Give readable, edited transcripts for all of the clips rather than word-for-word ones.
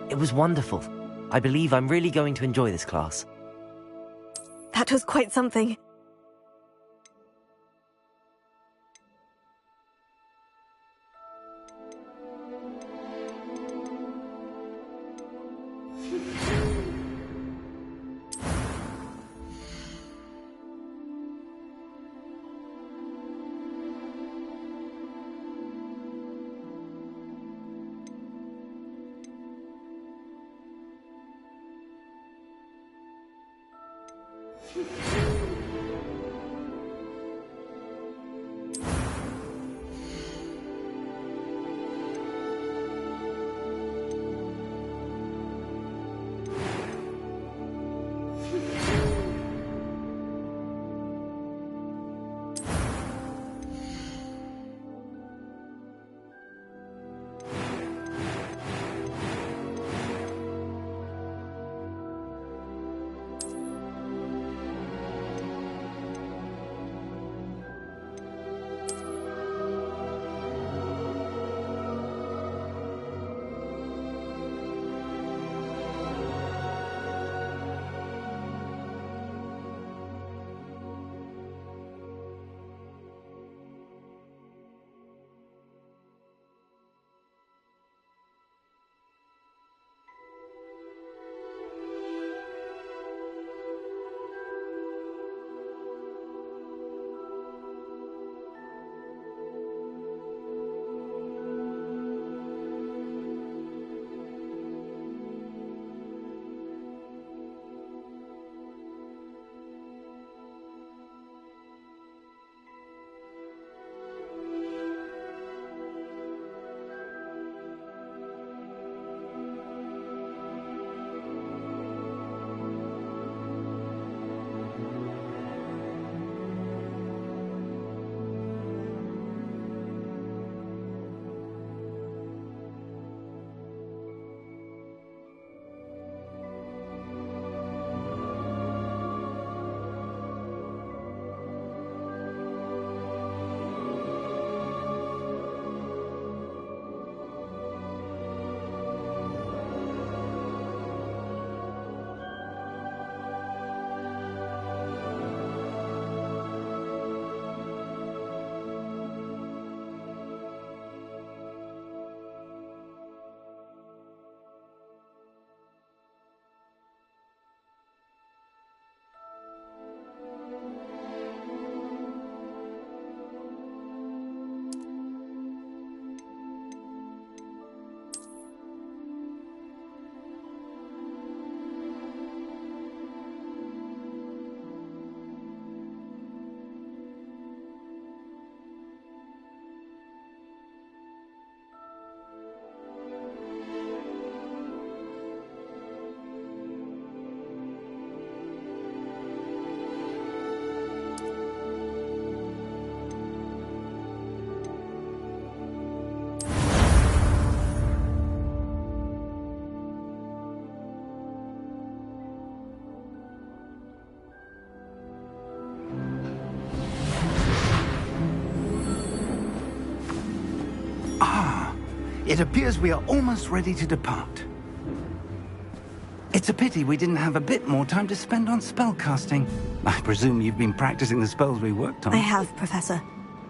It was wonderful. I believe I'm really going to enjoy this class. That was quite something. It appears we are almost ready to depart. It's a pity we didn't have a bit more time to spend on spellcasting. I presume you've been practicing the spells we worked on. I have, Professor.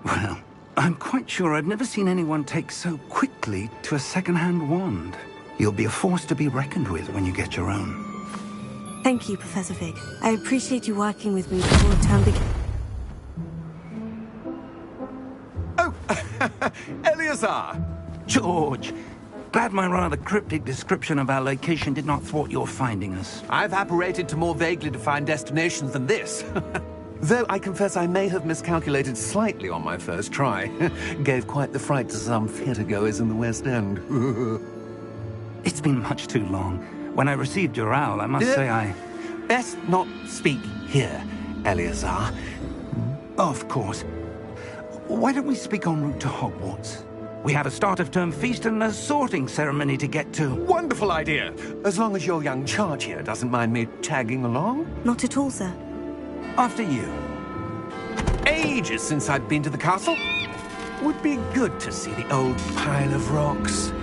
Well, I'm quite sure I've never seen anyone take so quickly to a second-hand wand. You'll be a force to be reckoned with when you get your own. Thank you, Professor Fig. I appreciate you working with me before term begins. Oh, Eleazar! George, glad my rather cryptic description of our location did not thwart your finding us. I've apparated to more vaguely defined destinations than this. Though I confess I may have miscalculated slightly on my first try. Gave quite the fright to some theatre-goers in the West End. It's been much too long. When I received your owl, I must say I... Best not speak here, Eleazar. Of course. Why don't we speak en route to Hogwarts? We have a start-of-term feast and a sorting ceremony to get to. Wonderful idea! As long as your young charge here doesn't mind me tagging along. Not at all, sir. After you. Ages since I'd been to the castle. Would be good to see the old pile of rocks.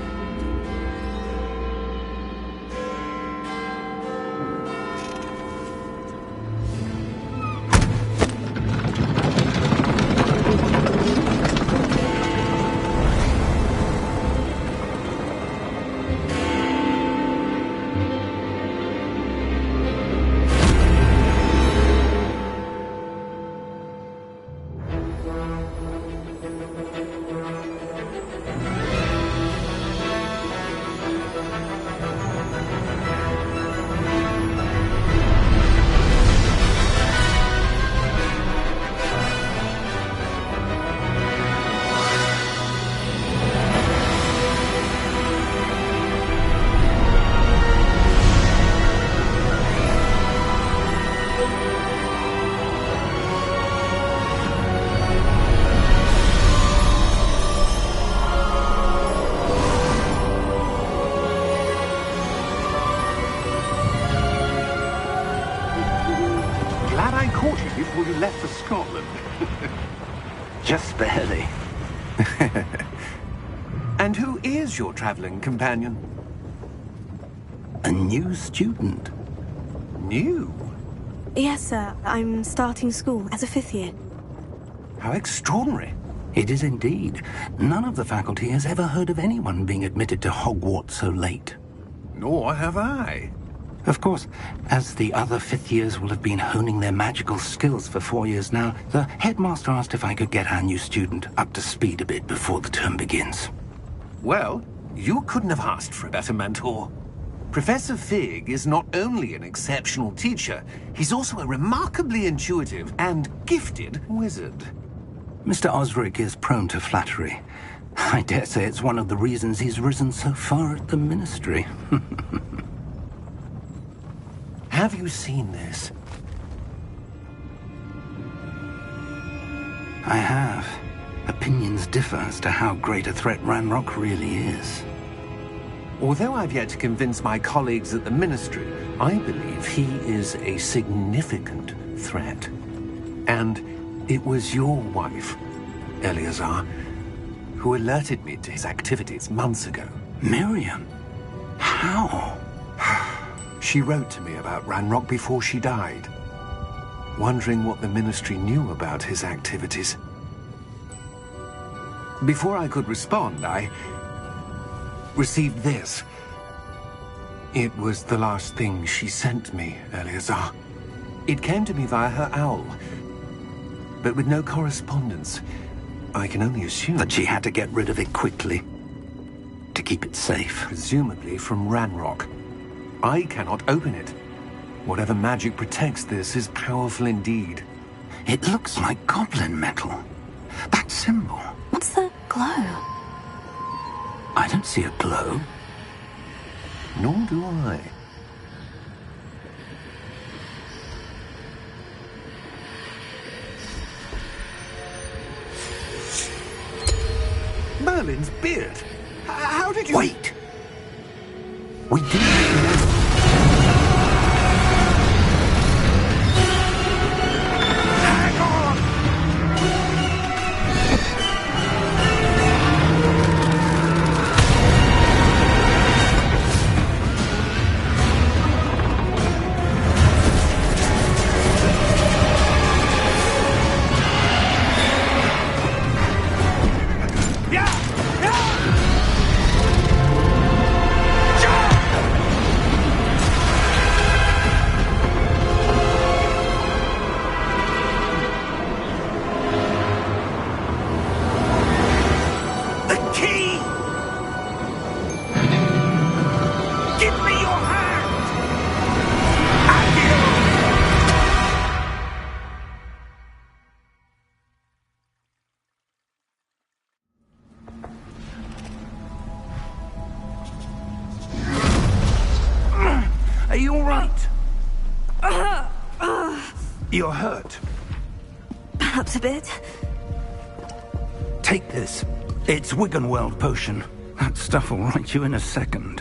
And who is your traveling companion? A new student. New? Yes, sir. I'm starting school as a 5th year. How extraordinary. It is indeed. None of the faculty has ever heard of anyone being admitted to Hogwarts so late. Nor have I. Of course, as the other 5th years will have been honing their magical skills for 4 years now, the headmaster asked if I could get our new student up to speed a bit before the term begins. Well, you couldn't have asked for a better mentor. Professor Fig is not only an exceptional teacher, he's also a remarkably intuitive and gifted wizard. Mr. Osric is prone to flattery. I dare say it's one of the reasons he's risen so far at the Ministry. Have you seen this? I have. Opinions differ as to how great a threat Ranrock really is. Although I've yet to convince my colleagues at the Ministry, I believe he is a significant threat. And it was your wife, Eleazar, who alerted me to his activities months ago. Miriam? How? She wrote to me about Ranrock before she died, wondering what the Ministry knew about his activities. Before I could respond, I received this. It was the last thing she sent me, Eleazar. It came to me via her owl, but with no correspondence. I can only assume That she had to get rid of it quickly, to keep it safe. presumably from Ranrock. I cannot open it. Whatever magic protects this is powerful indeed. It looks like goblin metal. That symbol. What's the glow? I don't see a glow. Nor do I. Merlin's beard. How did you... Wait! We didn't know. Hang on! Are you all right? You're hurt. Perhaps a bit. Take this. It's Wiggenweld potion. That stuff will right you in a second.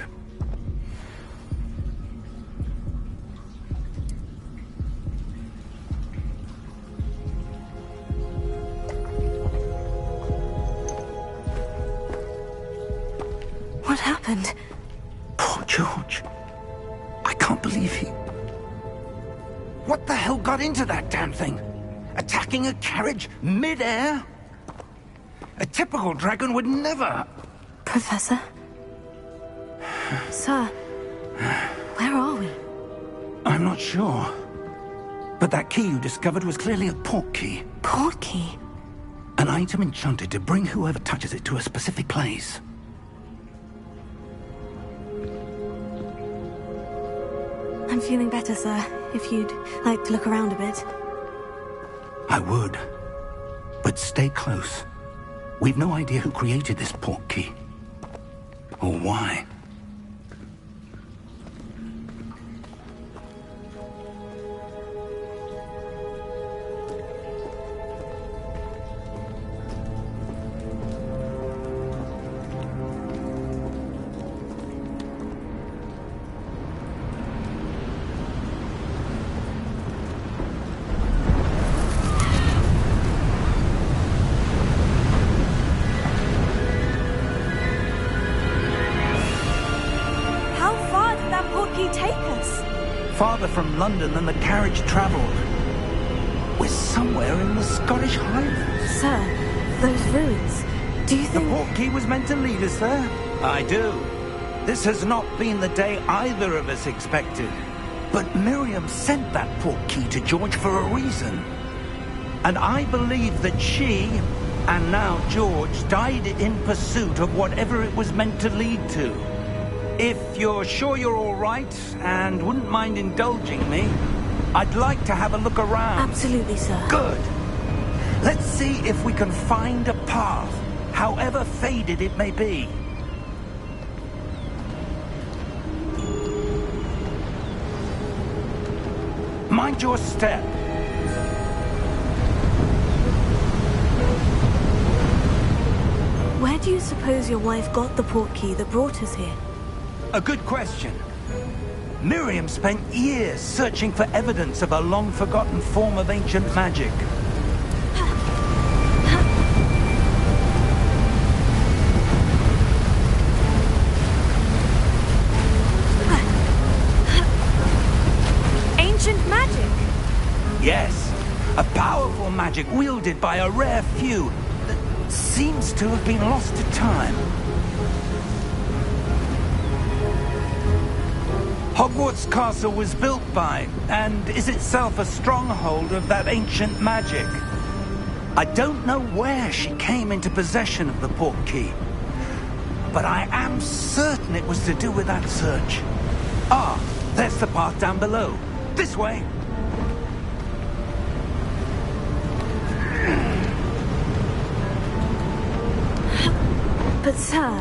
What happened? Poor George. I can't believe he... What the hell got into that damn thing? Attacking a carriage mid-air? A typical dragon would never... Professor? Sir, where are we? I'm not sure. But that key you discovered was clearly a port key. Port key? An item enchanted to bring whoever touches it to a specific place. I'm feeling better, sir. If you'd like to look around a bit. I would. But stay close. We've no idea who created this port key. Or why. farther from London than the carriage travelled. We're somewhere in the Scottish Highlands. Sir, those ruins. Do you The think... portkey was meant to lead us there? I do. This has not been the day either of us expected. But Miriam sent that portkey to George for a reason. And I believe that she, and now George, died in pursuit of whatever it was meant to lead to. If you're sure you're all right, and wouldn't mind indulging me, I'd like to have a look around. Absolutely, sir. Good. Let's see if we can find a path, however faded it may be. Mind your step. Where do you suppose your wife got the portkey that brought us here? A good question. Miriam spent years searching for evidence of a long-forgotten form of ancient magic. Ancient magic? Yes, a powerful magic wielded by a rare few that seems to have been lost to time. Hogwarts Castle was built by, and is itself a stronghold of that ancient magic. I don't know where she came into possession of the portkey, but I am certain it was to do with that search. Ah, there's the path down below. This way. But sir,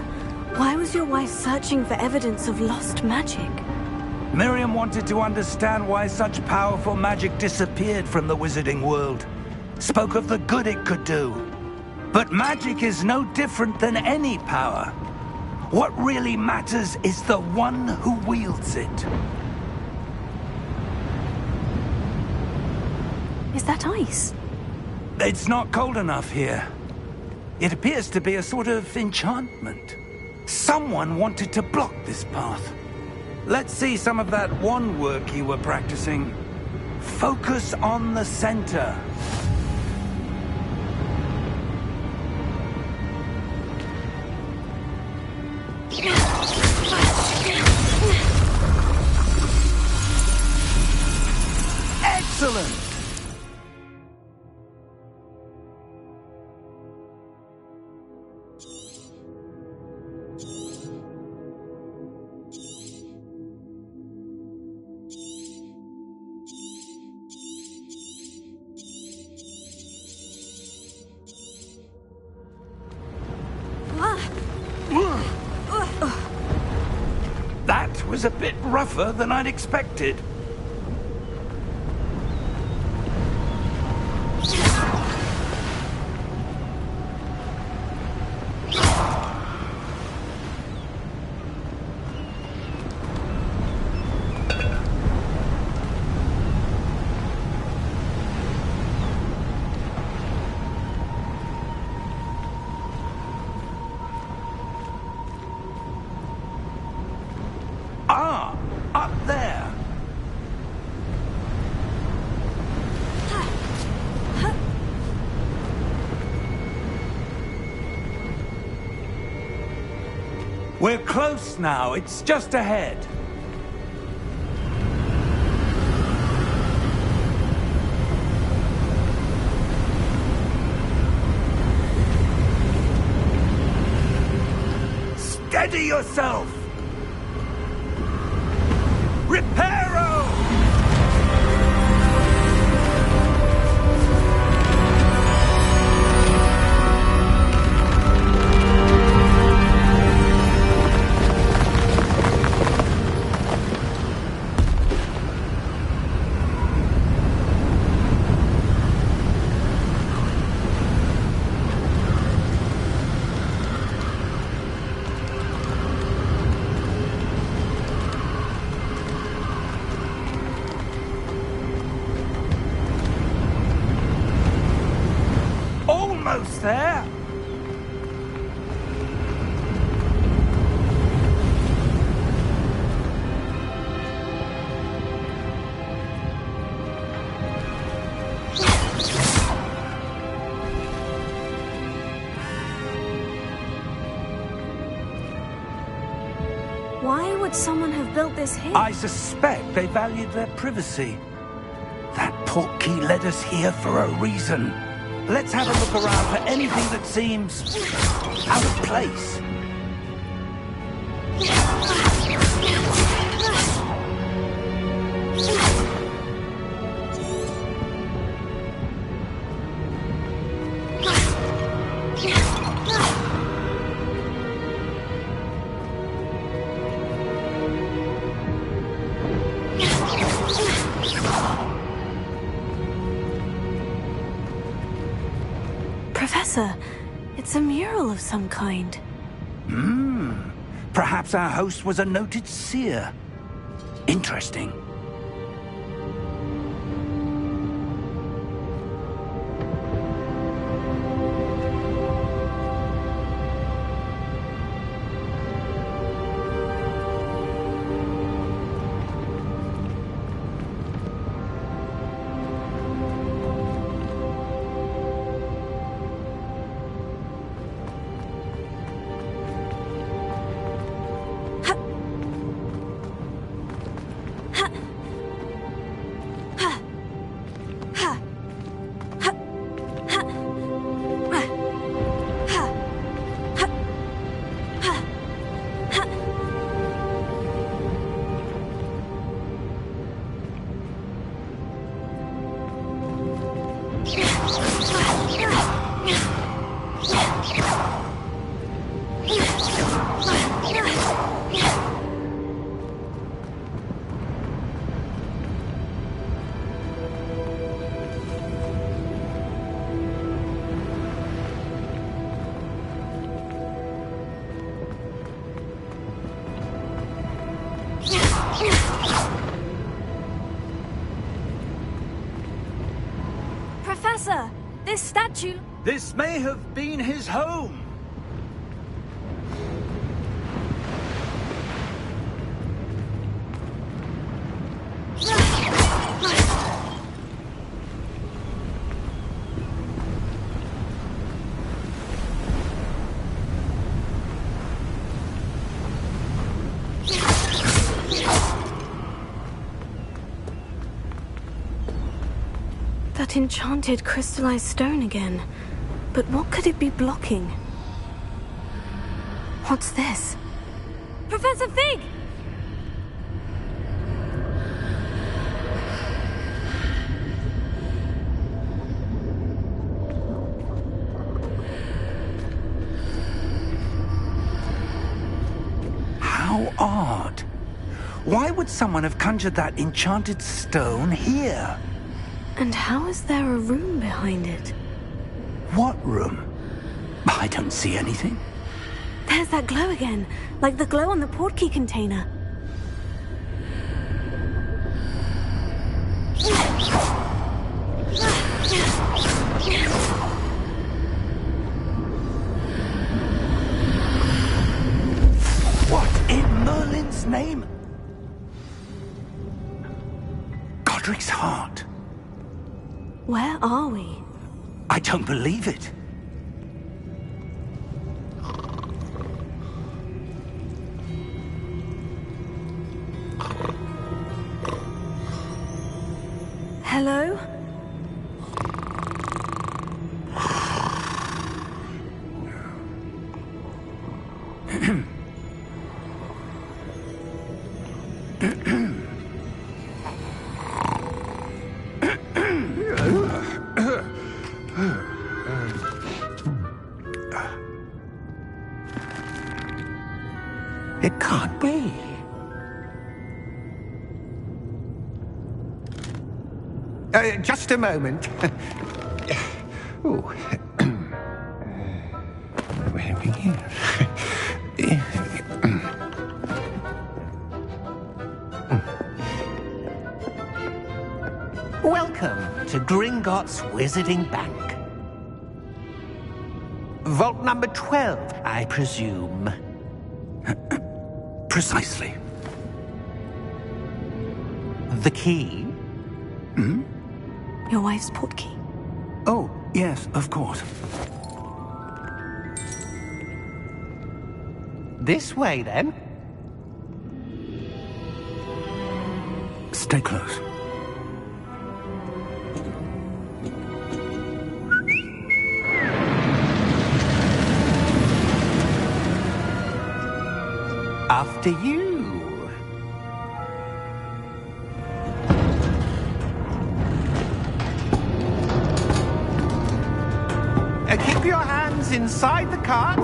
why was your wife searching for evidence of lost magic? Miriam wanted to understand why such powerful magic disappeared from the wizarding world. Spoke of the good it could do. But magic is no different than any power. What really matters is the one who wields it. Is that ice? It's not cold enough here. It appears to be a sort of enchantment. Someone wanted to block this path. Let's see some of that wand work you were practicing. Focus on the center. Excellent! That was a bit rougher than I'd expected. Ah, up there. We're close now. It's just ahead. Steady yourself. Reparo! Why would someone have built this here? I suspect they valued their privacy. That portkey led us here for a reason. Let's have a look around for anything that seems out of place. Professor, it's a mural of some kind. Perhaps our host was a noted seer. Interesting. Professor, this statue... This may have been his home. That enchanted crystallized stone again. But what could it be blocking? What's this? Professor Fig! How odd. Why would someone have conjured that enchanted stone here? And how is there a room behind it? What room? I don't see anything. There's that glow again, like the glow on the portkey container. What in Merlin's name? Godric's heart. Where are we? I don't believe it. Hello? It can't be. Just a moment. Oh. Where we here? Welcome to Gringotts Wizarding Bank. Vault number 12, I presume. Precisely. The key? Your wife's portkey. Oh, yes, of course. This way, then. Stay close. After you. Keep your hands inside the cart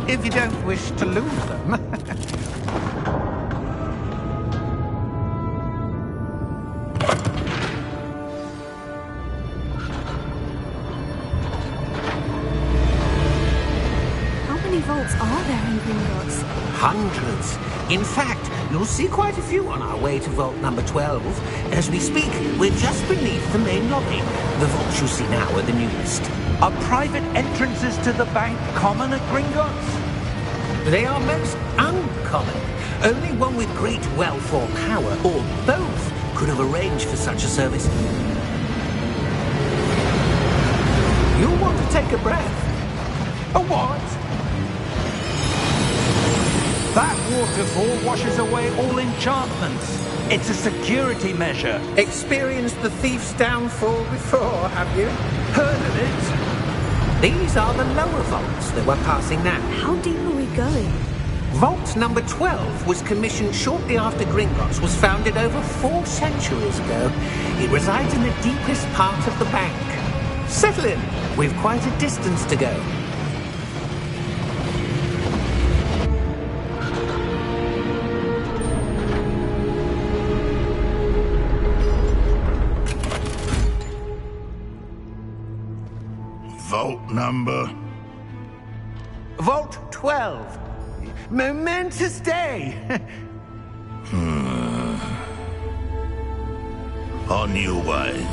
if you don't wish to lose them. How many vaults are there in Gringotts? Hundreds. In fact, you'll see quite a few on our way to vault number 12. As we speak, we're just beneath the main lobby. The vaults you see now are the newest. Are private entrances to the bank common at Gringotts? They are most uncommon. Only one with great wealth or power, or both, could have arranged for such a service. You'll want to take a breath. A what? That waterfall washes away all enchantments. It's a security measure. Experienced the thief's downfall before, have you? Heard of it? These are the lower vaults that we're passing now. How deep are we going? Vault number 12 was commissioned shortly after Gringotts was founded over 4 centuries ago. It resides in the deepest part of the bank. Settle in. We've quite a distance to go. Vault number? Vault 12. Momentous day. On your way.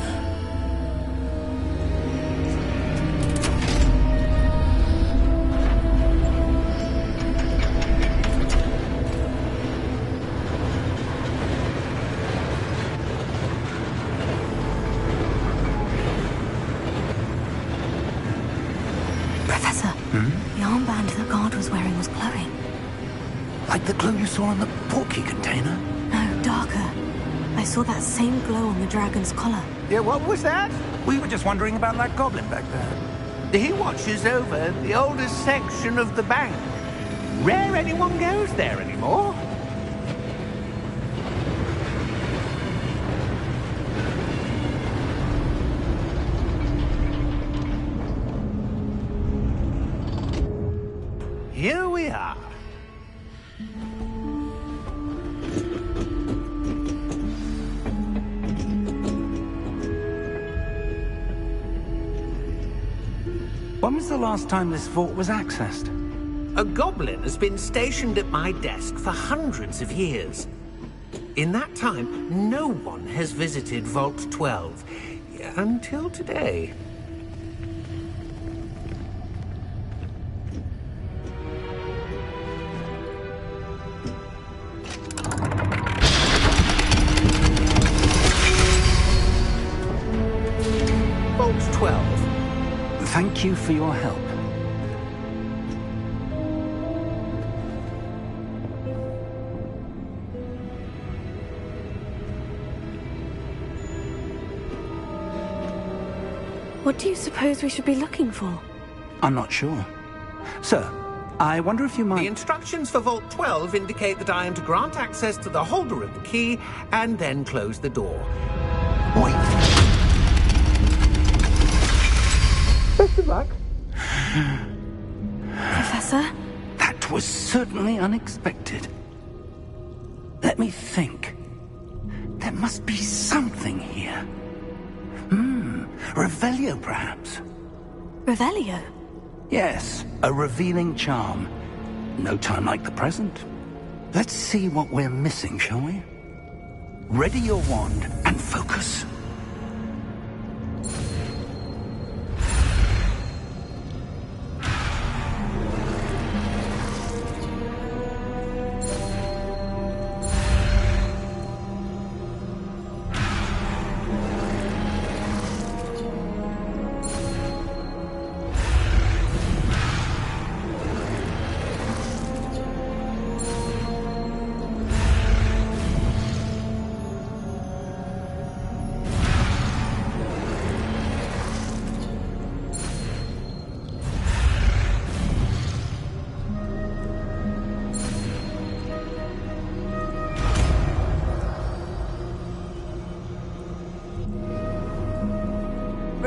Professor, the armband the guard was wearing was glowing. Like the glow you saw on the porky container? No, darker. I saw that same glow on the dragon's collar. Yeah, what was that? We were just wondering about that goblin back there. He watches over the oldest section of the bank. Rare anyone goes there anymore. Here we are. When was the last time this vault was accessed? A goblin has been stationed at my desk for hundreds of years. In that time, no one has visited Vault 12 until today. Vault 12. Thank you for your help. What do you suppose we should be looking for? I'm not sure. Sir, I wonder if you might... The instructions for Vault 12 indicate that I am to grant access to the holder of the key and then close the door. Wait. Best of luck. Professor? That was certainly unexpected. Let me think. There must be something here. Revelio, perhaps? Revelio? Yes, a revealing charm. No time like the present. Let's see what we're missing, shall we? Ready your wand and focus.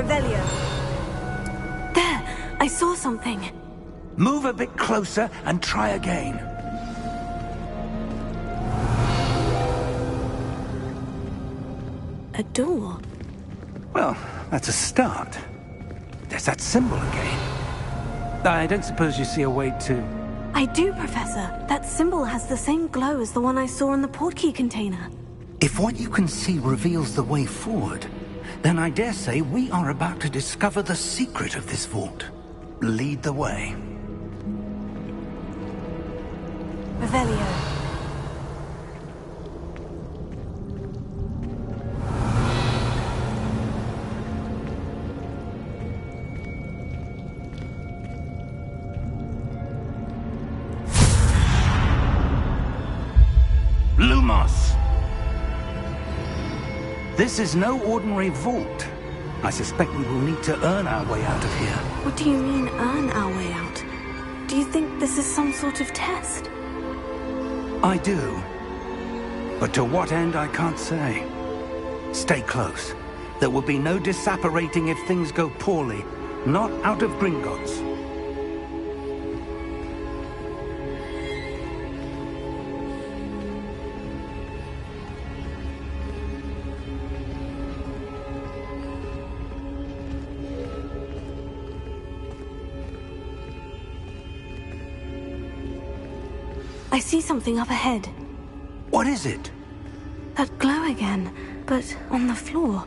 Revelio. There! I saw something. Move a bit closer and try again. A door. Well, that's a start. There's that symbol again. I don't suppose you see a way to... I do, Professor. That symbol has the same glow as the one I saw in the portkey container. If what you can see reveals the way forward, then I dare say we are about to discover the secret of this vault. Lead the way. Revelio. Lumos! This is no ordinary vault. I suspect we will need to earn our way out of here. What do you mean, earn our way out? Do you think this is some sort of test? I do. But to what end, I can't say. Stay close. There will be no disapparating if things go poorly. Not out of Gringotts. I see something up ahead. What is it? That glow again, but on the floor.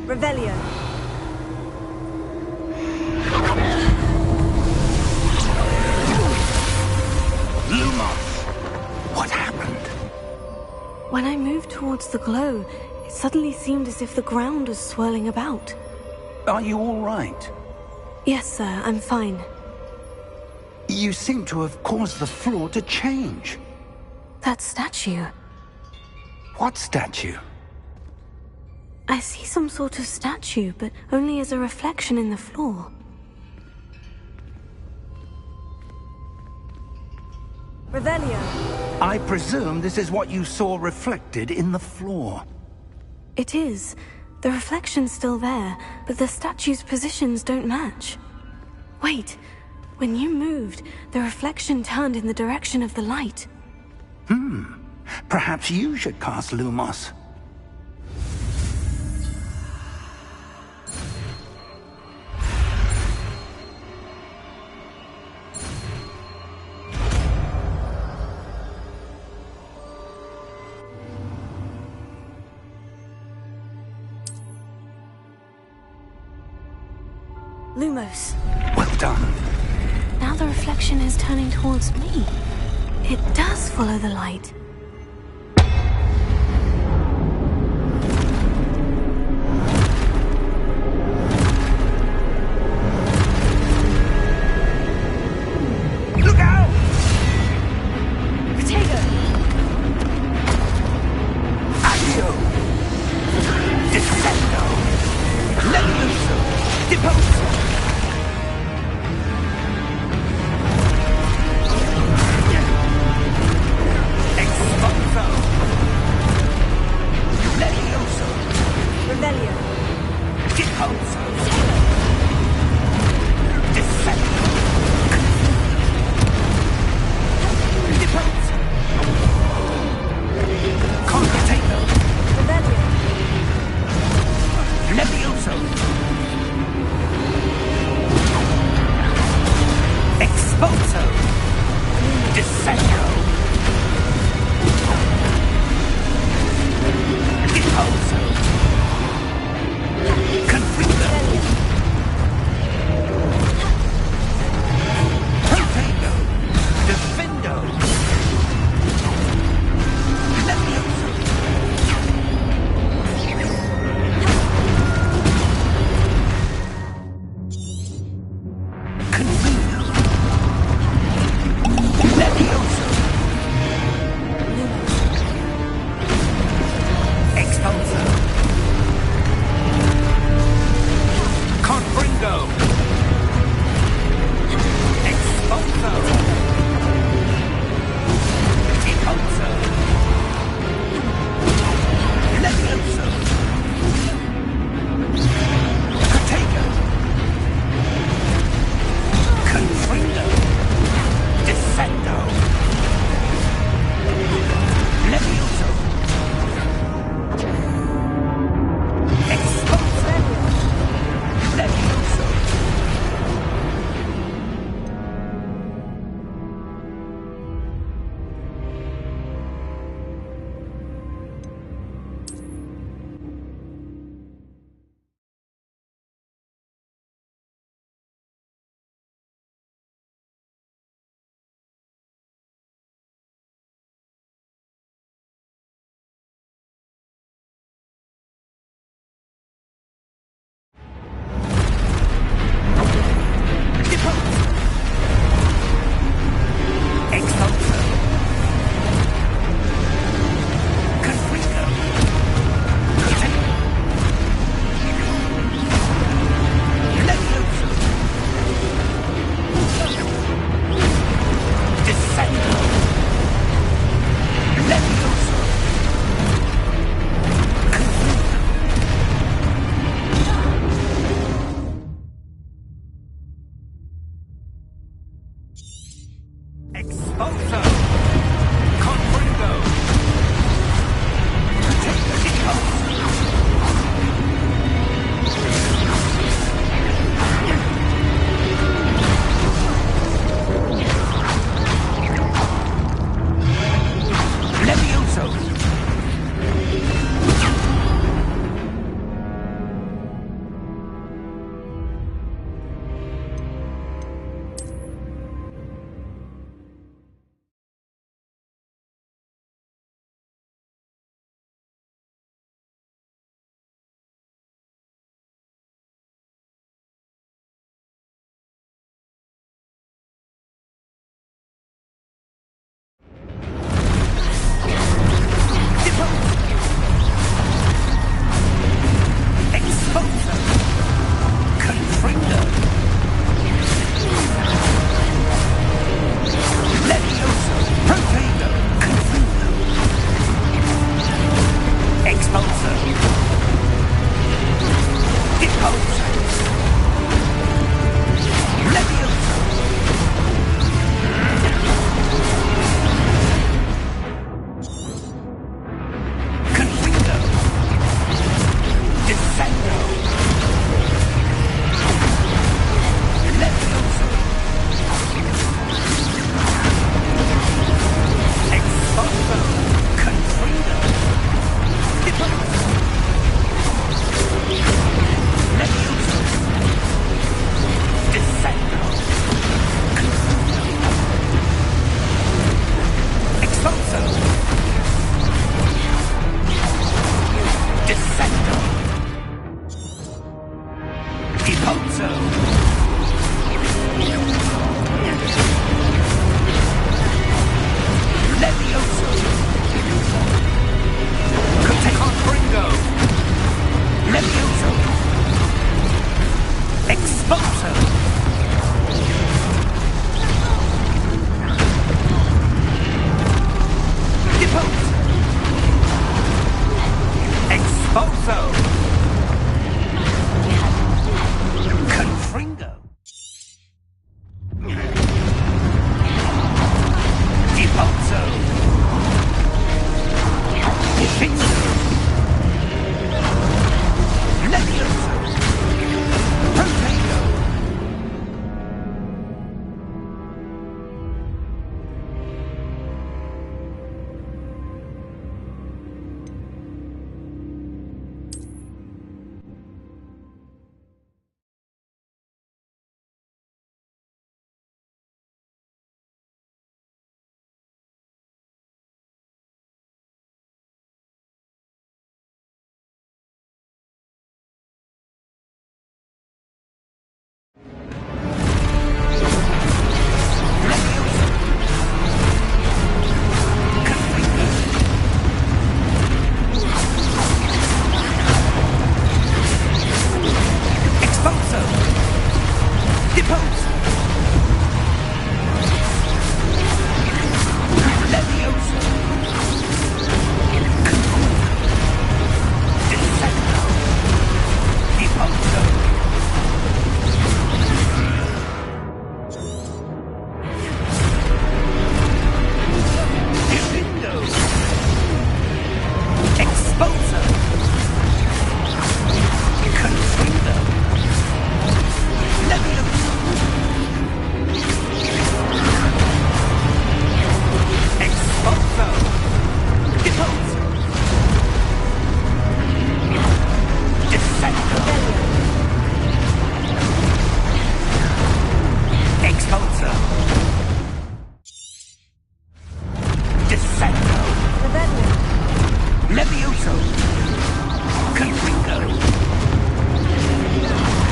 Revelio. Lumos! What happened? When I moved towards the glow, it suddenly seemed as if the ground was swirling about. Are you all right? Yes, sir, I'm fine. You seem to have caused the floor to change. That statue. What statue? I see some sort of statue, but only as a reflection in the floor. Revelio. I presume this is what you saw reflected in the floor. It is. The reflection's still there, but the statue's positions don't match. Wait. When you moved, the reflection turned in the direction of the light. Perhaps you should cast Lumos. Lumos. Well done. Now the reflection is turning towards me. It does follow the light. Look out! Protego! Accio! Descendo! Leviuso! Deposo! Depose! Leviosa! Dissecto! Deposo! Divindo! Exposo! Confundo! Leviosa! Exposo! Depose! Dissecto! Exposo! Dissecto! Levioso! Confringo!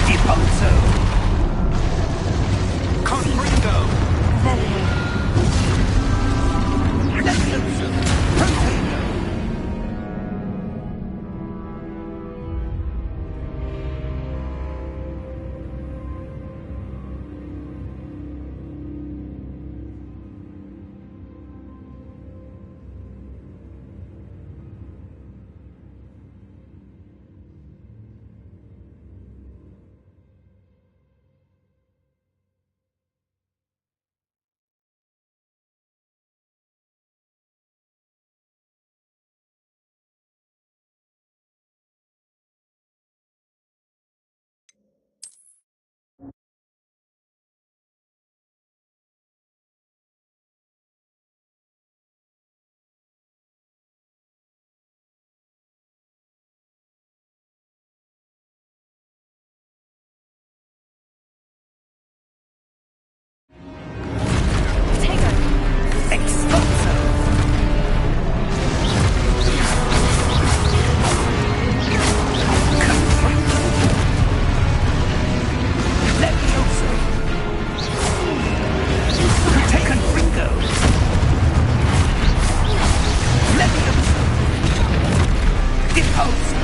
Deposo! Confringo! Levioso! Profano! Exposo! Confringo! Levioso! Confringo! Levioso! Deposo!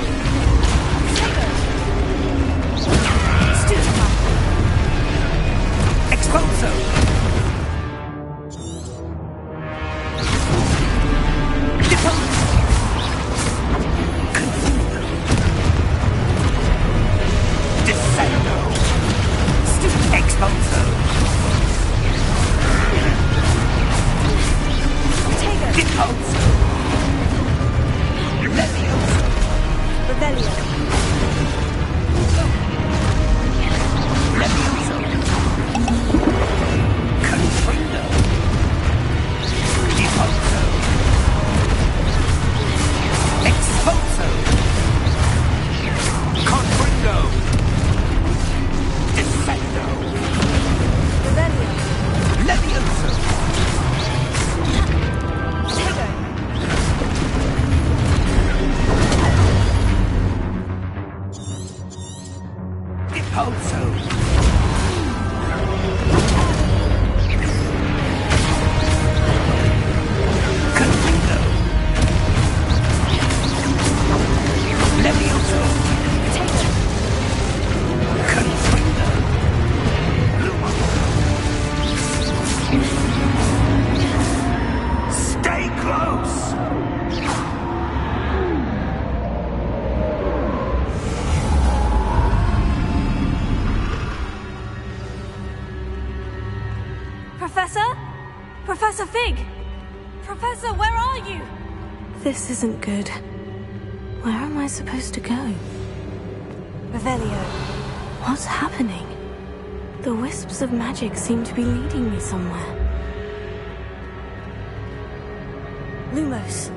Exposo! Deposo! Confundo! Dissecto! Exposo! Deposo! Levioso! Levioso! Confrindo! Deposo! Exposo! Confringo! Dissecto! Levioso! Deposo! Confringo! Levioso! Confringo! Stay close! Professor? Professor Fig! Professor, where are you? This isn't good. Where am I supposed to go? Revelio. What's happening? The wisps of magic seem to be leading me somewhere. Lumos.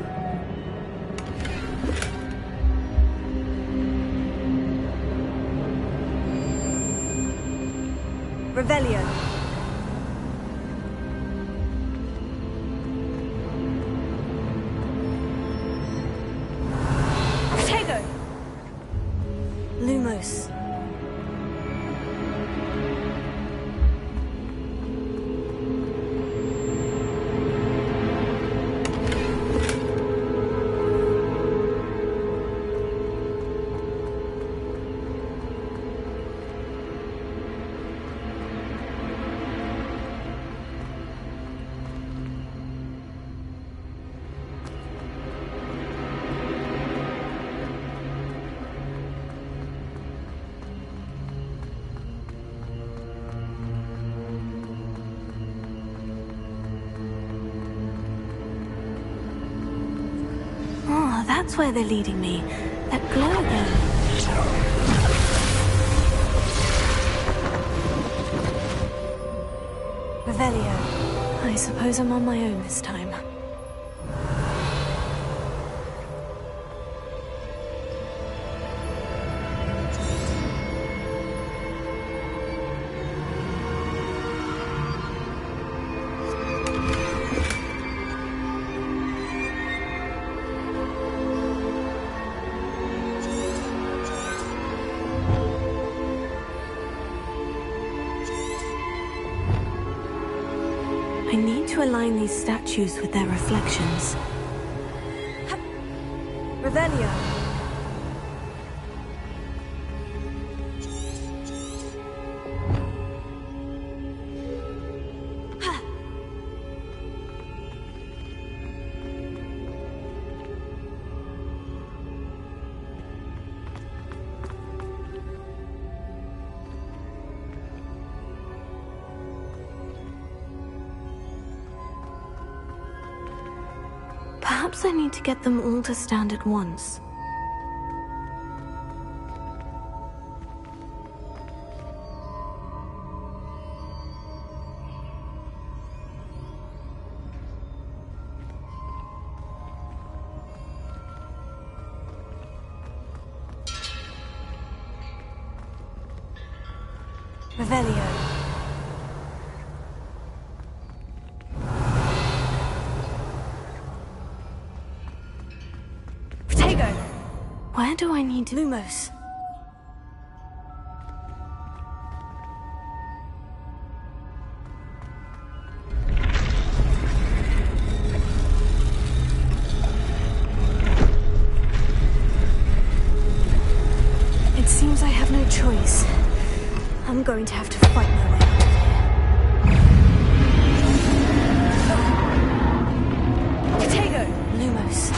Revelio. Lumos. that's where they're leading me. That glow again. Revelio. I suppose I'm on my own this time. I need to align these statues with their reflections. Revelio. Perhaps I need to get them all to stand at once. Revelio. Where do I need Lumos? It seems I have no choice. I'm going to have to fight my way out of here. Potato! Lumos.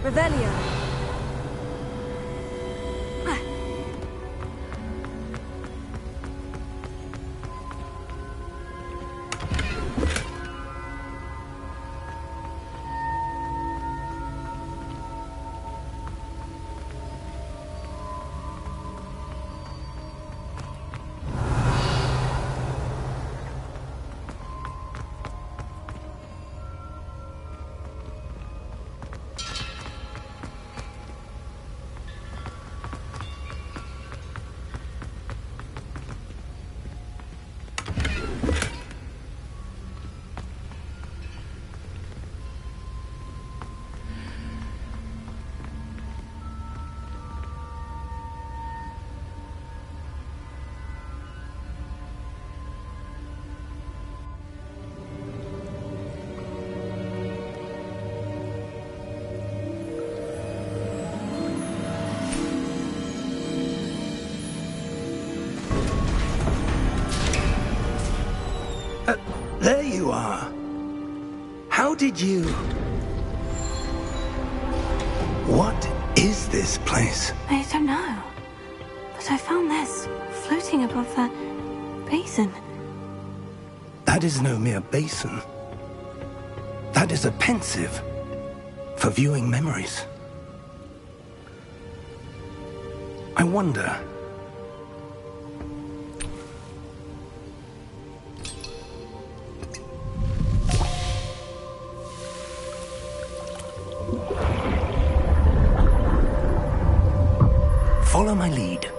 Revelio. There you are. How did you... What is this place? I don't know. But I found this floating above that basin. That is no mere basin. That is a pensive for viewing memories. I wonder... Follow my lead.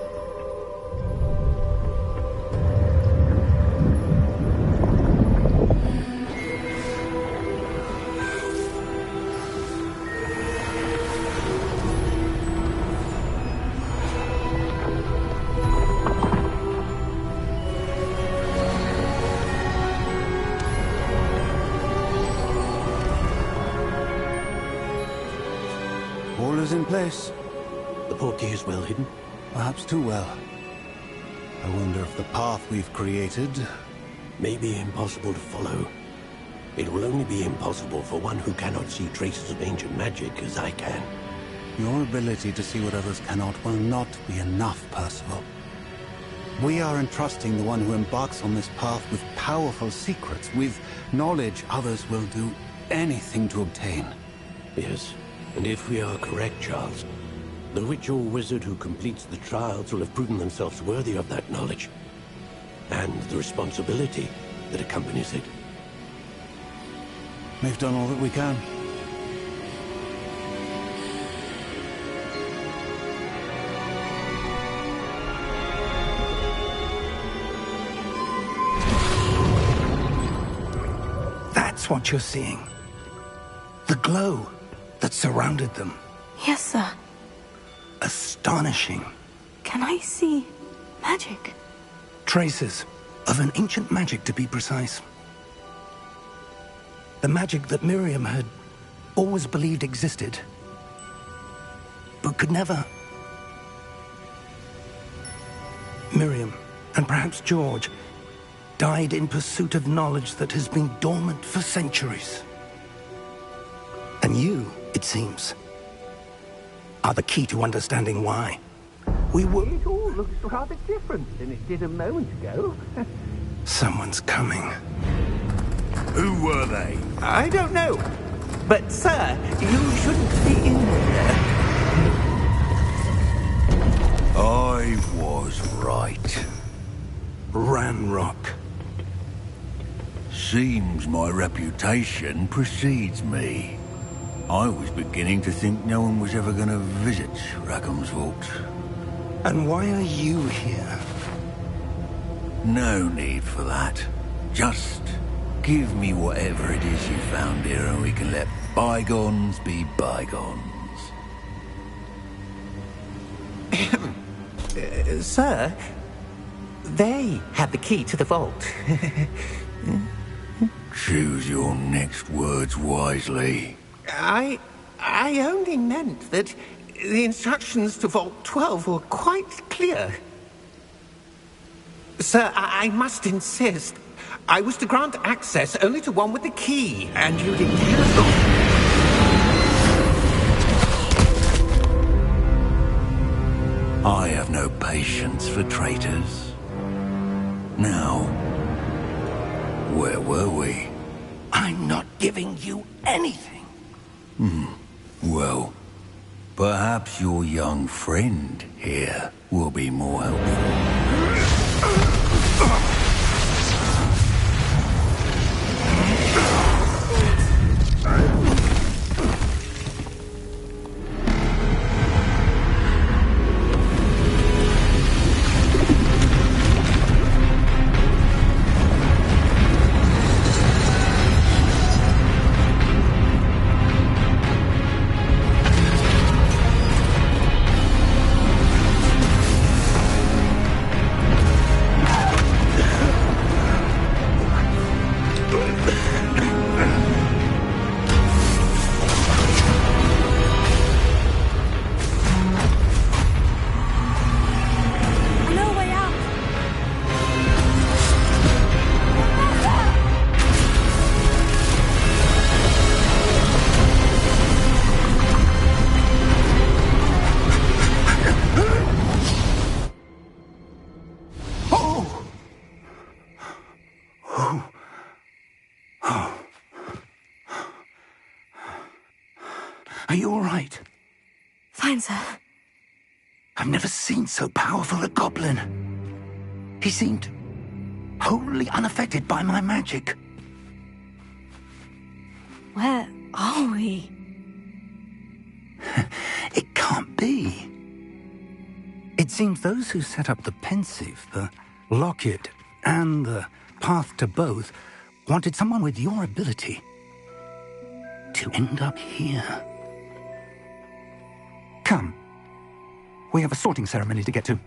All is in place. The portkey is well hidden. Perhaps too well. I wonder if the path we've created... May be impossible to follow. It will only be impossible for one who cannot see traces of ancient magic as I can. Your ability to see what others cannot will not be enough, Percival. We are entrusting the one who embarks on this path with powerful secrets, with knowledge others will do anything to obtain. Yes, and if we are correct, Charles, the witch or wizard who completes the trials will have proven themselves worthy of that knowledge, and the responsibility that accompanies it. We've done all that we can. That's what you're seeing. The glow that surrounded them. Yes, sir. Astonishing. Can I see magic? Traces of an ancient magic, to be precise. The magic that Miriam had always believed existed, but could never. Miriam, and perhaps George, died in pursuit of knowledge that has been dormant for centuries. And you, it seems, are the key to understanding why. We were... It all looks rather different than it did a moment ago. Someone's coming. Who were they? I don't know. But, sir, you shouldn't be in here. I was right. Ranrock. Seems my reputation precedes me. I was beginning to think no one was ever going to visit Rackham's Vault. And why are you here? No need for that. Just give me whatever it is you found here and we can let bygones be bygones. Sir, they had the key to the vault. Choose your next words wisely. I only meant that the instructions to Vault 12 were quite clear. Sir, I must insist. I was to grant access only to one with the key, and you didn't cancel. patience for traitors. Now, where were we? I'm not giving you anything. Well, perhaps your young friend here will be more helpful. Are you all right? Fine, sir. I've never seen so powerful a goblin. He seemed wholly unaffected by my magic. Where are we? It can't be. It seems those who set up the pensive, the locket, and the path to both wanted someone with your ability to end up here. Come. We have a sorting ceremony to get to.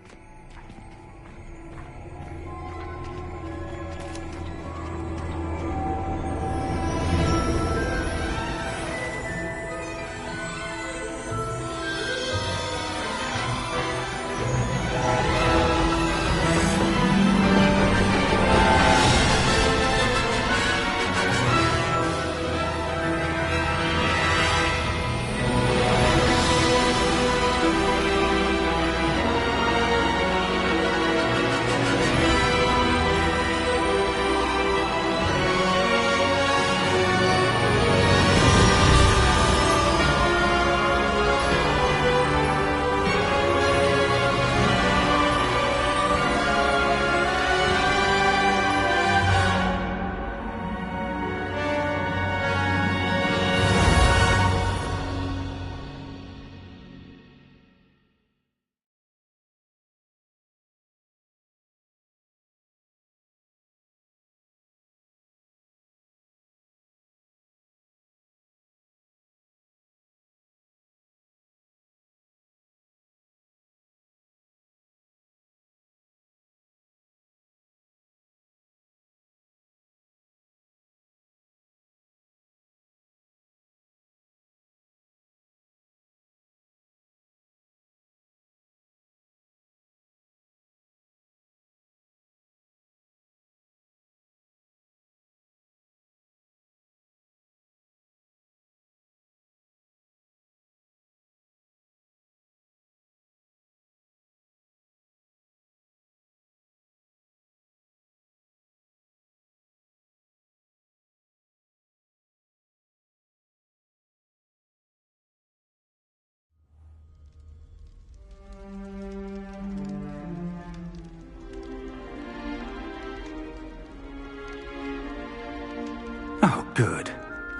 Oh, good.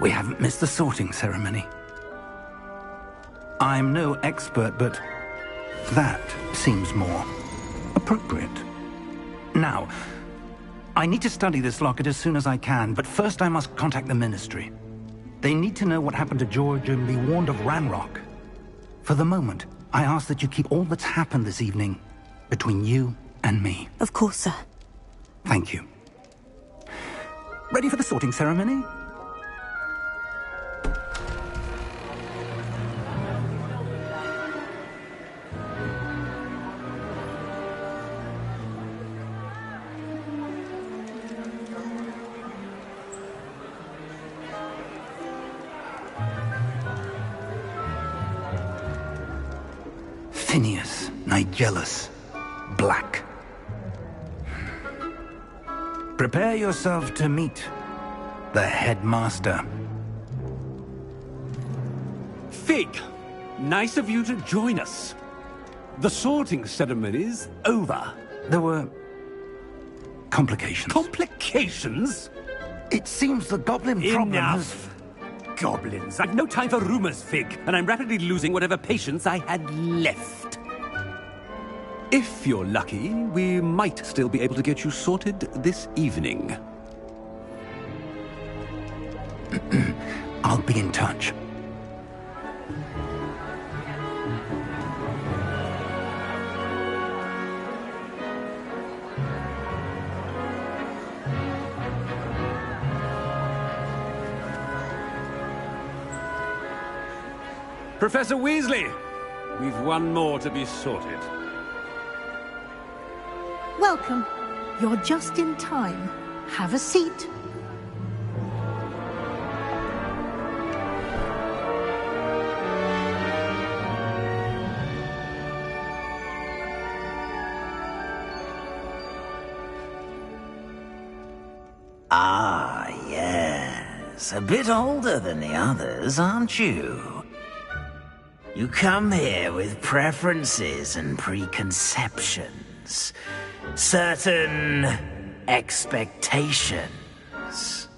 We haven't missed the sorting ceremony. I'm no expert, but that seems more appropriate. Now, I need to study this locket as soon as I can, but first I must contact the Ministry. They need to know what happened to George and be warned of Ranrock. For the moment, I ask that you keep all that's happened this evening between you and me. Of course, sir. Thank you. Ready for the sorting ceremony? Phineas, Nigellus, black. Prepare yourself to meet the headmaster. Fig, nice of you to join us. The sorting ceremony's over. There were complications. Complications? It seems the goblin problem has... Enough! Goblins. I've no time for rumors, Fig, and I'm rapidly losing whatever patience I had left. If you're lucky, we might still be able to get you sorted this evening. I'll be in touch. Professor Weasley, we've one more to be sorted. Welcome. You're just in time. Have a seat. Ah, yes. A bit older than the others, aren't you? You come here with preferences and preconceptions. Certain expectations.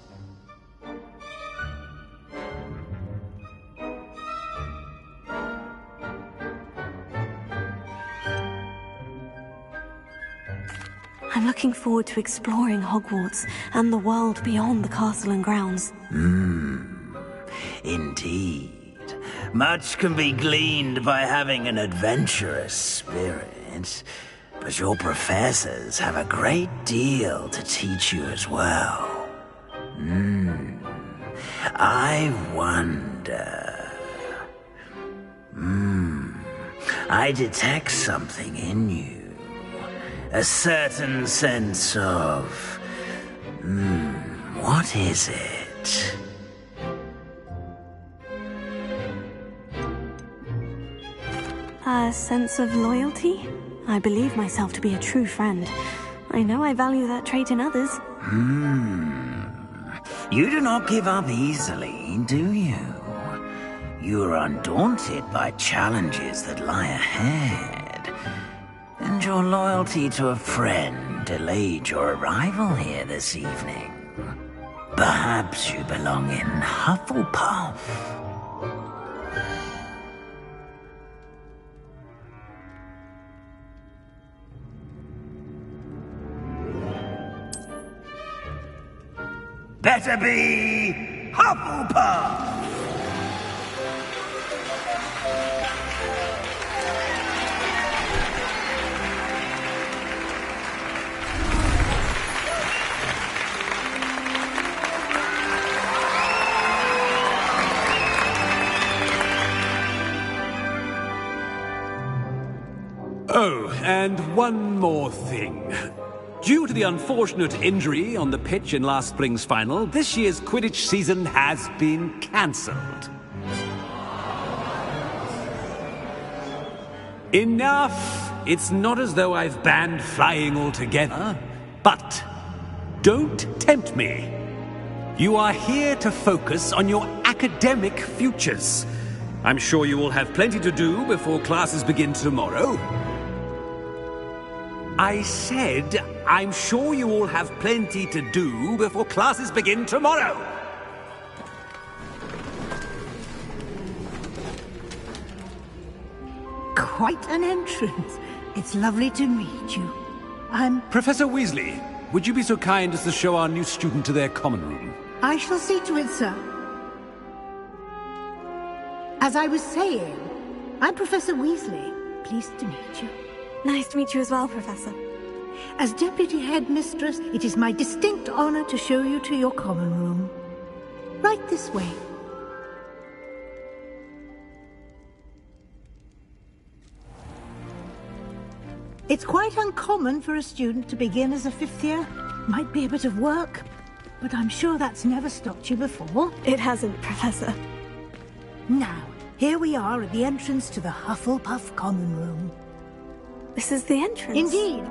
I'm looking forward to exploring Hogwarts and the world beyond the castle and grounds. Indeed. Much can be gleaned by having an adventurous spirit, but your professors have a great deal to teach you as well. I wonder... I detect something in you. A certain sense of... what is it? A sense of loyalty? I believe myself to be a true friend. I know I value that trait in others. You do not give up easily, do you? You are undaunted by challenges that lie ahead. And your loyalty to a friend delayed your arrival here this evening. Perhaps you belong in Hufflepuff. Better be Hufflepuff! Oh, and one more thing. Due to the unfortunate injury on the pitch in last spring's final, this year's Quidditch season has been cancelled. Enough! It's not as though I've banned flying altogether, but don't tempt me. You are here to focus on your academic futures. I'm sure you will have plenty to do before classes begin tomorrow. I said, I'm sure you all have plenty to do before classes begin tomorrow. Quite an entrance. It's lovely to meet you. I'm... Professor Weasley, would you be so kind as to show our new student to their common room? I shall see to it, sir. As I was saying, I'm Professor Weasley. Pleased to meet you. Nice to meet you as well, Professor. As Deputy Headmistress, it is my distinct honor to show you to your common room. Right this way. It's quite uncommon for a student to begin as a fifth year. Might be a bit of work, but I'm sure that's never stopped you before. It hasn't, Professor. Now, here we are at the entrance to the Hufflepuff common room. this is the entrance. Indeed.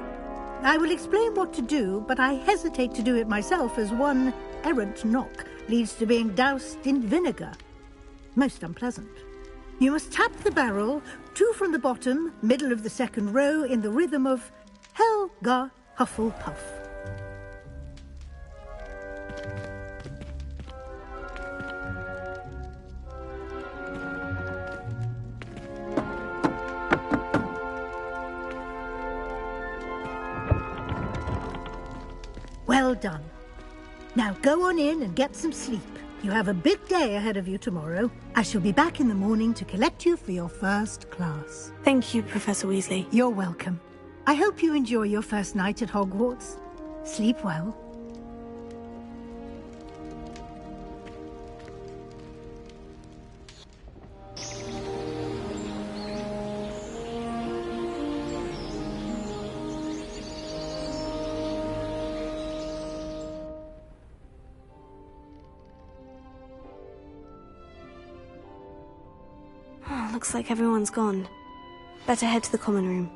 I will explain what to do, but I hesitate to do it myself, as one errant knock leads to being doused in vinegar. Most unpleasant. You must tap the barrel, 2 from the bottom, middle of the second row, in the rhythm of Helga Hufflepuff. Well done. Now go on in and get some sleep. You have a big day ahead of you tomorrow. I shall be back in the morning to collect you for your first class. Thank you, Professor Weasley. You're welcome. I hope you enjoy your first night at Hogwarts. Sleep well. Looks like everyone's gone. Better head to the common room.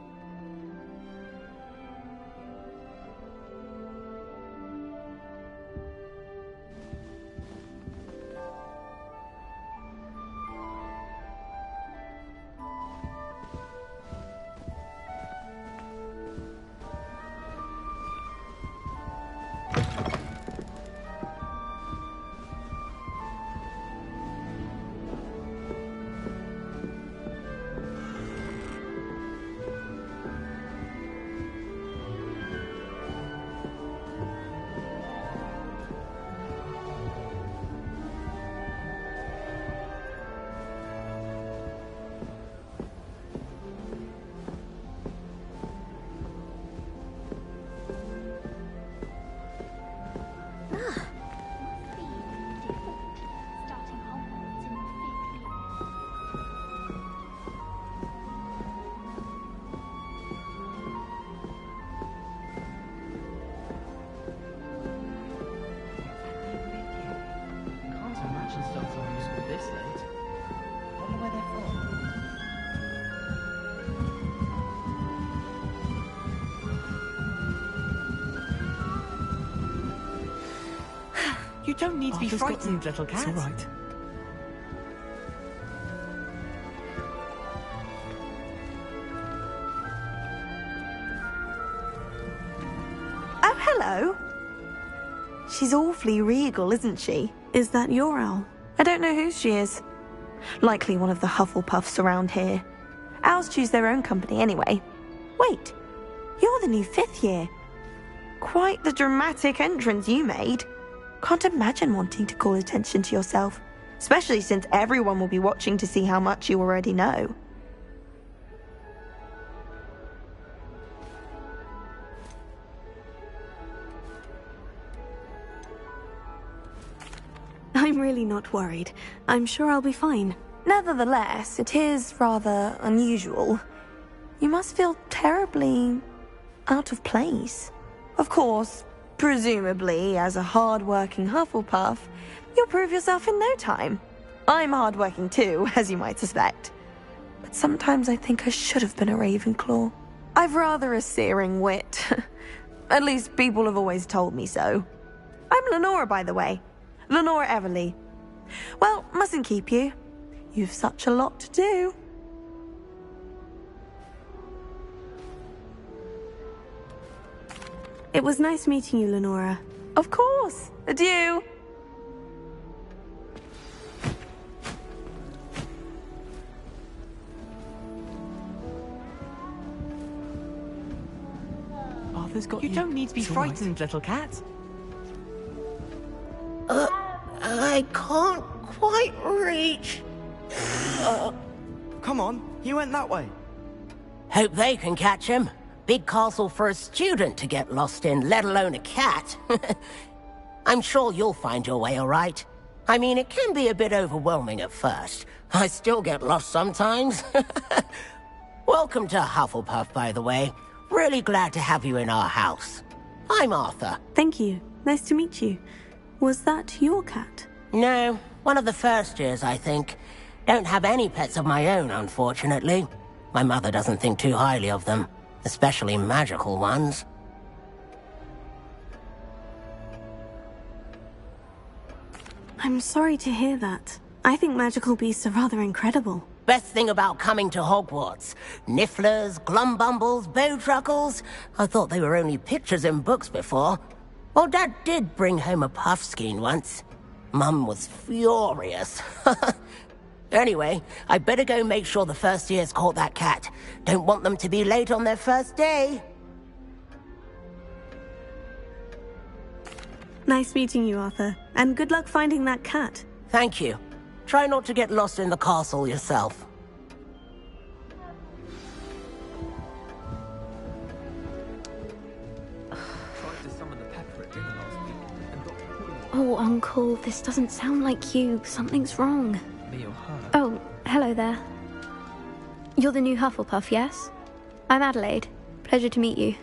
You don't need to be frightened, little cat. It's all right. Oh, hello. She's awfully regal, isn't she? Is that your owl? I don't know who she is. Likely one of the Hufflepuffs around here. Owls choose their own company anyway. Wait, you're the new 5th year. Quite the dramatic entrance you made. Can't imagine wanting to call attention to yourself, especially since everyone will be watching to see how much you already know. I'm really not worried. I'm sure I'll be fine. Nevertheless, it is rather unusual. You must feel terribly out of place. Of course, presumably, as a hard-working Hufflepuff, you'll prove yourself in no time. I'm hard-working too, as you might suspect. But sometimes I think I should have been a Ravenclaw. I've rather a searing wit. At least people have always told me so. I'm Lenora, by the way. Lenora Everly. Well, mustn't keep you. You've such a lot to do. It was nice meeting you, Lenora. Of course. Adieu. Arthur's got you. You don't need to be frightened, little cat. I can't quite reach. Come on, he went that way. Hope they can catch him. Big castle for a student to get lost in, let alone a cat. I'm sure you'll find your way all right. I mean, it can be a bit overwhelming at first. I still get lost sometimes. Welcome to Hufflepuff, by the way. Really glad to have you in our house. I'm Arthur. Thank you. Nice to meet you. Was that your cat? No, one of the first years, I think. Don't have any pets of my own, unfortunately. My mother doesn't think too highly of them. especially magical ones. I'm sorry to hear that. I think magical beasts are rather incredible. Best thing about coming to Hogwarts. Nifflers, glumbumbles, bowtruckles. I thought they were only pictures in books before. Well, Dad did bring home a puffskein once. Mum was furious. Anyway, I better go make sure the first years caught that cat. Don't want them to be late on their first day. Nice meeting you, Arthur. And good luck finding that cat. Thank you. Try not to get lost in the castle yourself. Oh, Uncle, this doesn't sound like you. Something's wrong. Oh, hello there. You're the new Hufflepuff, yes? I'm Adelaide. Pleasure to meet you.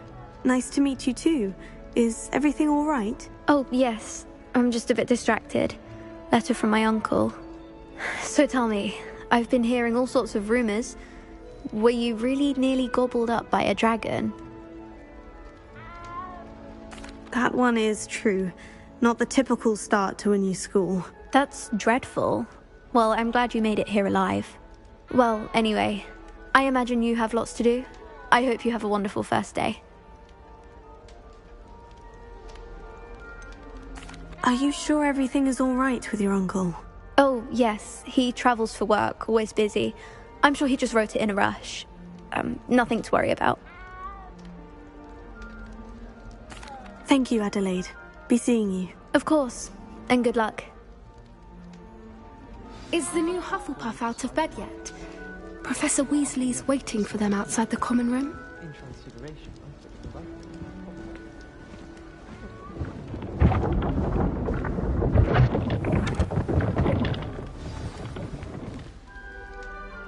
Nice to meet you too. Is everything all right? Oh, yes. I'm just a bit distracted. Letter from my uncle. So tell me, I've been hearing all sorts of rumors. Were you really nearly gobbled up by a dragon? That one is true. Not the typical start to a new school. That's dreadful. Well, I'm glad you made it here alive. Well, anyway, I imagine you have lots to do. I hope you have a wonderful first day. Are you sure everything is all right with your uncle? Oh, yes. He travels for work, always busy. I'm sure he just wrote it in a rush. Nothing to worry about. Thank you, Adelaide. Be seeing you. Of course. And good luck. Is the new Hufflepuff out of bed yet? Professor Weasley's waiting for them outside the common room.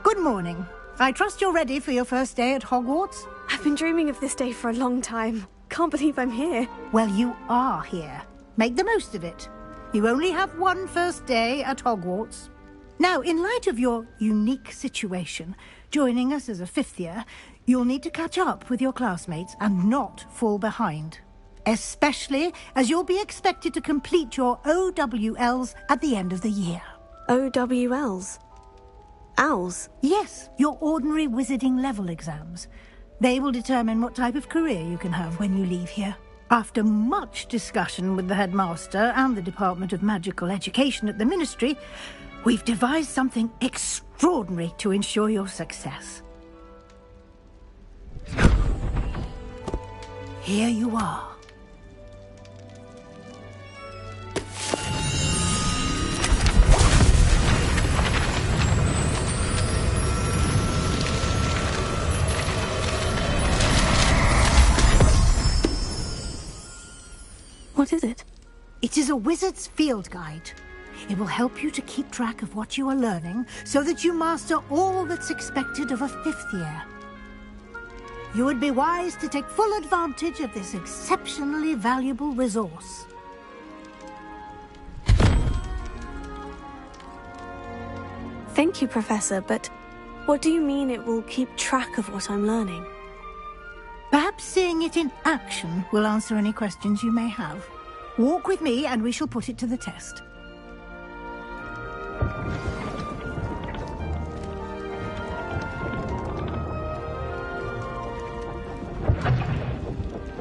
Good morning. I trust you're ready for your first day at Hogwarts? I've been dreaming of this day for a long time. Can't believe I'm here. Well, you are here. Make the most of it. You only have one first day at Hogwarts. Now, in light of your unique situation, joining us as a fifth year, you'll need to catch up with your classmates and not fall behind. Especially as you'll be expected to complete your OWLs at the end of the year. OWLs? Owls? Yes, your ordinary wizarding level exams. They will determine what type of career you can have when you leave here. After much discussion with the headmaster and the Department of Magical Education at the Ministry, we've devised something extraordinary to ensure your success. Here you are. What is it? It is a wizard's field guide. It will help you to keep track of what you are learning so that you master all that's expected of a fifth year. You would be wise to take full advantage of this exceptionally valuable resource. Thank you, Professor, but what do you mean it will keep track of what I'm learning? Perhaps seeing it in action will answer any questions you may have. Walk with me and we shall put it to the test.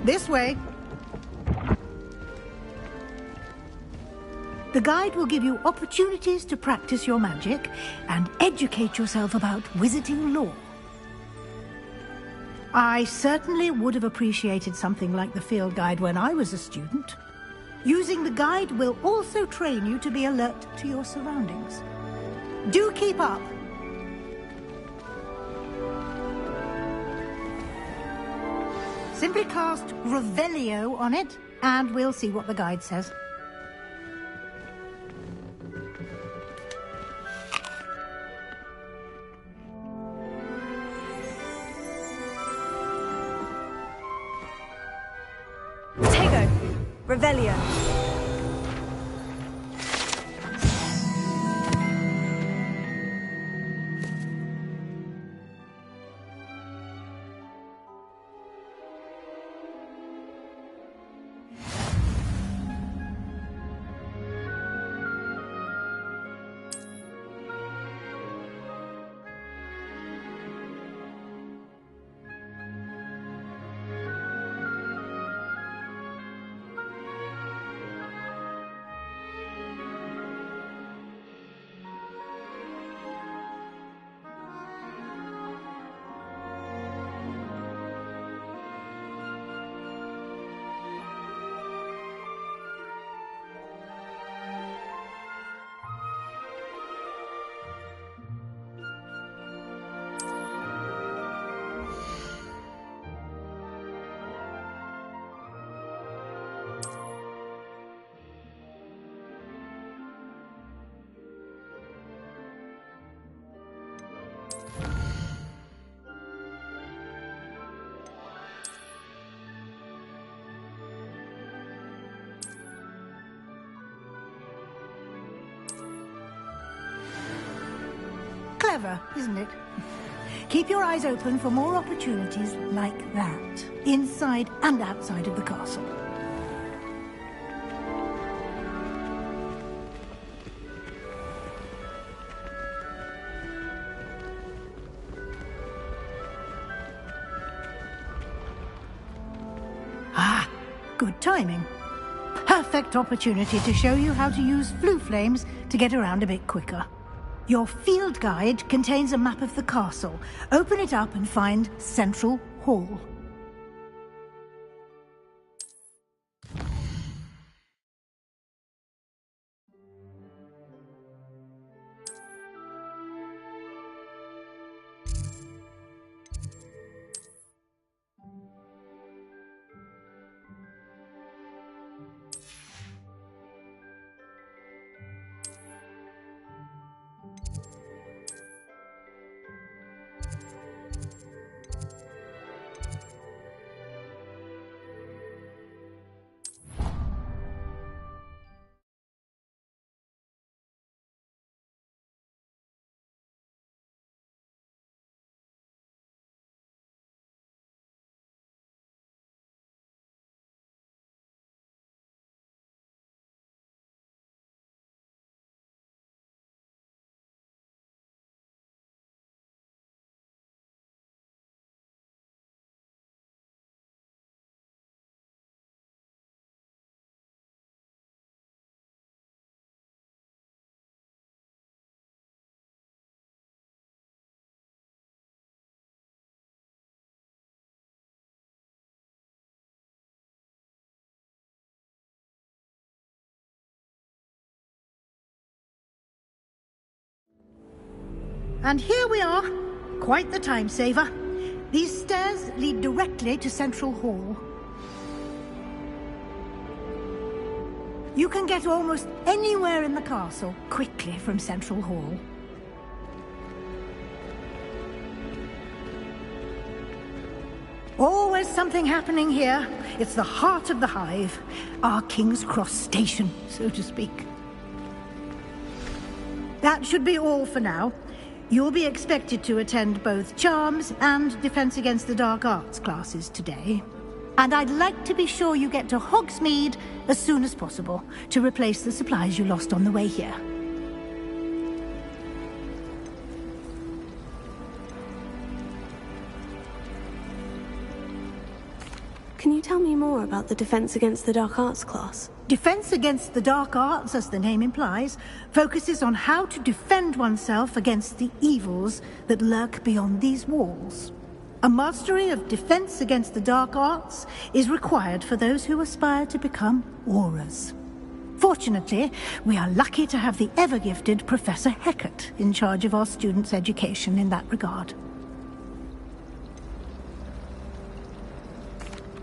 This way. The guide will give you opportunities to practice your magic and educate yourself about wizarding lore. I certainly would have appreciated something like the field guide when I was a student. Using the guide will also train you to be alert to your surroundings. Do keep up. Simply cast Revelio on it, and we'll see what the guide says. Revelio. clever, isn't it? Keep your eyes open for more opportunities like that, inside and outside of the castle. Ah, good timing. Perfect opportunity to show you how to use flue flames to get around a bit quicker. Your field guide contains a map of the castle. Open it up and find Central Hall. And here we are. Quite the time saver. These stairs lead directly to Central Hall. You can get almost anywhere in the castle quickly from Central Hall. Always something happening here. It's the heart of the hive. Our King's Cross station, so to speak. That should be all for now. You'll be expected to attend both Charms and Defense Against the Dark Arts classes today. And I'd like to be sure you get to Hogsmeade as soon as possible to replace the supplies you lost on the way here. Can you tell me more about the Defense Against the Dark Arts class? Defense Against the Dark Arts, as the name implies, focuses on how to defend oneself against the evils that lurk beyond these walls. A mastery of Defense Against the Dark Arts is required for those who aspire to become Aurors. Fortunately, we are lucky to have the ever-gifted Professor Hecat in charge of our students' education in that regard.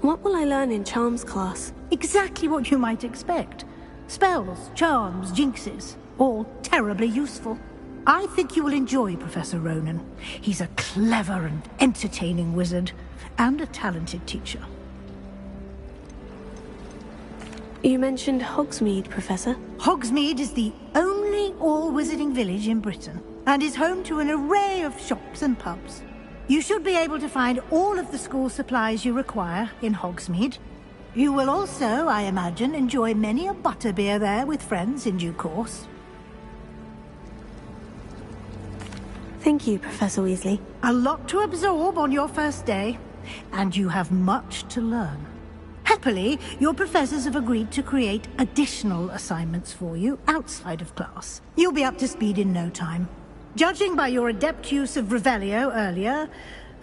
What will I learn in Charms class? Exactly what you might expect. Spells, charms, jinxes, all terribly useful. I think you will enjoy Professor Ronan. He's a clever and entertaining wizard, and a talented teacher. You mentioned Hogsmeade, Professor. Hogsmeade is the only all-wizarding village in Britain, and is home to an array of shops and pubs. You should be able to find all of the school supplies you require in Hogsmeade. You will also, I imagine, enjoy many a butterbeer there with friends in due course. Thank you, Professor Weasley. A lot to absorb on your first day, and you have much to learn. Happily, your professors have agreed to create additional assignments for you outside of class. You'll be up to speed in no time. Judging by your adept use of Revelio earlier,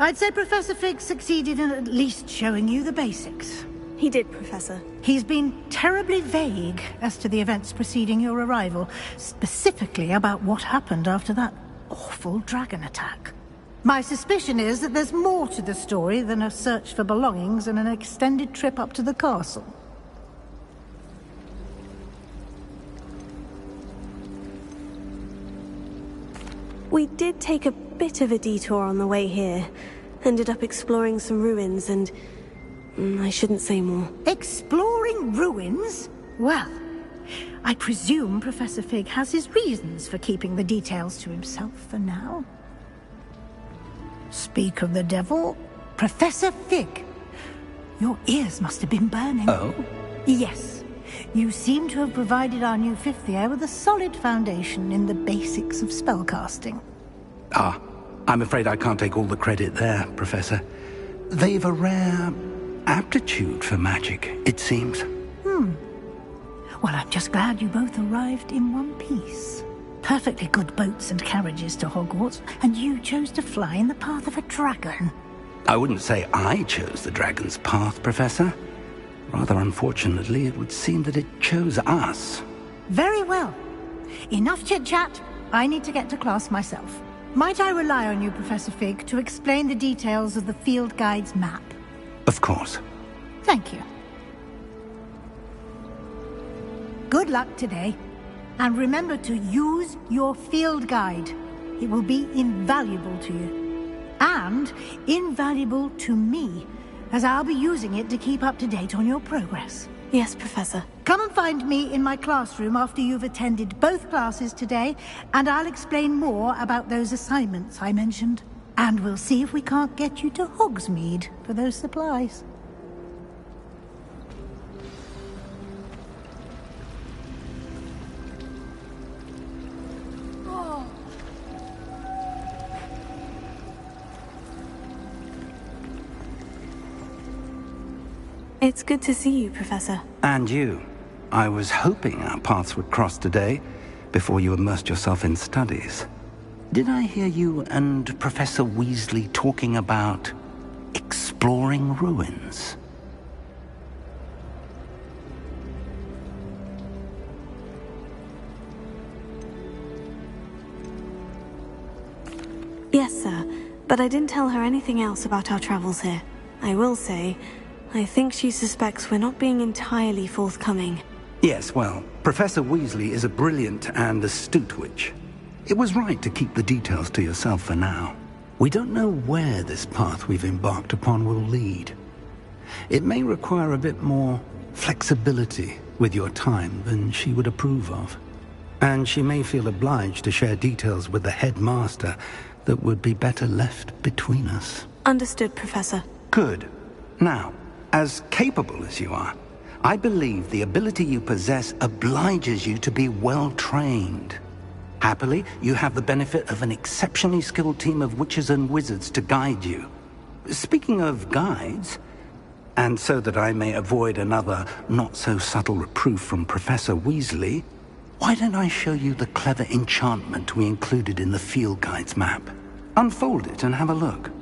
I'd say Professor Fig succeeded in at least showing you the basics. He did, Professor. He's been terribly vague as to the events preceding your arrival, specifically about what happened after that awful dragon attack. My suspicion is that there's more to the story than a search for belongings and an extended trip up to the castle. We did take a bit of a detour on the way here. Ended up exploring some ruins and... I shouldn't say more. Exploring ruins? Well, I presume Professor Fig has his reasons for keeping the details to himself for now. Speak of the devil, Professor Fig. Your ears must have been burning. Oh? Yes. You seem to have provided our new fifth year with a solid foundation in the basics of spellcasting. Ah, I'm afraid I can't take all the credit there, Professor. They've a rare aptitude for magic, it seems. Well, I'm just glad you both arrived in one piece. Perfectly good boats and carriages to Hogwarts, and you chose to fly in the path of a dragon. I wouldn't say I chose the dragon's path, Professor. Rather unfortunately, it would seem that it chose us. Very well. Enough chit-chat. I need to get to class myself. Might I rely on you, Professor Fig, to explain the details of the field guide's map? Of course. Thank you. Good luck today. And remember to use your field guide. It will be invaluable to you. And invaluable to me, as I'll be using it to keep up to date on your progress. Yes, Professor. Come and find me in my classroom after you've attended both classes today, and I'll explain more about those assignments I mentioned. And we'll see if we can't get you to Hogsmeade for those supplies. It's good to see you, Professor. And you. I was hoping our paths would cross today, before you immersed yourself in studies. Did I hear you and Professor Weasley talking about exploring ruins? Yes, sir. But I didn't tell her anything else about our travels here. I will say, I think she suspects we're not being entirely forthcoming. Yes, well, Professor Weasley is a brilliant and astute witch. It was right to keep the details to yourself for now. We don't know where this path we've embarked upon will lead. It may require a bit more flexibility with your time than she would approve of. And she may feel obliged to share details with the headmaster that would be better left between us. Understood, Professor. Good. Now, as capable as you are, I believe the ability you possess obliges you to be well-trained. Happily, you have the benefit of an exceptionally skilled team of witches and wizards to guide you. Speaking of guides, and so that I may avoid another not-so-subtle reproof from Professor Weasley, why don't I show you the clever enchantment we included in the field guide's map? Unfold it and have a look.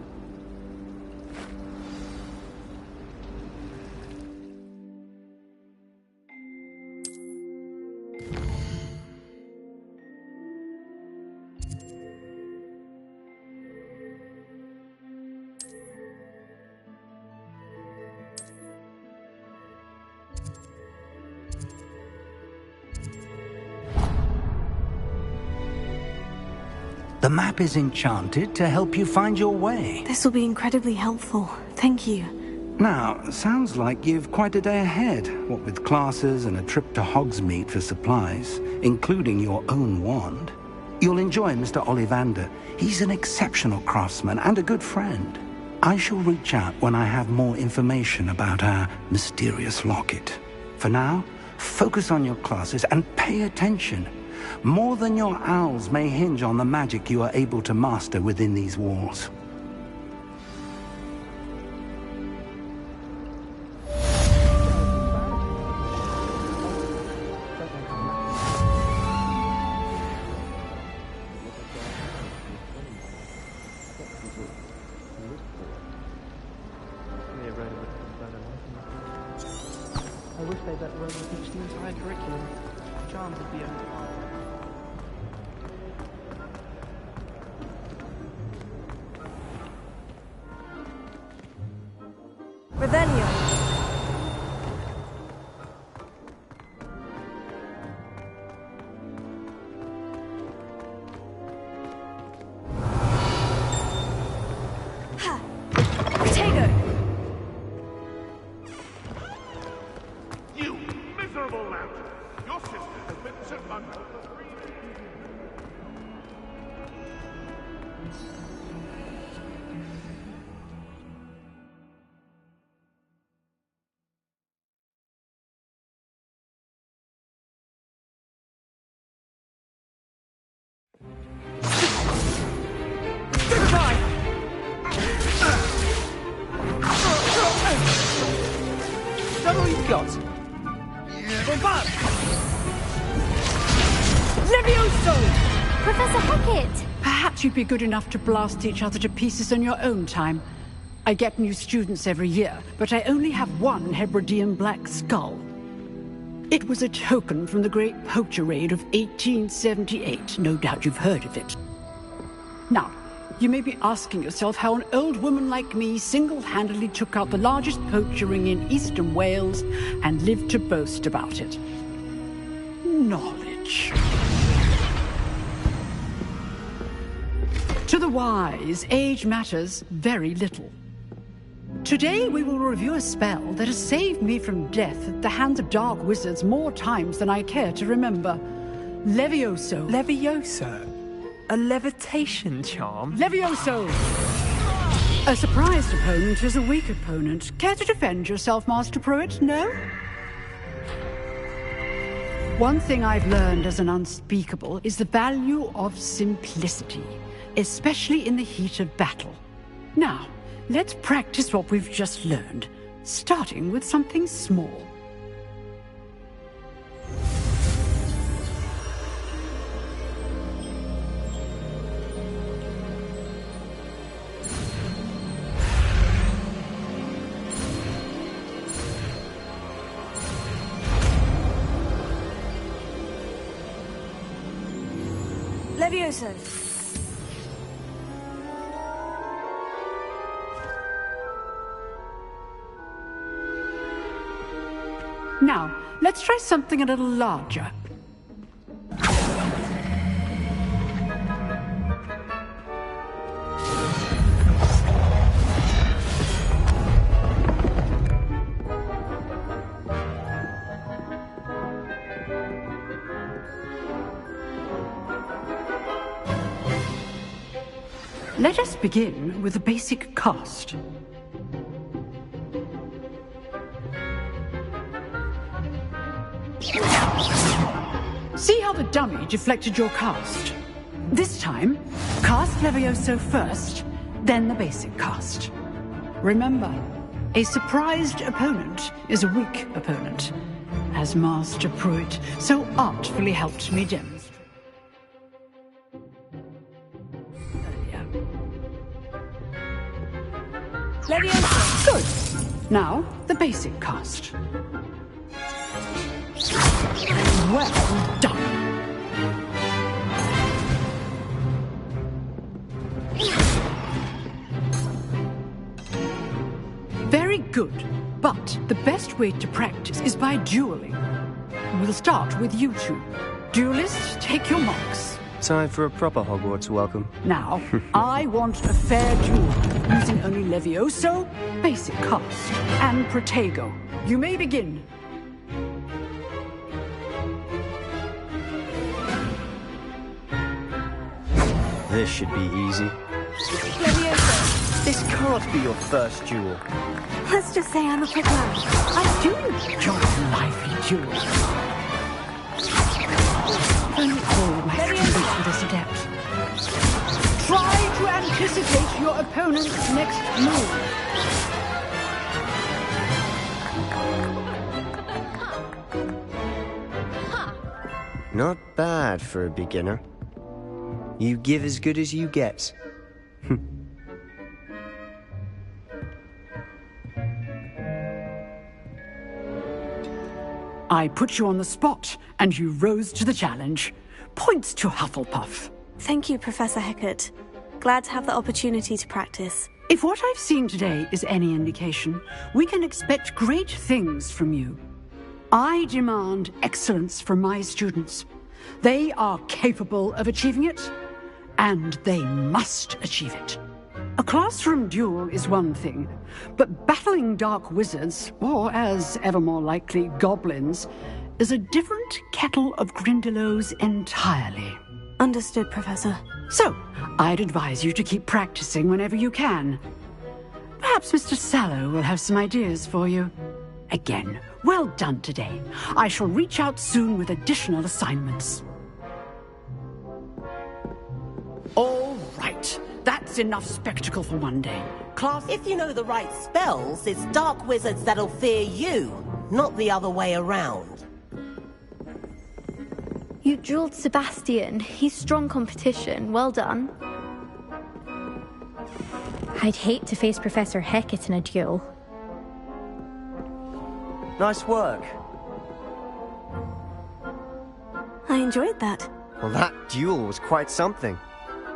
The map is enchanted to help you find your way. This will be incredibly helpful. Thank you. Now, sounds like you've quite a day ahead, what with classes and a trip to Hogsmeade for supplies, including your own wand. You'll enjoy Mr. Ollivander. He's an exceptional craftsman and a good friend. I shall reach out when I have more information about our mysterious locket. For now, focus on your classes and pay attention. More than your owls may hinge on the magic you are able to master within these walls. I wish they'd let Roman teach the entire curriculum. Charms would be only part. Revelio. Ha! Potato! You miserable lout! Your sister has been sent under for 3 days. shot. Bombard! Levioso! Professor Hackett! Perhaps you'd be good enough to blast each other to pieces on your own time. I get new students every year, but I only have one Hebridean black skull. It was a token from the Great Poacher Raid of 1878. No doubt you've heard of it. Now, you may be asking yourself how an old woman like me single-handedly took out the largest poacher ring in eastern Wales and lived to boast about it. Knowledge. To the wise, age matters very little. Today we will review a spell that has saved me from death at the hands of dark wizards more times than I care to remember. Levioso. Levioso? A levitation charm? Levioso! A surprised opponent is a weak opponent. Care to defend yourself, Master Pruitt? No? One thing I've learned as an unspeakable is the value of simplicity, especially in the heat of battle. Now, let's practice what we've just learned, starting with something small. Levioso. Now, let's try something a little larger. Let us begin with the basic cast. See how the dummy deflected your cast? This time, cast Levioso first, then the basic cast. Remember, a surprised opponent is a weak opponent, as Master Pruitt so artfully helped me demonstrate. Levioso. Good. Now, the basic cast. Well done. Very good. But the best way to practice is by dueling. We'll start with you two. Duelists, take your marks. Time for a proper Hogwarts welcome. Now, I want a fair duel, using only Levioso, basic cast, and Protego. You may begin. This should be easy. Levioso. This can't be your first duel. Let's just say I'm a quick learner. I do enjoy lively duels. Only all my experience with this adept. Try to anticipate your opponent's next move. Not bad for a beginner. You give as good as you get. I put you on the spot, and you rose to the challenge. Points to Hufflepuff. Thank you, Professor Hackett. Glad to have the opportunity to practice. If what I've seen today is any indication, we can expect great things from you. I demand excellence from my students. They are capable of achieving it, and they must achieve it. A classroom duel is one thing, but battling dark wizards, or as ever more likely, goblins, is a different kettle of Grindylows entirely. Understood, Professor. So, I'd advise you to keep practicing whenever you can. Perhaps Mr. Sallow will have some ideas for you. Again, well done today. I shall reach out soon with additional assignments. All right. That's enough spectacle for one day. Class... If you know the right spells, it's dark wizards that'll fear you. not the other way around. You dueled Sebastian. He's strong competition. Well done. I'd hate to face Professor Hecat in a duel. Nice work. I enjoyed that. Well, that duel was quite something.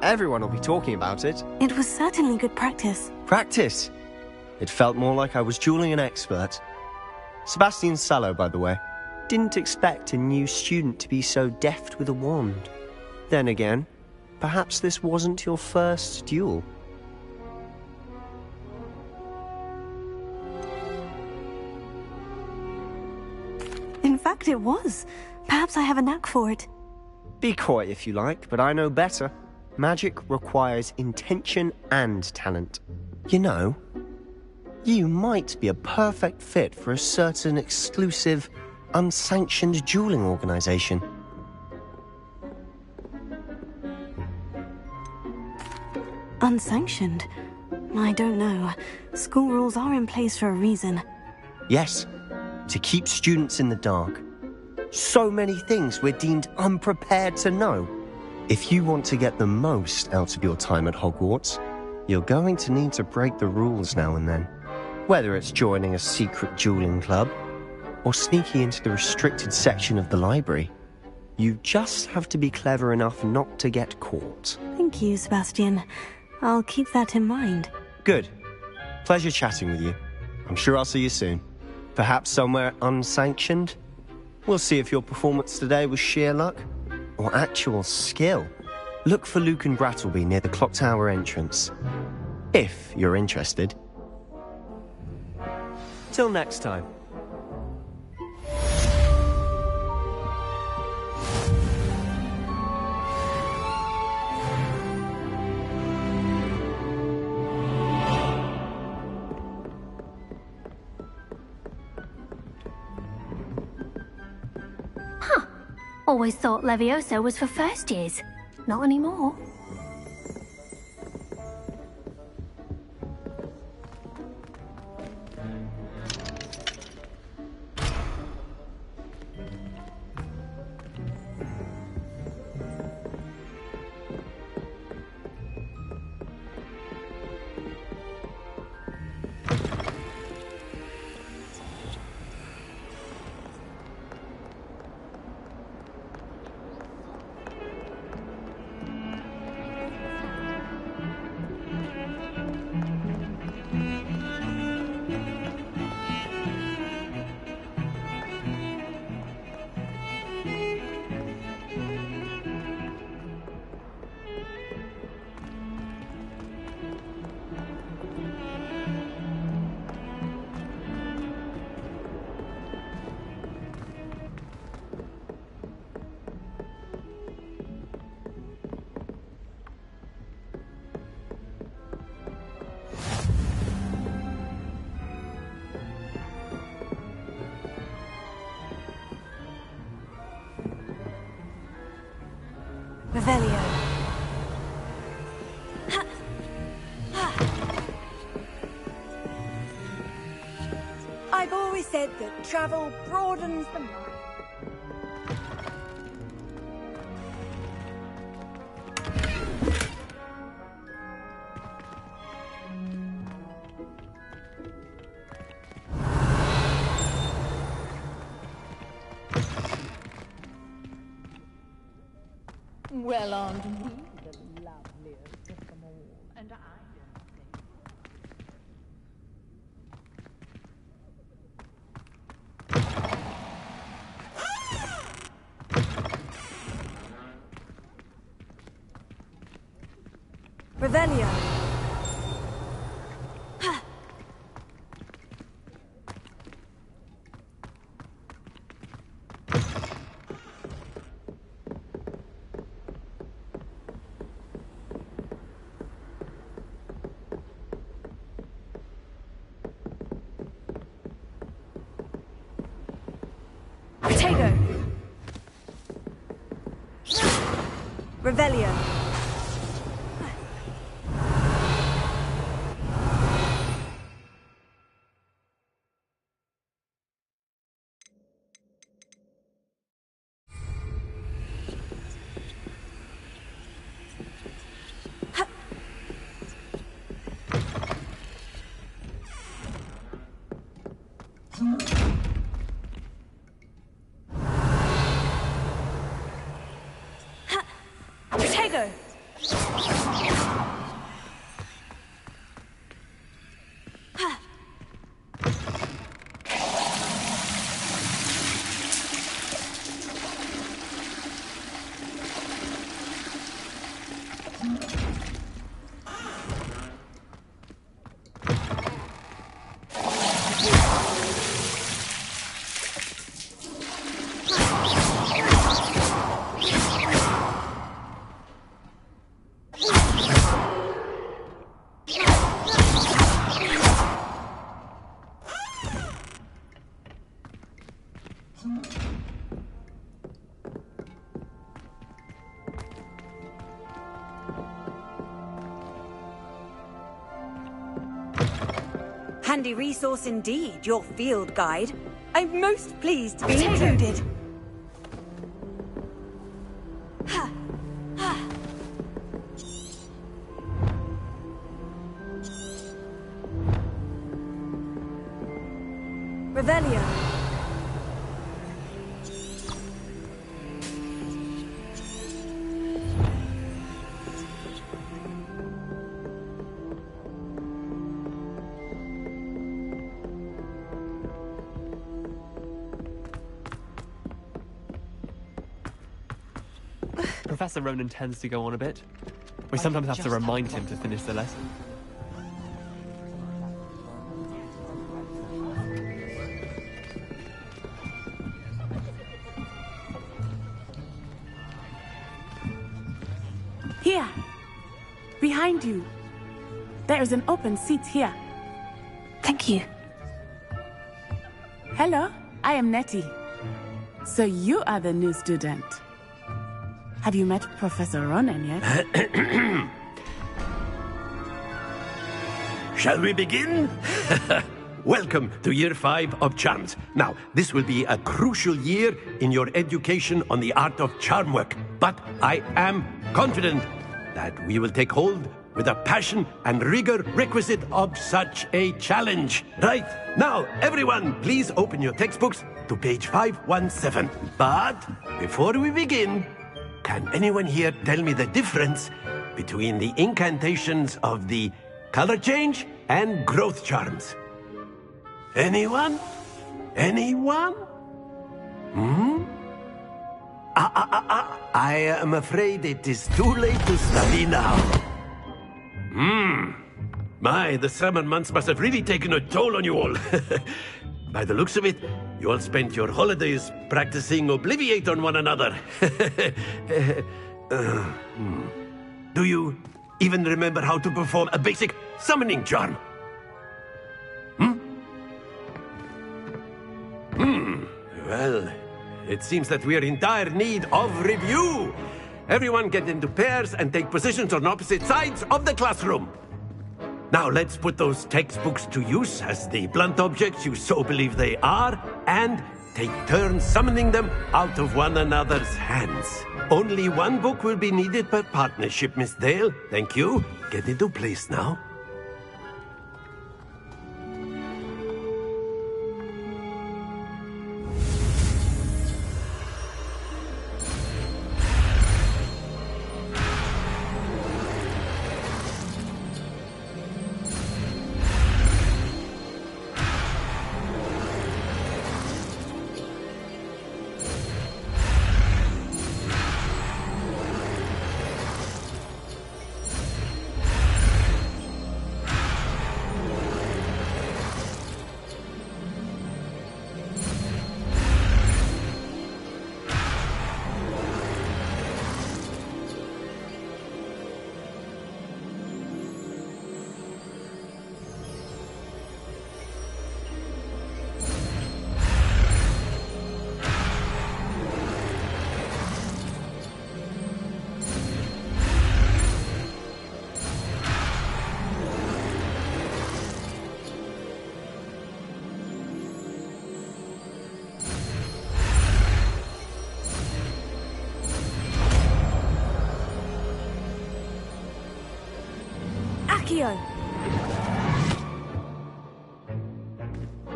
Everyone will be talking about it. It was certainly good practice. Practice? It felt more like I was dueling an expert. Sebastian Sallow, by the way. Didn't expect a new student to be so deft with a wand. Then again, perhaps this wasn't your first duel. In fact, it was. Perhaps I have a knack for it. Be coy if you like, but I know better. Magic requires intention and talent. You know, you might be a perfect fit for a certain exclusive, unsanctioned dueling organization. Unsanctioned? I don't know. School rules are in place for a reason. Yes, to keep students in the dark. So many things we're deemed unprepared to know. If you want to get the most out of your time at Hogwarts, you're going to need to break the rules now and then. Whether it's joining a secret dueling club, or sneaking into the restricted section of the library, you just have to be clever enough not to get caught. Thank you, Sebastian. I'll keep that in mind. Good. Pleasure chatting with you. I'm sure I'll see you soon. Perhaps somewhere unsanctioned? We'll see if your performance today was sheer luck or actual skill. Look for Luke and Brattleby near the clock tower entrance, if you're interested. Till next time. Always thought Levioso was for first years. Not anymore. Revelio. I've always said that travel broadens the mind. Well, aren't we the loveliest of them all? And I Revelio. Revelio. Handy resource indeed, your field guide. I'm most pleased to be included. Revelio. Professor Ronan tends to go on a bit. We sometimes have to remind him to finish the lesson. Here! Behind you. There is an open seat here. Thank you. Hello, I am Nettie. So you are the new student. Have you met Professor Ronan yet? Shall we begin? Welcome to Year 5 of Charms. Now, this will be a crucial year in your education on the art of charm work, but I am confident that we will take hold with the passion and rigor requisite of such a challenge. Right, now, everyone, please open your textbooks to page 517. But before we begin, can anyone here tell me the difference between the incantations of the color change and growth charms? Anyone? Anyone? I am afraid it is too late to study now. My, the summer months must have really taken a toll on you all. By the looks of it, you all spent your holidays practicing Obliviate on one another. Do you even remember how to perform a basic summoning charm? Well, it seems that we are in dire need of review. Everyone get into pairs and take positions on opposite sides of the classroom. Now let's put those textbooks to use as the blunt objects you so believe they are, and take turns summoning them out of one another's hands. Only one book will be needed per partnership, Miss Dale. Thank you. Get into place now.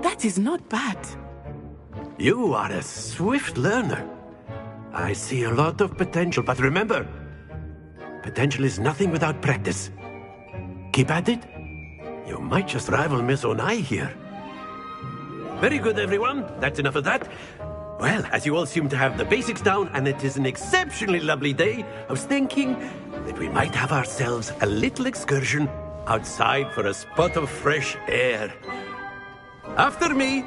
That is not bad. You are a swift learner. I see a lot of potential, but remember, potential is nothing without practice. Keep at it. You might just rival Miss Onai here. Very good, everyone. That's enough of that. Well, as you all seem to have the basics down, and it is an exceptionally lovely day, I was thinking that we might have ourselves a little excursion outside for a spot of fresh air. After me!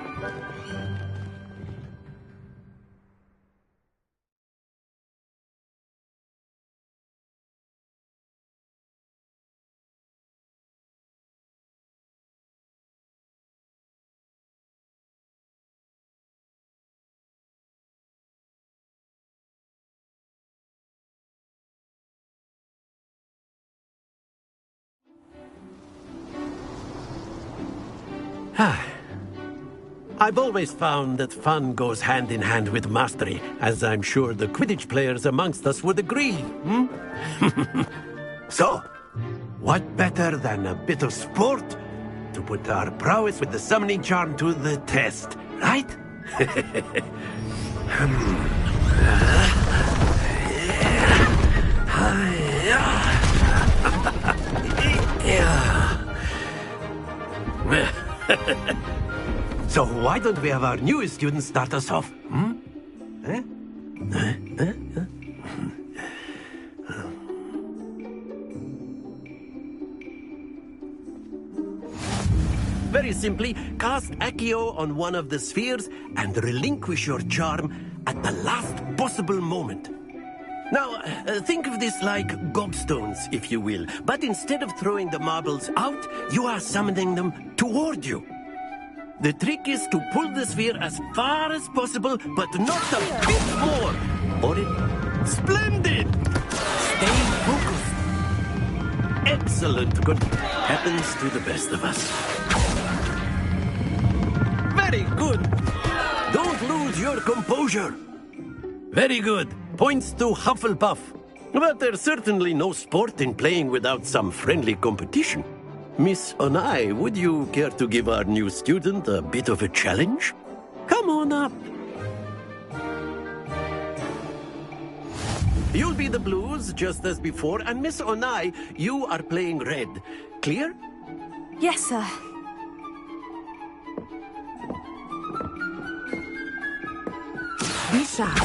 I've always found that fun goes hand in hand with mastery, as I'm sure the Quidditch players amongst us would agree. Hmm? So, what better than a bit of sport to put our prowess with the summoning charm to the test, right? So why don't we have our newest student start us off? Hmm? Eh? Very simply, cast Accio on one of the spheres and relinquish your charm at the last possible moment. Now, think of this like gobstones, if you will. But instead of throwing the marbles out, you are summoning them toward you. The trick is to pull the sphere as far as possible, but not a bit more. Or it... Splendid! Stay focused. Excellent. Good. Happens to the best of us. Very good. Don't lose your composure. Very good. Points to Hufflepuff. But there's certainly no sport in playing without some friendly competition. Miss Onai, would you care to give our new student a bit of a challenge? Come on up. You'll be the blues, just as before, and Miss Onai, you are playing red. Clear? Yes, sir. Be sharp.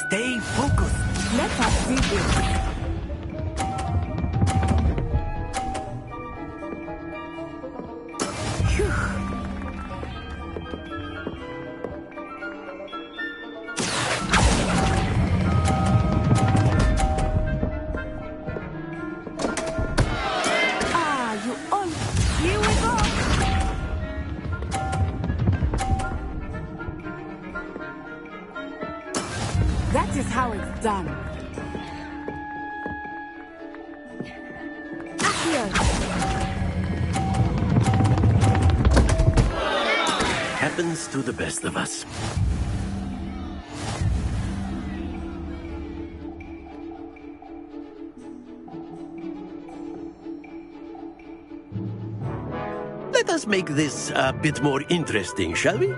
Stay focused. Let us do this. That is how it's done. Happens to the best of us. Let us make this a bit more interesting, shall we?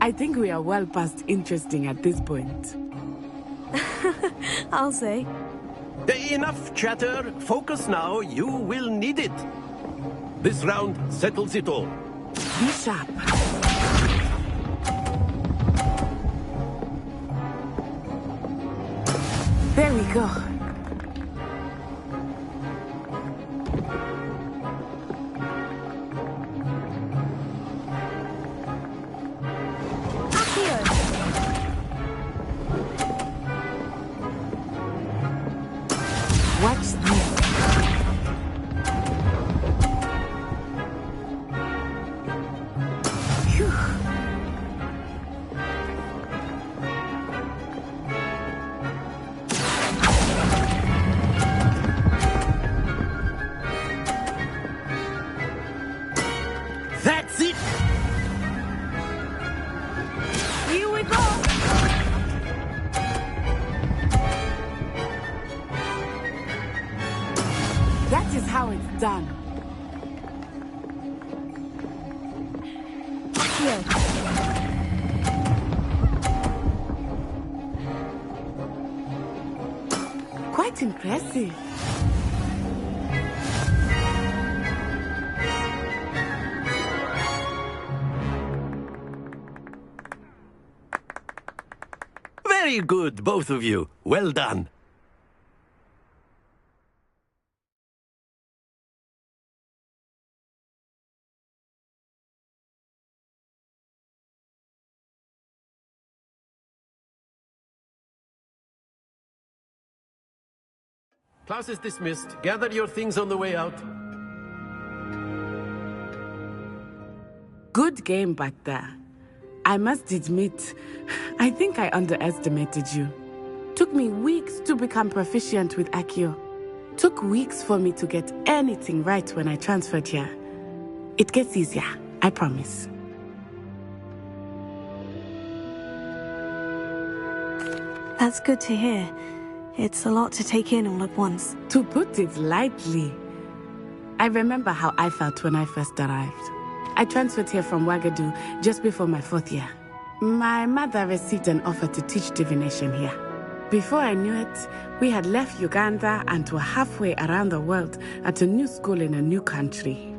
I think we are well past interesting at this point. I'll say. Enough chatter. Focus now. You will need it. This round settles it all. Be sharp. There we go. Watch this. Phew. That's it! Here we go! That is how it's done. Here. Quite impressive. Very good, both of you. Well done. Class is dismissed. Gather your things on the way out. Good game back there. I must admit, I think I underestimated you. Took me weeks to become proficient with Accio. Took weeks for me to get anything right when I transferred here. It gets easier, I promise. That's good to hear. It's a lot to take in all at once. To put it lightly, I remember how I felt when I first arrived. I transferred here from Ouagadougou just before my 4th year. My mother received an offer to teach divination here. Before I knew it, we had left Uganda and were halfway around the world at a new school in a new country.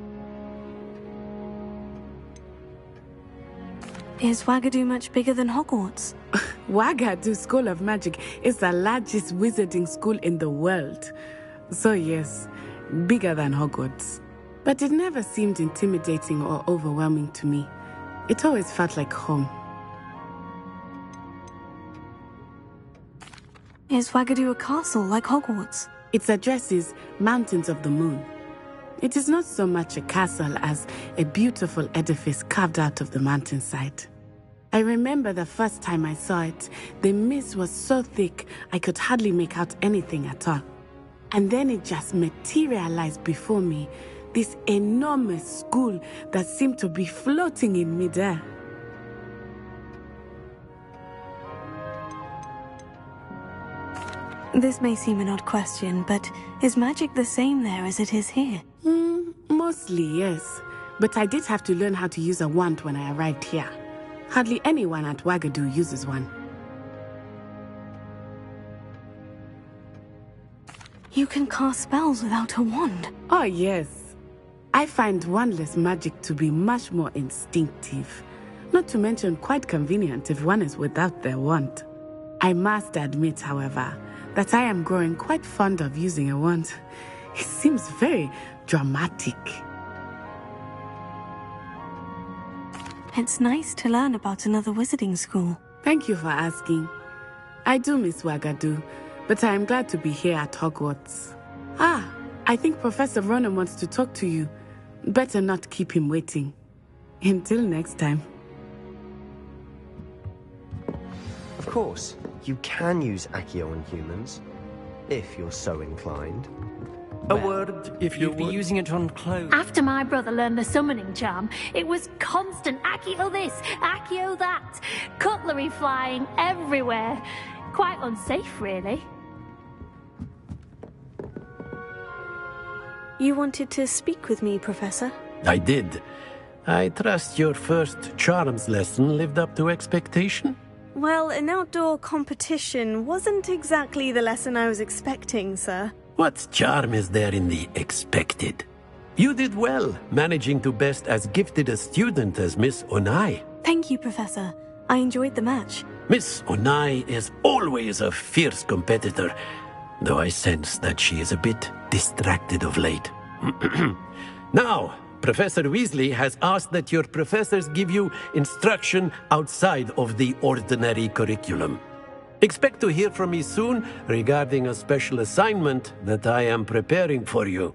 Is Ouagadougou much bigger than Hogwarts? Ouagadougou School of Magic is the largest wizarding school in the world. So yes, bigger than Hogwarts. But it never seemed intimidating or overwhelming to me. It always felt like home. Is Ouagadougou a castle like Hogwarts? Its address is Mountains of the Moon. It is not so much a castle as a beautiful edifice carved out of the mountainside. I remember the first time I saw it, the mist was so thick I could hardly make out anything at all. And then it just materialized before me, this enormous school that seemed to be floating in midair. This may seem an odd question, but is magic the same there as it is here? Mostly, yes. But I did have to learn how to use a wand when I arrived here. Hardly anyone at Ouagadougou uses one. You can cast spells without a wand? Oh, yes. I find wandless magic to be much more instinctive. Not to mention quite convenient if one is without their wand. I must admit, however, that I am growing quite fond of using a wand. It seems very dramatic. It's nice to learn about another wizarding school. Thank you for asking. I do miss Ouagadougou, but I am glad to be here at Hogwarts. I think Professor Ronan wants to talk to you. Better not keep him waiting. Until next time. Of course, you can use Accio on humans, if you're so inclined. A word, if you You'd be would. using it on clothes. After my brother learned the summoning charm, it was constant Accio this, Accio that. Cutlery flying everywhere. Quite unsafe, really. You wanted to speak with me, Professor? I did. I trust your first charms lesson lived up to expectation? Well, an outdoor competition wasn't exactly the lesson I was expecting, sir. What charm is there in the expected? You did well, managing to best as gifted a student as Miss Onai. Thank you, Professor. I enjoyed the match. Miss Onai is always a fierce competitor, though I sense that she is a bit distracted of late. Now, Professor Weasley has asked that your professors give you instruction outside of the ordinary curriculum. Expect to hear from me soon regarding a special assignment that I am preparing for you.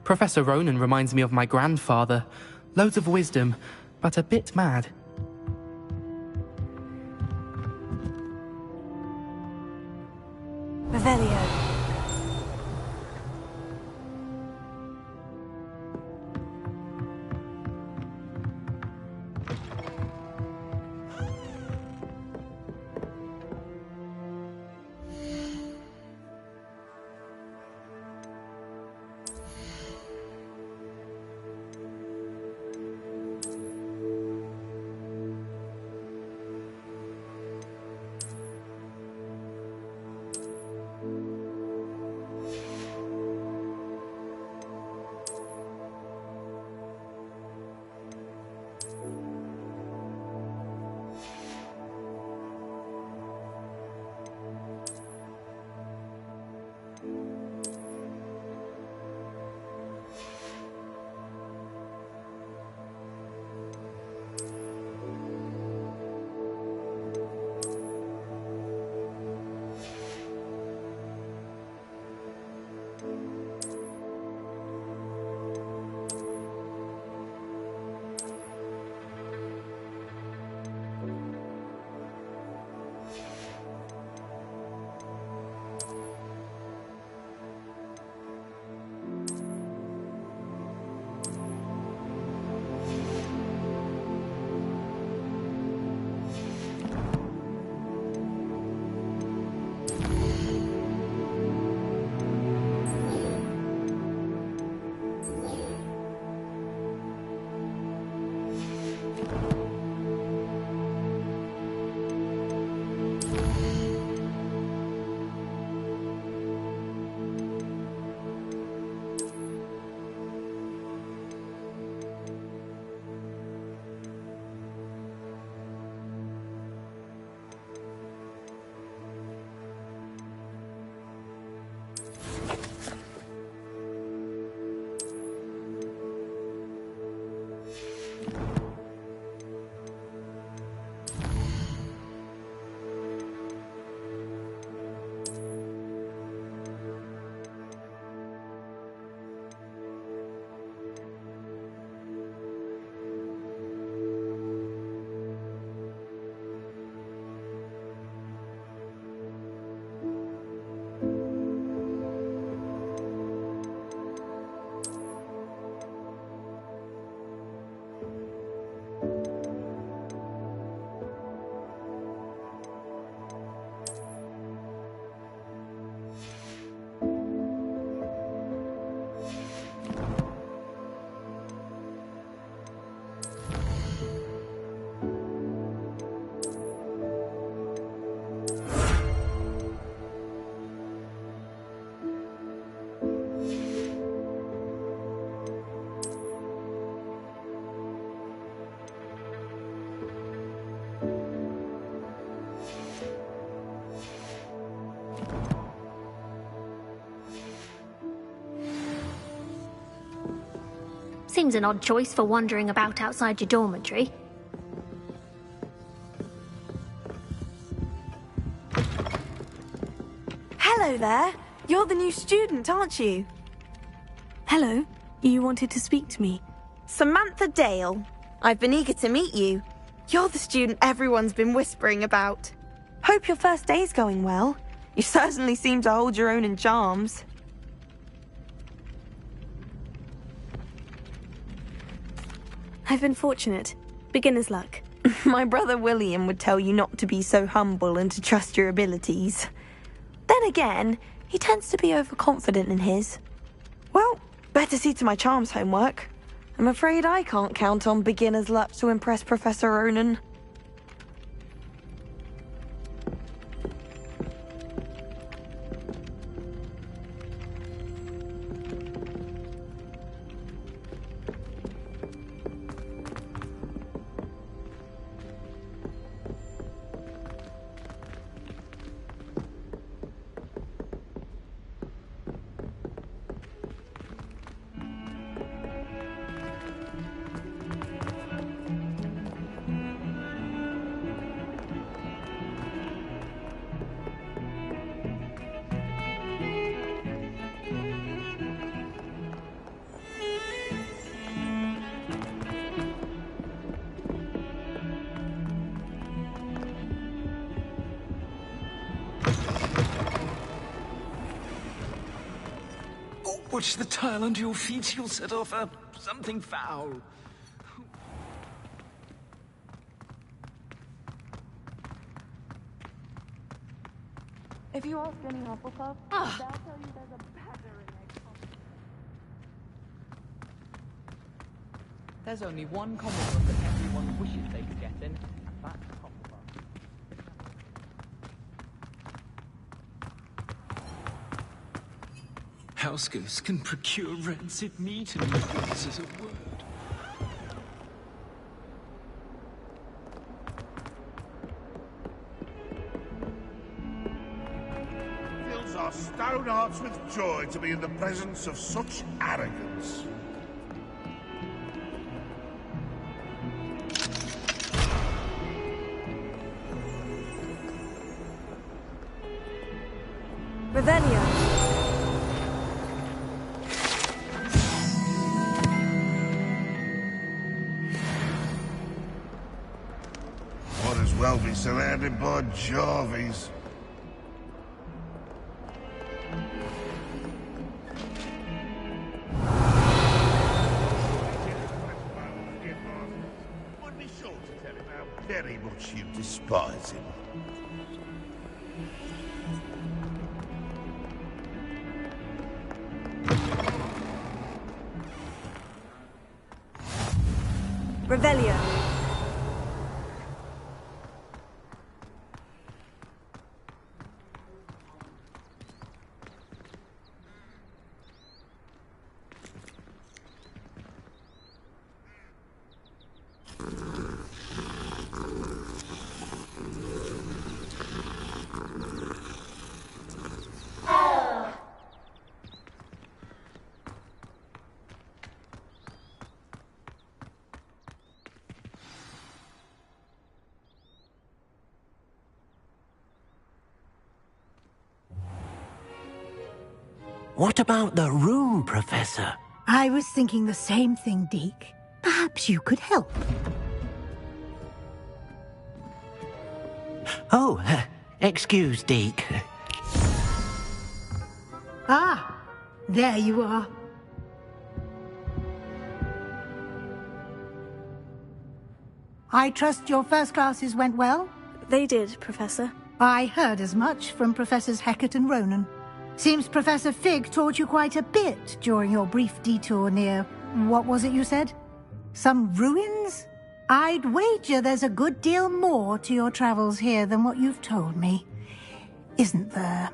Professor Ronan reminds me of my grandfather. Loads of wisdom, but a bit mad. Revelio. Seems an odd choice for wandering about outside your dormitory. Hello there. You're the new student, aren't you? Hello. You wanted to speak to me. Samantha Dale. I've been eager to meet you. You're the student everyone's been whispering about. Hope your first day's going well. You certainly seem to hold your own in charms. I've been fortunate. Beginner's luck. My brother William would tell you not to be so humble and to trust your abilities. Then again, he tends to be overconfident in his. Well, better see to my charms homework. I'm afraid I can't count on beginner's luck to impress Professor Ronan. Watch the tile under your feet, you'll set off something foul. If you ask any Hufflepuff, they'll tell you there's a badger in their closet. There's only one common room that everyone wishes they could get in, and that's Hufflepuff. Houseghosts can procure rancid meat and use as a word. Fills our stone hearts with joy to be in the presence of such arrogance. Revelio. Might as well be surrounded by Jarvies. Would be sure to tell him how very much you despise him. Revelio. What about the room, Professor? I was thinking the same thing, Deke. Perhaps you could help. Oh, excuse, Deke. Ah, there you are. I trust your first classes went well? They did, Professor. I heard as much from Professors Hecat and Ronan. Seems Professor Fig taught you quite a bit during your brief detour near... what was it you said? Some ruins? I'd wager there's a good deal more to your travels here than what you've told me. Isn't there?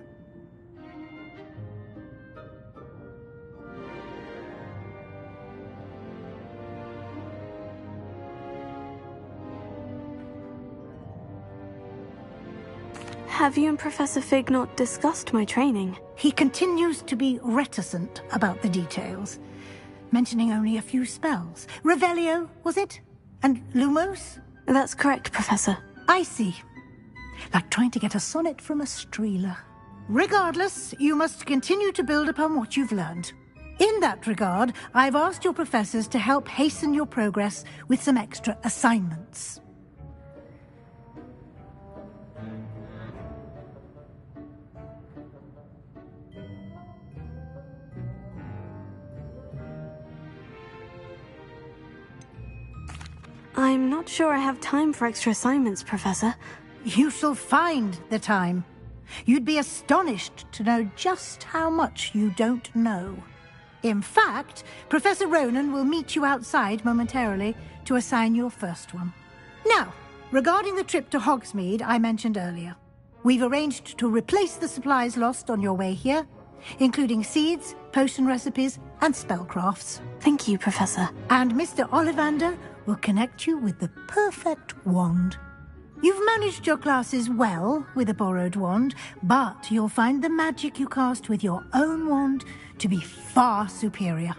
Have you and Professor Fig not discussed my training? He continues to be reticent about the details. mentioning only a few spells. Revelio, was it? And Lumos? That's correct, Professor. I see. Like trying to get a sonnet from a streeler. Regardless, you must continue to build upon what you've learned. In that regard, I've asked your professors to help hasten your progress with some extra assignments. I'm not sure I have time for extra assignments, Professor. You shall find the time. You'd be astonished to know just how much you don't know. In fact, Professor Ronan will meet you outside momentarily to assign your first one. Now, regarding the trip to Hogsmeade I mentioned earlier, we've arranged to replace the supplies lost on your way here, including seeds, potion recipes, and spellcrafts. Thank you, Professor. And Mr. Ollivander will connect you with the perfect wand. You've managed your classes well with a borrowed wand, but you'll find the magic you cast with your own wand to be far superior.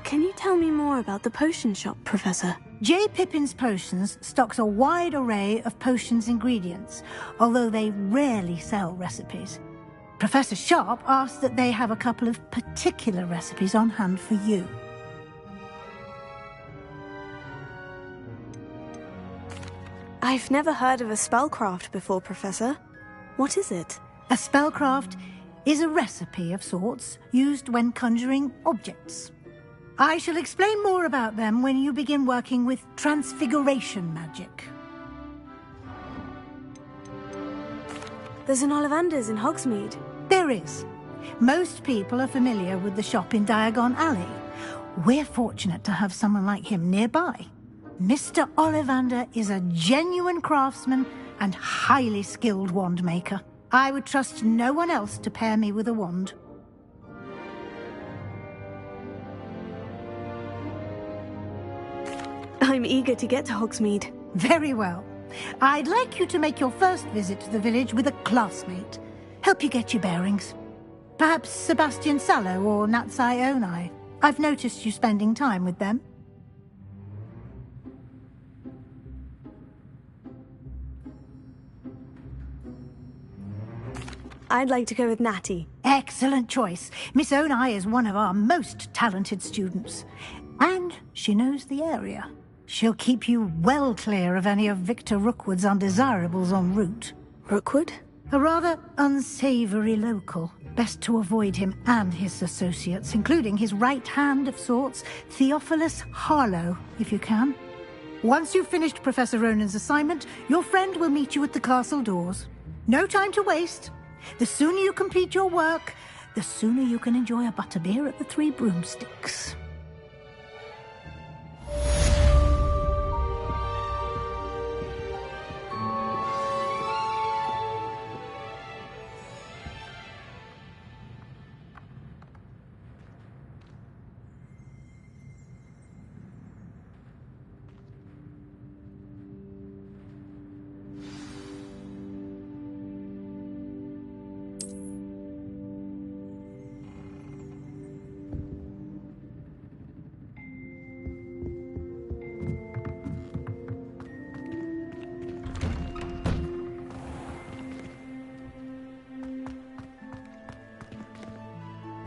Can you tell me more about the potion shop, Professor? J. Pippin's Potions stocks a wide array of potions ingredients, although they rarely sell recipes. Professor Sharp asked that they have a couple of particular recipes on hand for you. I've never heard of a spellcraft before, Professor. What is it? A spellcraft is a recipe of sorts used when conjuring objects. I shall explain more about them when you begin working with transfiguration magic. There's an Ollivander's in Hogsmeade. There is. Most people are familiar with the shop in Diagon Alley. We're fortunate to have someone like him nearby. Mr. Ollivander is a genuine craftsman and highly skilled wand maker. I would trust no one else to pair me with a wand. I'm eager to get to Hogsmeade. Very well. I'd like you to make your first visit to the village with a classmate. Help you get your bearings. Perhaps Sebastian Sallow or Natsai Onai. I've noticed you spending time with them. I'd like to go with Natty. Excellent choice. Miss Onai is one of our most talented students. And she knows the area. She'll keep you well clear of any of Victor Rookwood's undesirables en route. Rookwood? A rather unsavory local. Best to avoid him and his associates, including his right hand of sorts, Theophilus Harlow, if you can. Once you've finished Professor Ronan's assignment, your friend will meet you at the castle doors. No time to waste. The sooner you complete your work, the sooner you can enjoy a butterbeer at the Three Broomsticks.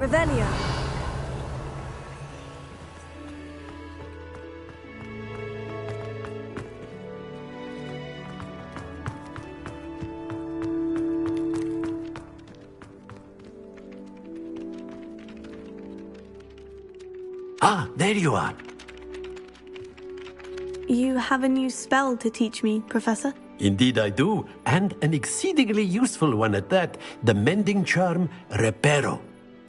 Revelio. Ah, there you are. You have a new spell to teach me, Professor? Indeed I do, and an exceedingly useful one at that. The mending charm, Reparo.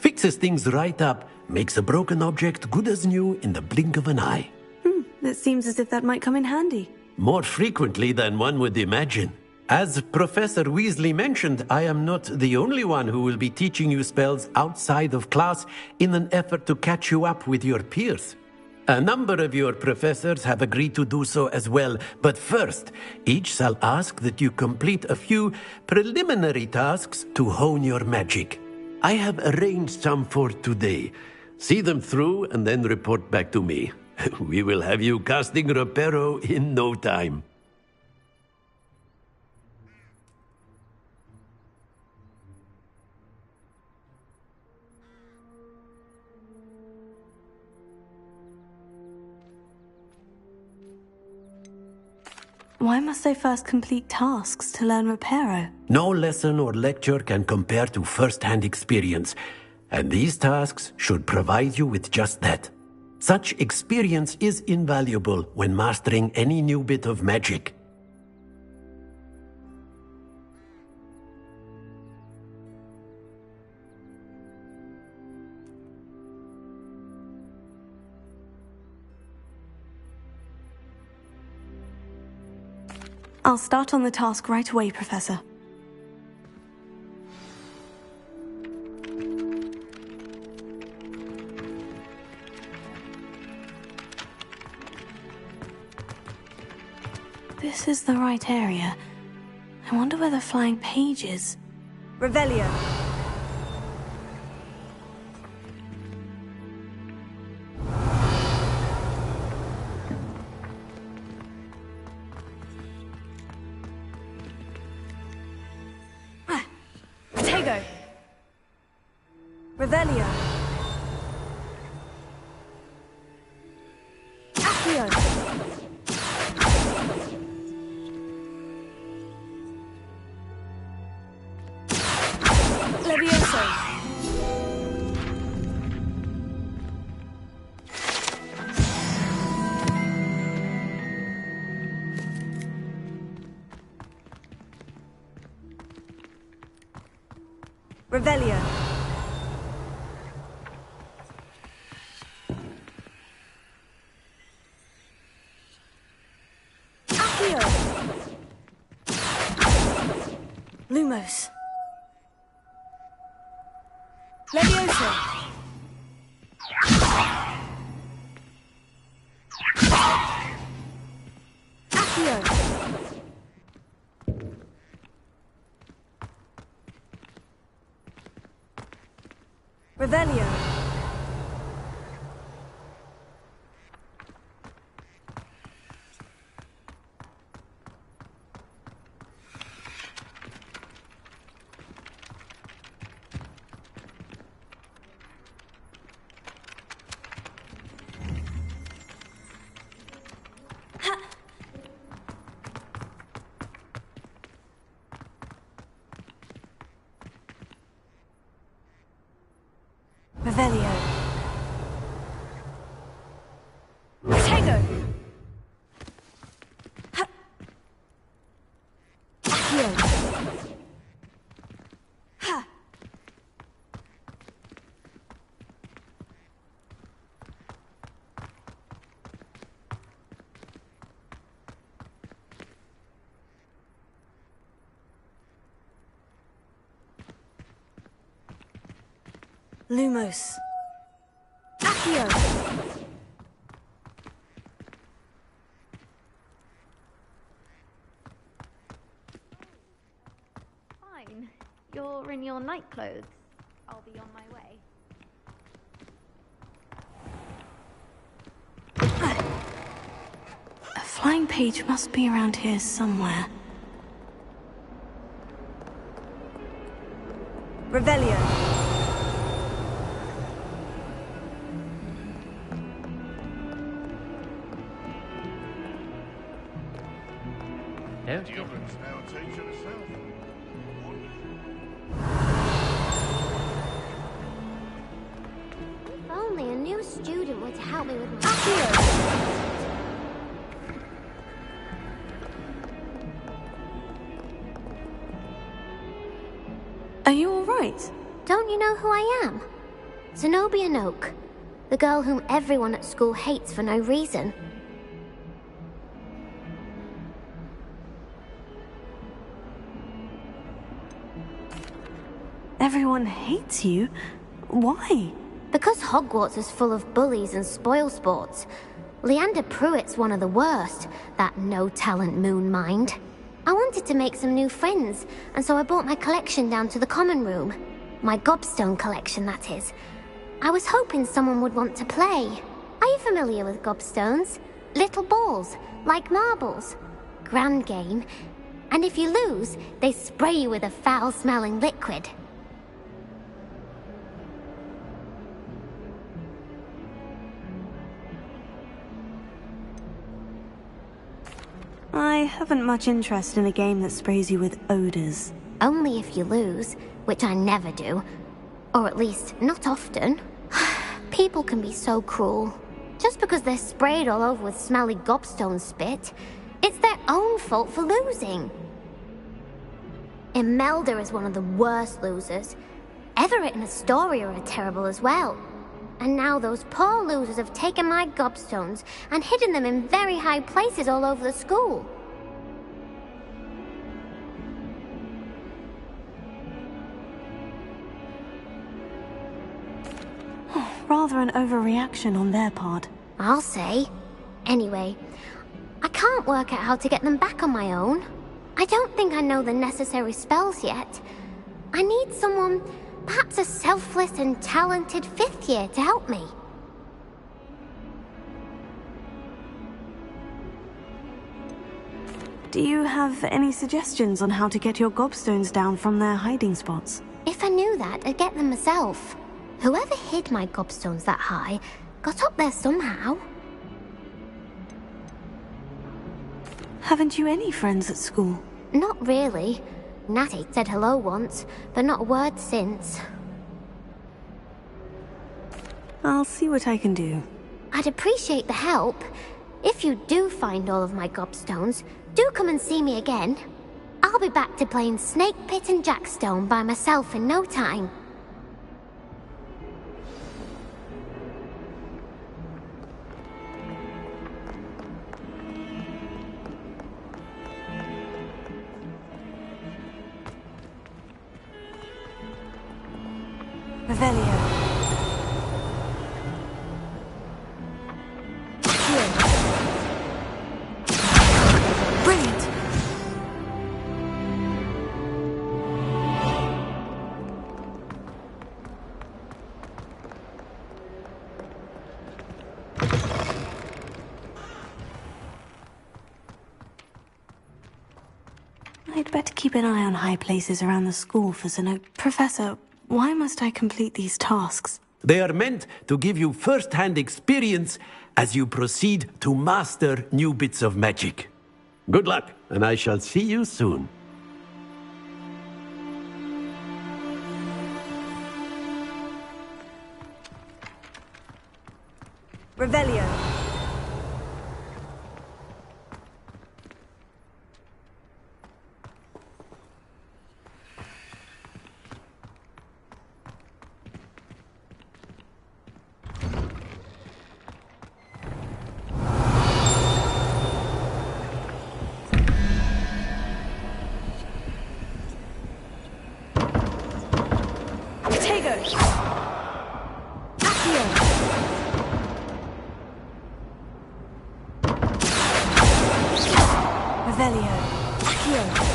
Fixes things right up, makes a broken object good as new in the blink of an eye. It seems as if that might come in handy. More frequently than one would imagine. As Professor Weasley mentioned, I am not the only one who will be teaching you spells outside of class in an effort to catch you up with your peers. A number of your professors have agreed to do so as well, but first, each shall ask that you complete a few preliminary tasks to hone your magic. I have arranged some for today. See them through and then report back to me. We will have you casting Reparo in no time. Why must I first complete tasks to learn Reparo? No lesson or lecture can compare to first-hand experience, and these tasks should provide you with just that. Such experience is invaluable when mastering any new bit of magic. I'll start on the task right away, Professor. This is the right area. I wonder where the flying page is. Revelio. Tego. Revelio. Accio. Levioso. Revelio. Accio. Lumos. Levioso. Accio. Revelio. Revelio. Tego. Accio. Ha. Lumos. Accio. Fine. You're in your night clothes. I'll be on my way. A flying page must be around here somewhere. Revelio. Dublin's now a teacher herself. If only a new student were to help me with my... Are you all right? Don't you know who I am? Zenobia Noak, the girl whom everyone at school hates for no reason. Everyone hates you? Why? Because Hogwarts is full of bullies and spoilsports, Leander Pruitt's one of the worst, that no-talent moon mind. I wanted to make some new friends, and so I brought my collection down to the common room. My gobstone collection, that is. I was hoping someone would want to play. Are you familiar with gobstones? Little balls, like marbles. Grand game. And if you lose, they spray you with a foul-smelling liquid. I haven't much interest in a game that sprays you with odors. Only if you lose, which I never do. Or at least, not often. People can be so cruel. Just because they're sprayed all over with smelly gobstone spit, it's their own fault for losing. Imelda is one of the worst losers. Everett and Astoria are terrible as well. And now those poor losers have taken my gobstones and hidden them in very high places all over the school. Rather an overreaction on their part. I'll say. Anyway, I can't work out how to get them back on my own. I don't think I know the necessary spells yet. I need someone, perhaps a selfless and talented 5th year to help me. Do you have any suggestions on how to get your gobstones down from their hiding spots? If I knew that, I'd get them myself. Whoever hid my gobstones that high got up there somehow. Haven't you any friends at school? Not really. Natty said hello once, but not a word since. I'll see what I can do. I'd appreciate the help. If you do find all of my gobstones, do come and see me again. I'll be back to playing Snake Pit and Jackstone by myself in no time. Revelio. Brilliant. I'd better keep an eye on high places around the school for Zenobia. Professor, why must I complete these tasks? They are meant to give you first-hand experience as you proceed to master new bits of magic. Good luck, and I shall see you soon. Revelio. Revelio. Accio.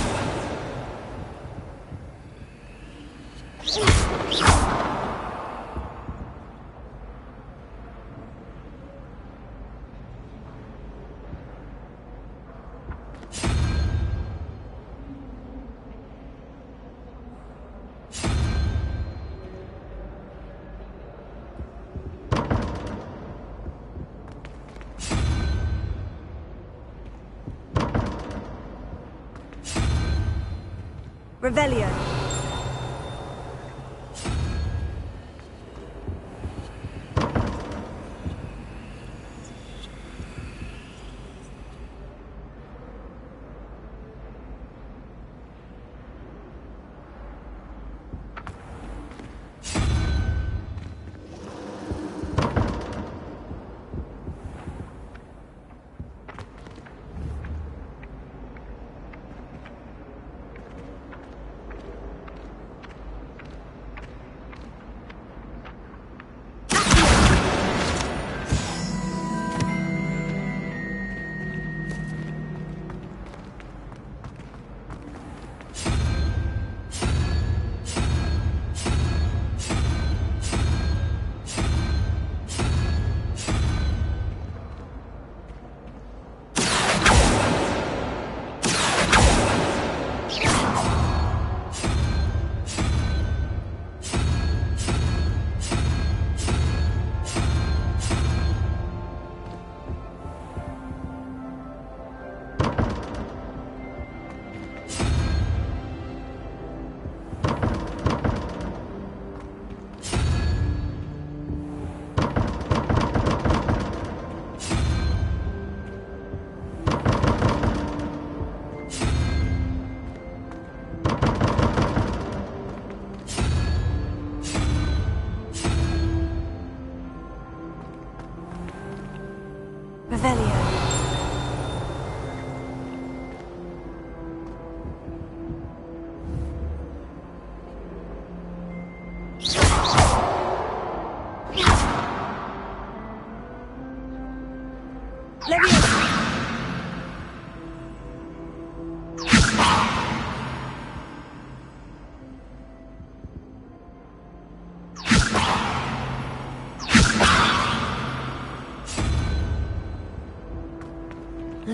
Revelio.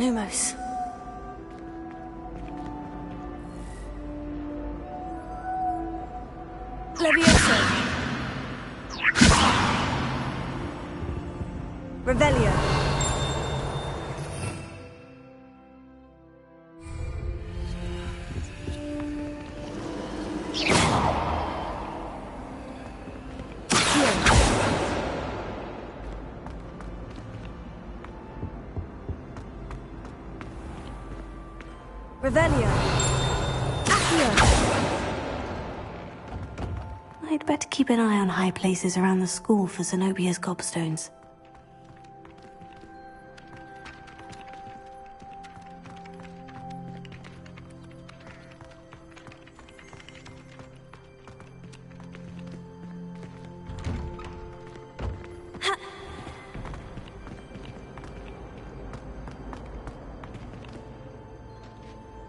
Lumos. Levioso. Revelio. Revelio. I'd better keep an eye on high places around the school for Zenobia's gobstones.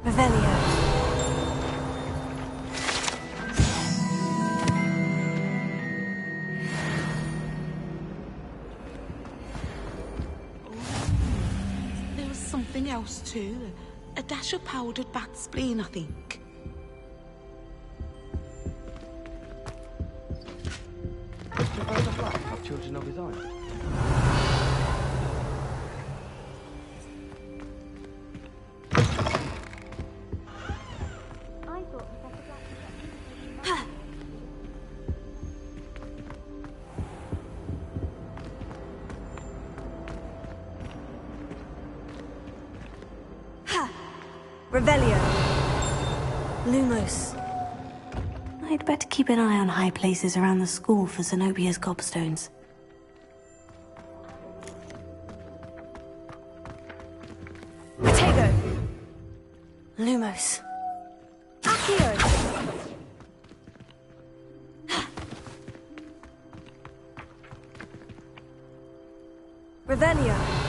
Revelio. There was something else too. A dash of powdered bat spleen, I think. Mr. Butterfly have children of his own. Revelio. Lumos. I'd better keep an eye on high places around the school for Zenobia's gobstones. Protego. Lumos. Accio. Revelio.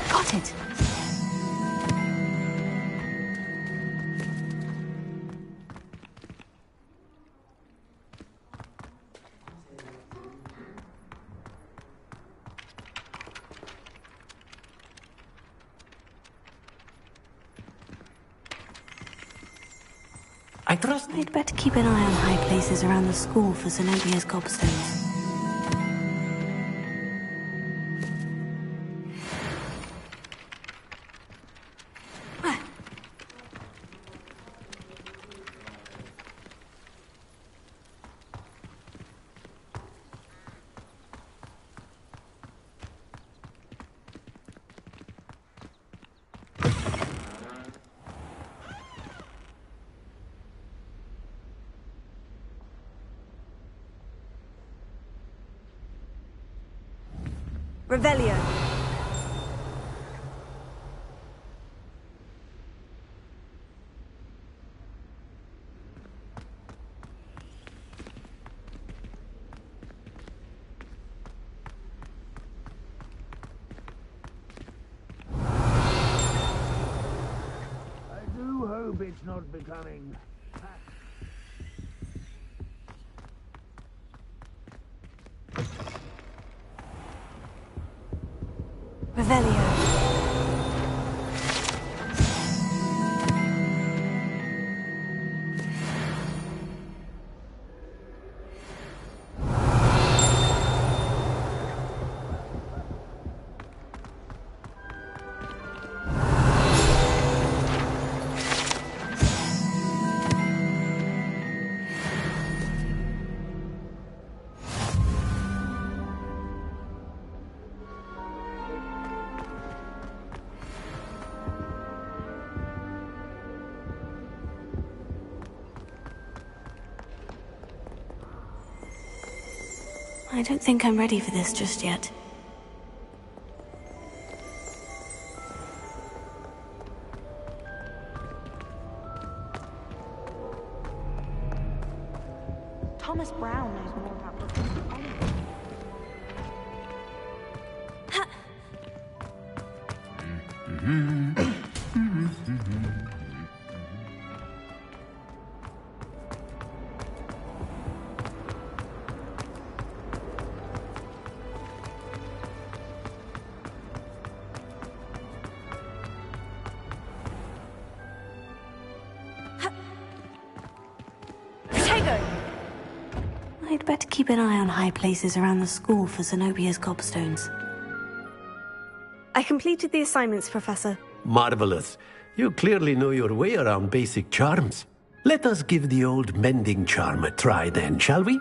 Got it. I trust I'd better keep an eye on high places around the school for Zenobia's gobstones. Revelio. I do hope it's not becoming... Revelio. I don't think I'm ready for this just yet. Thomas Brown knows more about this than anyone. I'd better keep an eye on high places around the school for Zenobia's gobstones. I completed the assignments, Professor. Marvelous. You clearly know your way around basic charms. Let us give the old mending charm a try then, shall we?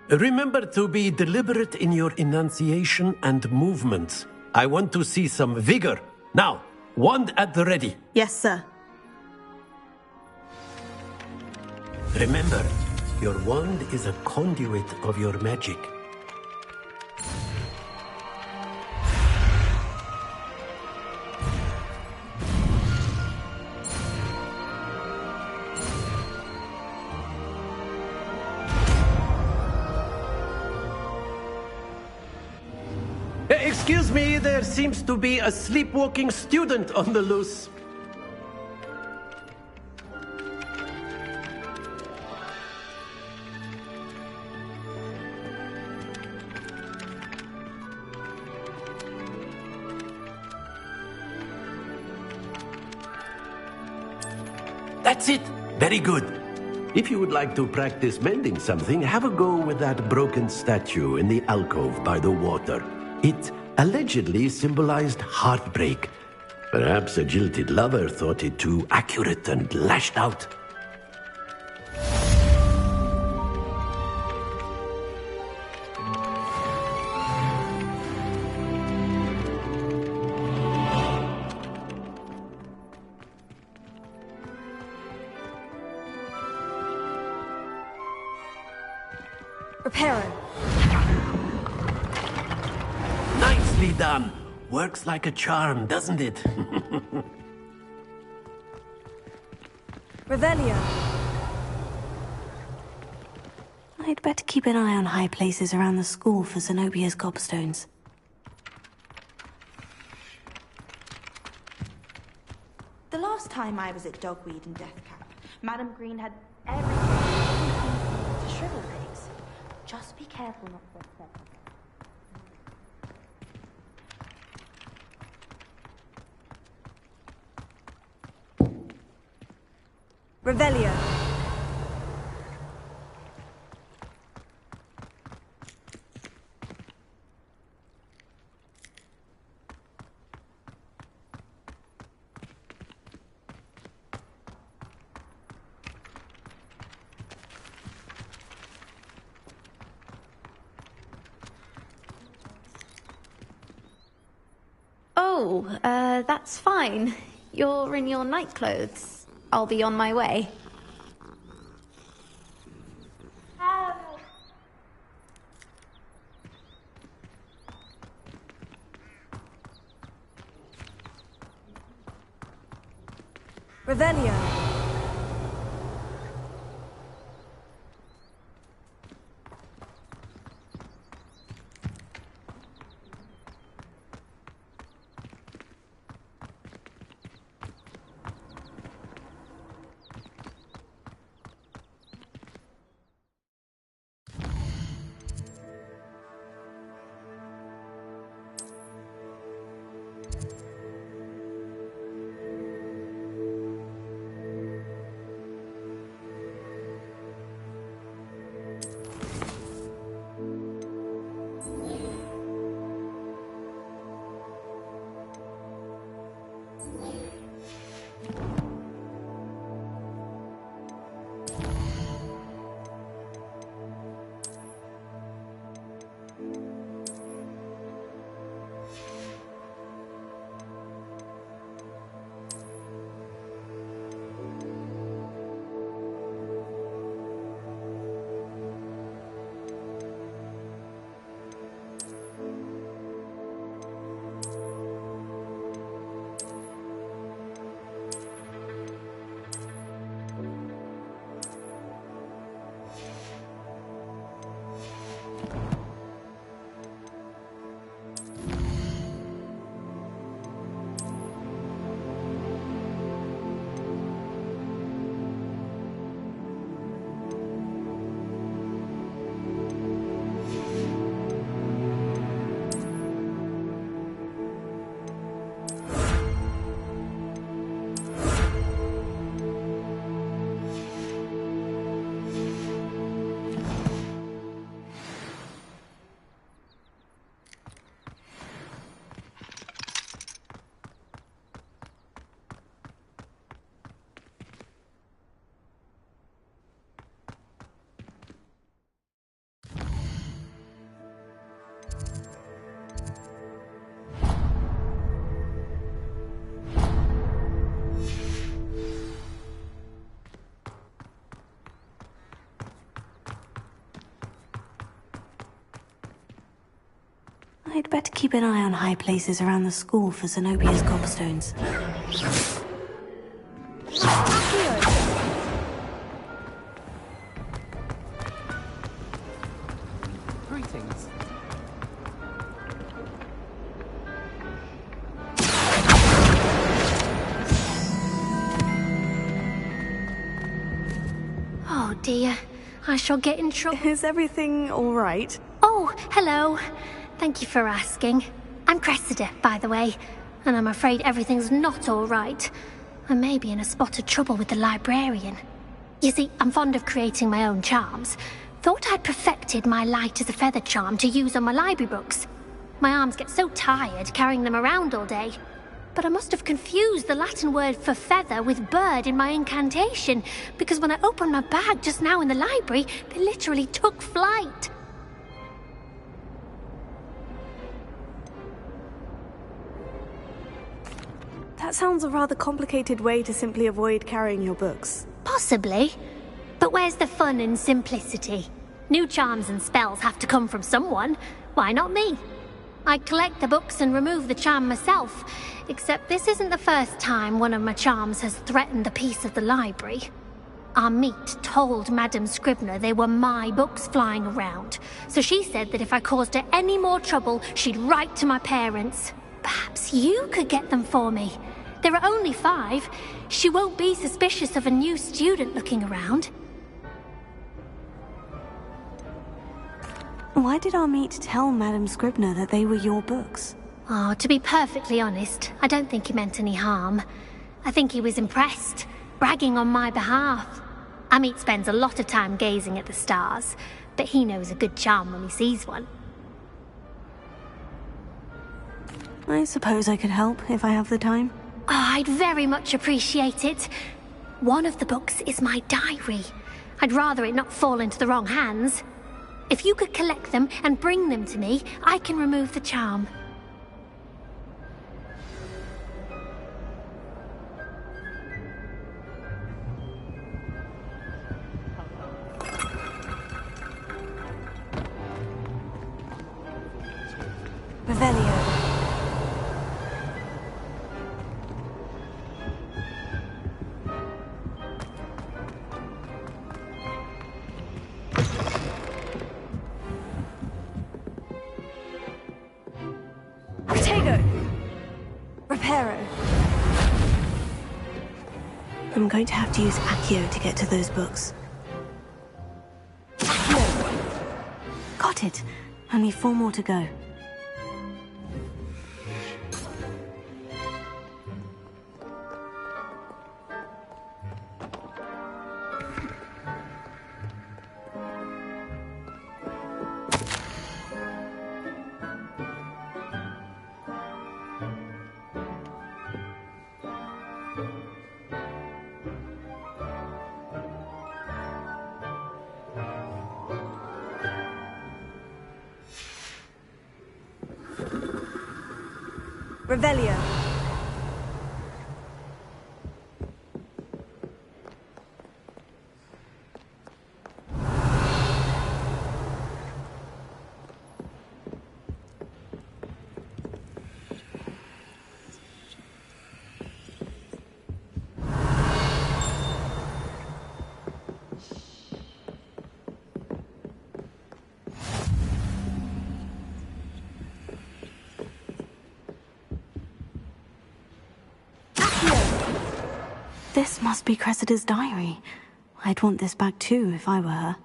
Remember to be deliberate in your enunciation and movements. I want to see some vigor. Now, wand at the ready. Yes, sir. Remember, your wand is a conduit of your magic. Excuse me, there seems to be a sleepwalking student on the loose. That's it. Very good. If you would like to practice mending something, have a go with that broken statue in the alcove by the water. It allegedly symbolized heartbreak. Perhaps a jilted lover thought it too accurate and lashed out. Reparo. Nicely done. Works like a charm, doesn't it? Revelio. I'd better keep an eye on high places around the school for Zenobia's gobstones. The last time I was at Dogweed and Deathcap, Madam Green had everything to shrivel pigs. Just be careful not to upset them. Revelio. Oh, that's fine. You're in your night clothes. I'll be on my way. Revelio. I'd better keep an eye on high places around the school for Zenobia's gobstones. Greetings. Oh dear, I shall get in trouble. Is everything all right? Oh, hello. Thank you for asking. I'm Cressida, by the way, and I'm afraid everything's not all right. I may be in a spot of trouble with the librarian. You see, I'm fond of creating my own charms. Thought I'd perfected my light as a feather charm to use on my library books. My arms get so tired carrying them around all day. But I must have confused the Latin word for feather with bird in my incantation, because when I opened my bag just now in the library, they literally took flight. That sounds a rather complicated way to simply avoid carrying your books. Possibly. But where's the fun in simplicity? New charms and spells have to come from someone. Why not me? I collect the books and remove the charm myself, except this isn't the first time one of my charms has threatened the peace of the library. Our meet told Madame Scribner they were my books flying around, so she said that if I caused her any more trouble, she'd write to my parents. Perhaps you could get them for me. There are only 5. She won't be suspicious of a new student looking around. Why did our meet tell Madame Scribner that they were your books? Oh, to be perfectly honest, I don't think he meant any harm. I think he was impressed, bragging on my behalf. Amit spends a lot of time gazing at the stars, but he knows a good charm when he sees one. I suppose I could help if I have the time. Oh, I'd very much appreciate it. One of the books is my diary. I'd rather it not fall into the wrong hands. If you could collect them and bring them to me, I can remove the charm. Revelio. I'm going to have to use Accio to get to those books. Got it. Only 4 more to go. Revelio. This must be Cressida's diary. I'd want this back too if I were her.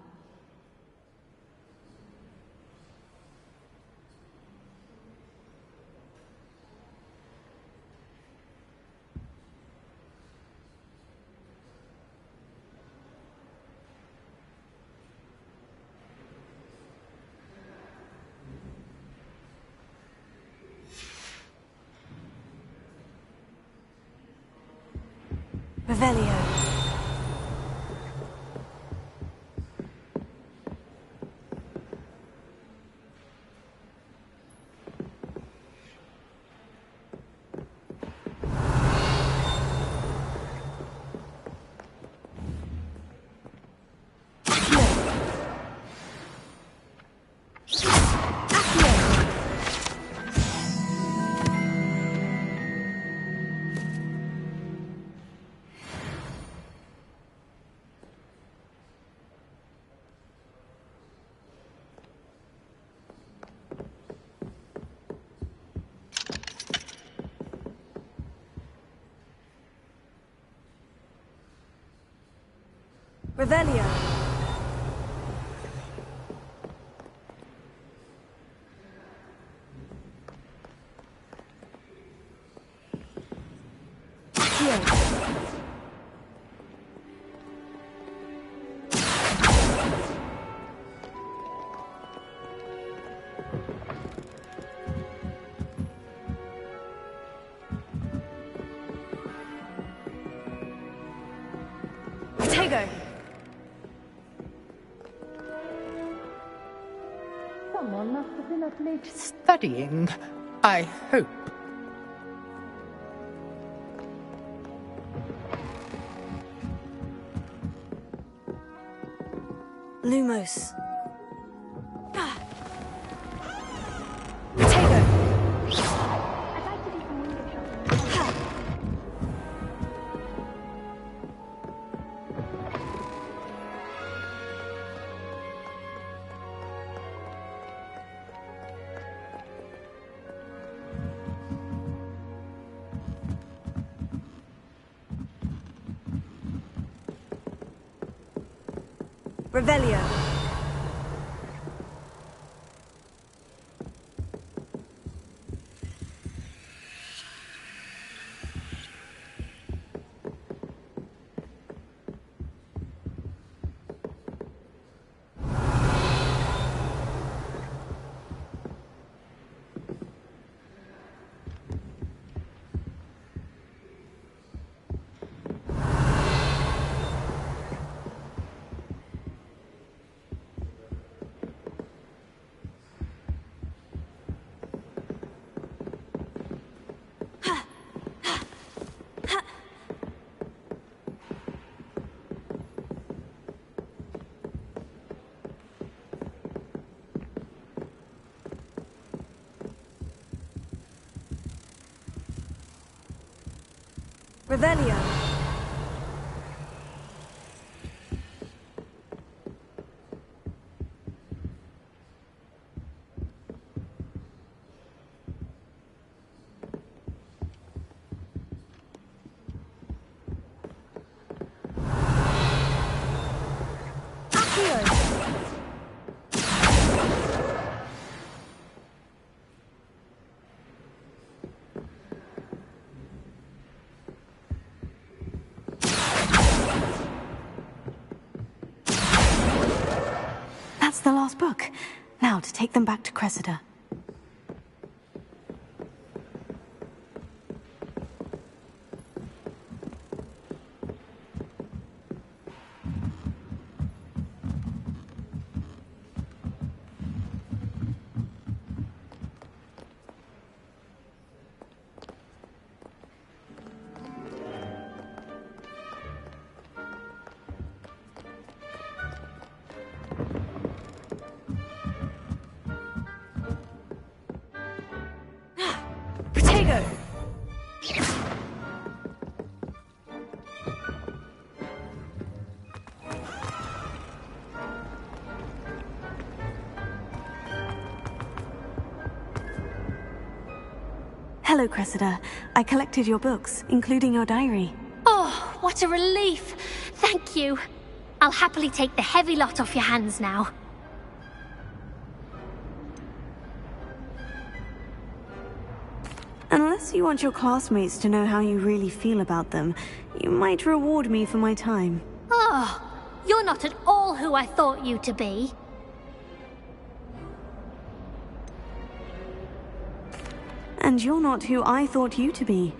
Revelio. Revelio. Someone must have been up late studying, I hope. Lumos. Revelio. Revelio. That's the last book. Now to take them back to Cressida. Hello, Cressida. I collected your books, including your diary. Oh, what a relief! Thank you. I'll happily take the heavy lot off your hands now. Unless you want your classmates to know how you really feel about them, you might reward me for my time. Oh, you're not at all who I thought you to be. And you're not who I thought you to be.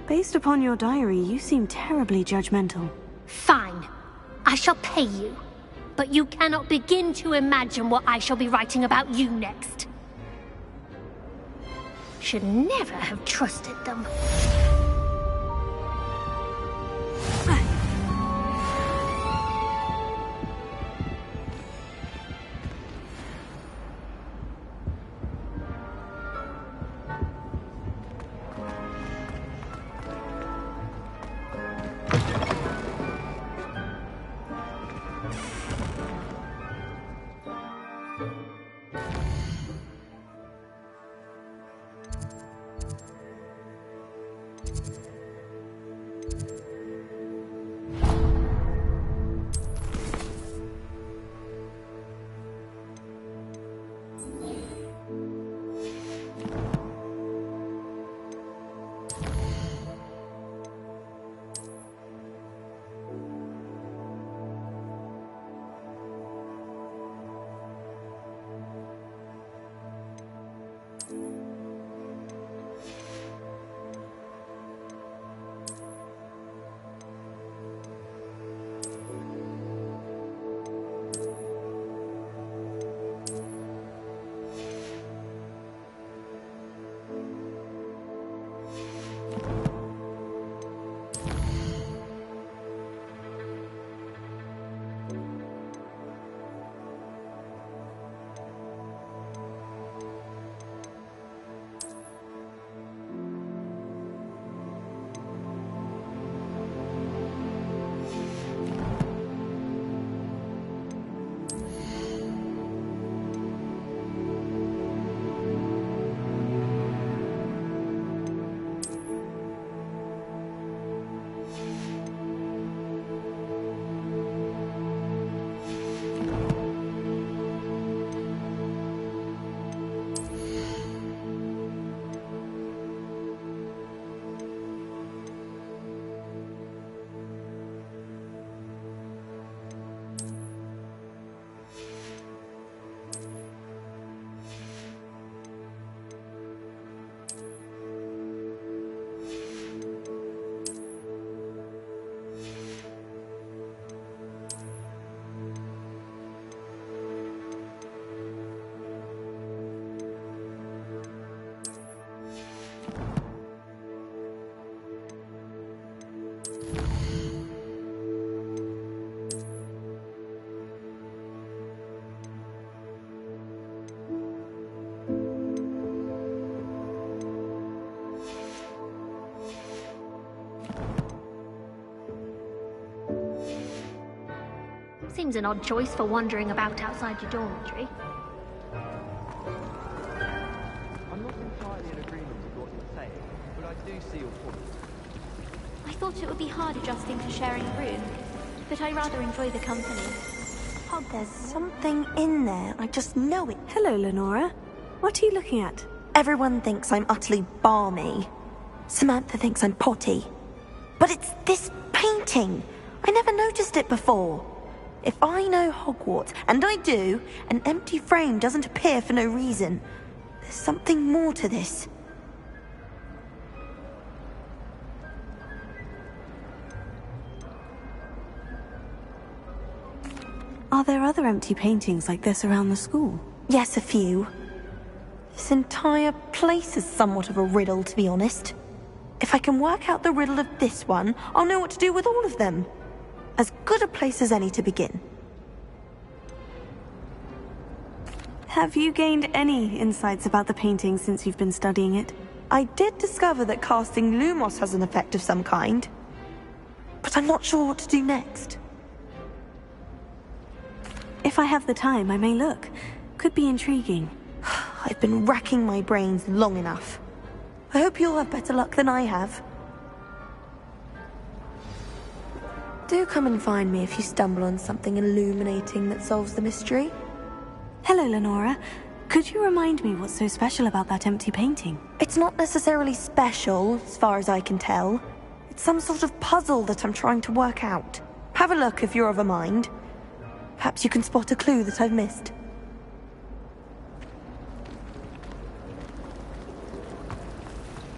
Based upon your diary, you seem terribly judgmental. Fine. I shall pay you. But you cannot begin to imagine what I shall be writing about you next. Should never have trusted them. Seems an odd choice for wandering about outside your dormitory. I'm not entirely in agreement with what you're saying, but I do see your point. I thought it would be hard adjusting to sharing a room, but I rather enjoy the company. Oh, there's something in there. I just know it. Hello, Lenora. What are you looking at? Everyone thinks I'm utterly balmy. Samantha thinks I'm potty. But it's this painting. I never noticed it before. If I know Hogwarts, and I do, an empty frame doesn't appear for no reason. There's something more to this. Are there other empty paintings like this around the school? Yes, a few. This entire place is somewhat of a riddle, to be honest. If I can work out the riddle of this one, I'll know what to do with all of them. As good a place as any to begin. Have you gained any insights about the painting since you've been studying it? I did discover that casting Lumos has an effect of some kind. But I'm not sure what to do next. If I have the time, I may look. Could be intriguing. I've been racking my brains long enough. I hope you'll have better luck than I have. Do come and find me if you stumble on something illuminating that solves the mystery. Hello, Lenora. Could you remind me what's so special about that empty painting? It's not necessarily special, as far as I can tell. It's some sort of puzzle that I'm trying to work out. Have a look if you're of a mind. Perhaps you can spot a clue that I've missed.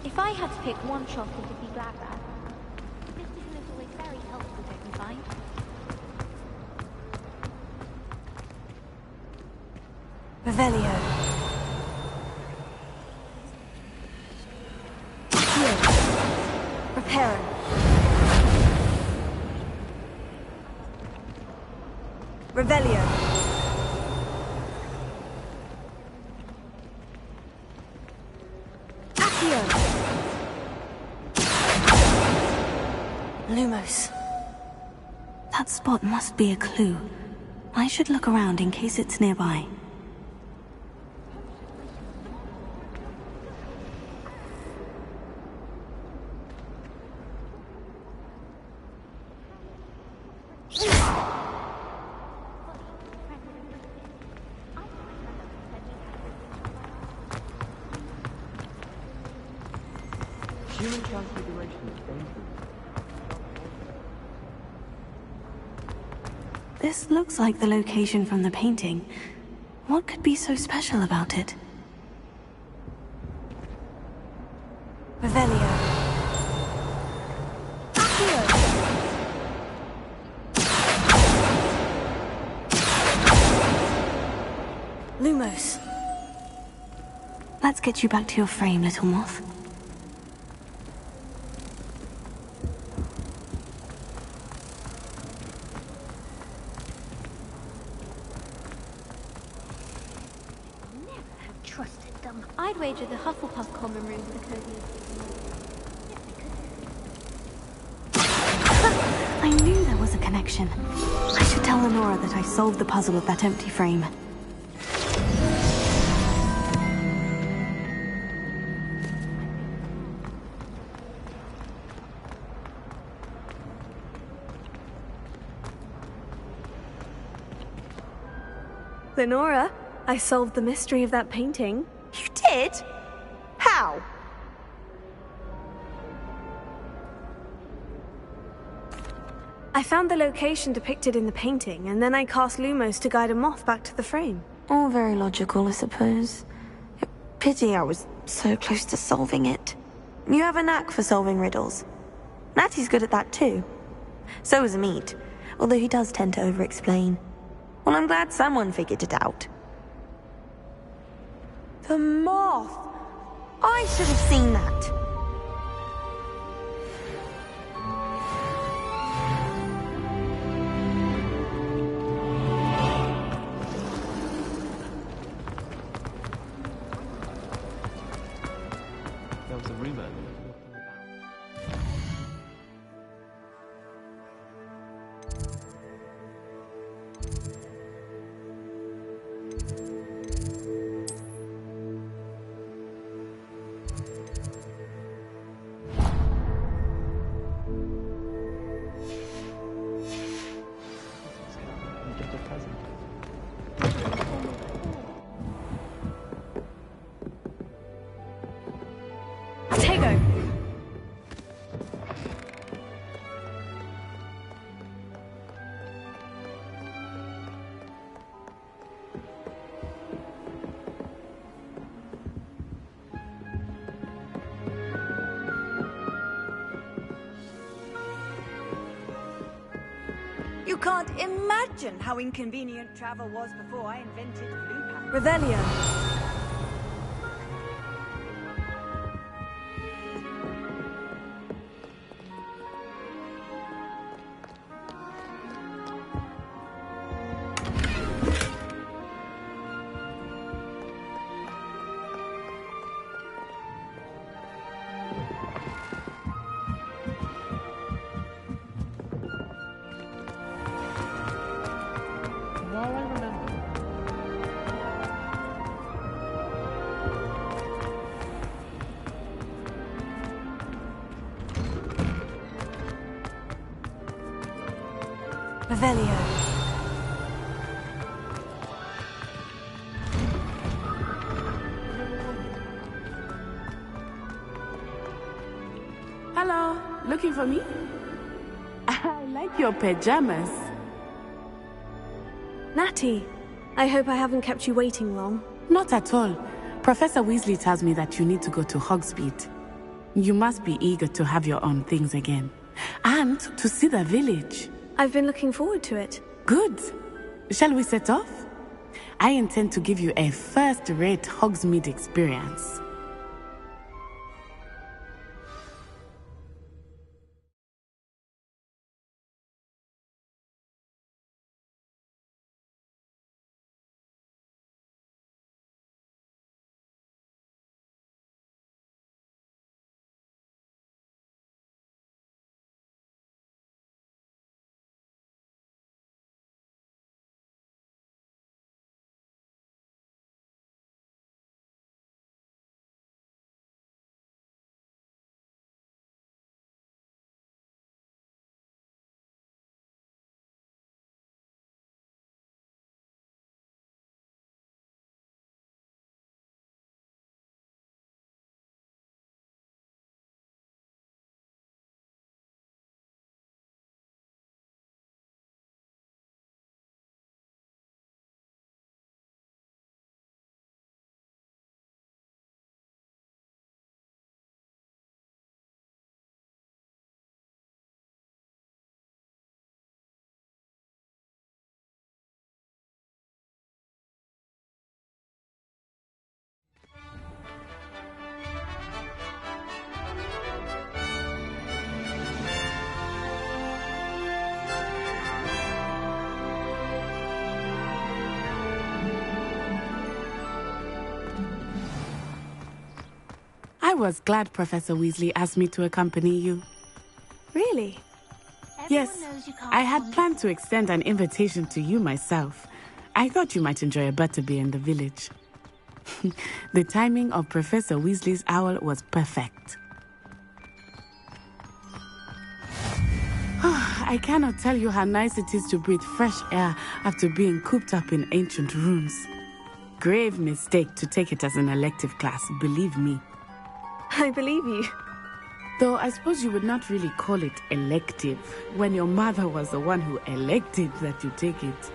If I had to pick one chocolate to be glad at, this is always very helpful, don't you find? Revelio. Reparo. Revelio. Lumos. That spot must be a clue. I should look around in case it's nearby. Human transfiguration is dangerous. This looks like the location from the painting. What could be so special about it? Revelio. Lumos. Let's get you back to your frame, little moth. Trusted them. I'd wager the Hufflepuff common room's the coziest. I knew there was a connection. I should tell Lenora that I solved the puzzle of that empty frame. Lenora, I solved the mystery of that painting. You did? How? I found the location depicted in the painting, and then I cast Lumos to guide a moth back to the frame. All very logical, I suppose. Pity I was so close to solving it. You have a knack for solving riddles. Natty's good at that too. So is Amit, although he does tend to over-explain. Well, I'm glad someone figured it out. The moth! I should have seen that. There was a rumor. can't imagine how inconvenient travel was before I invented blue pants. Revelio. Revelio. Hello, looking for me? I like your pajamas. Natty, I hope I haven't kept you waiting long. Not at all. Professor Weasley tells me that you need to go to Hogsmeade. You must be eager to have your own things again. And to see the village. I've been looking forward to it. Good. Shall we set off? I intend to give you a first-rate Hogsmeade experience. I was glad Professor Weasley asked me to accompany you. Really? Yes, I had planned to extend an invitation to you myself. I thought you might enjoy a butterbeer in the village. The timing of Professor Weasley's owl was perfect. I cannot tell you how nice it is to breathe fresh air after being cooped up in ancient ruins. Grave mistake to take it as an elective class, believe me. I believe you. Though I suppose you would not really call it elective when your mother was the one who elected that you take it.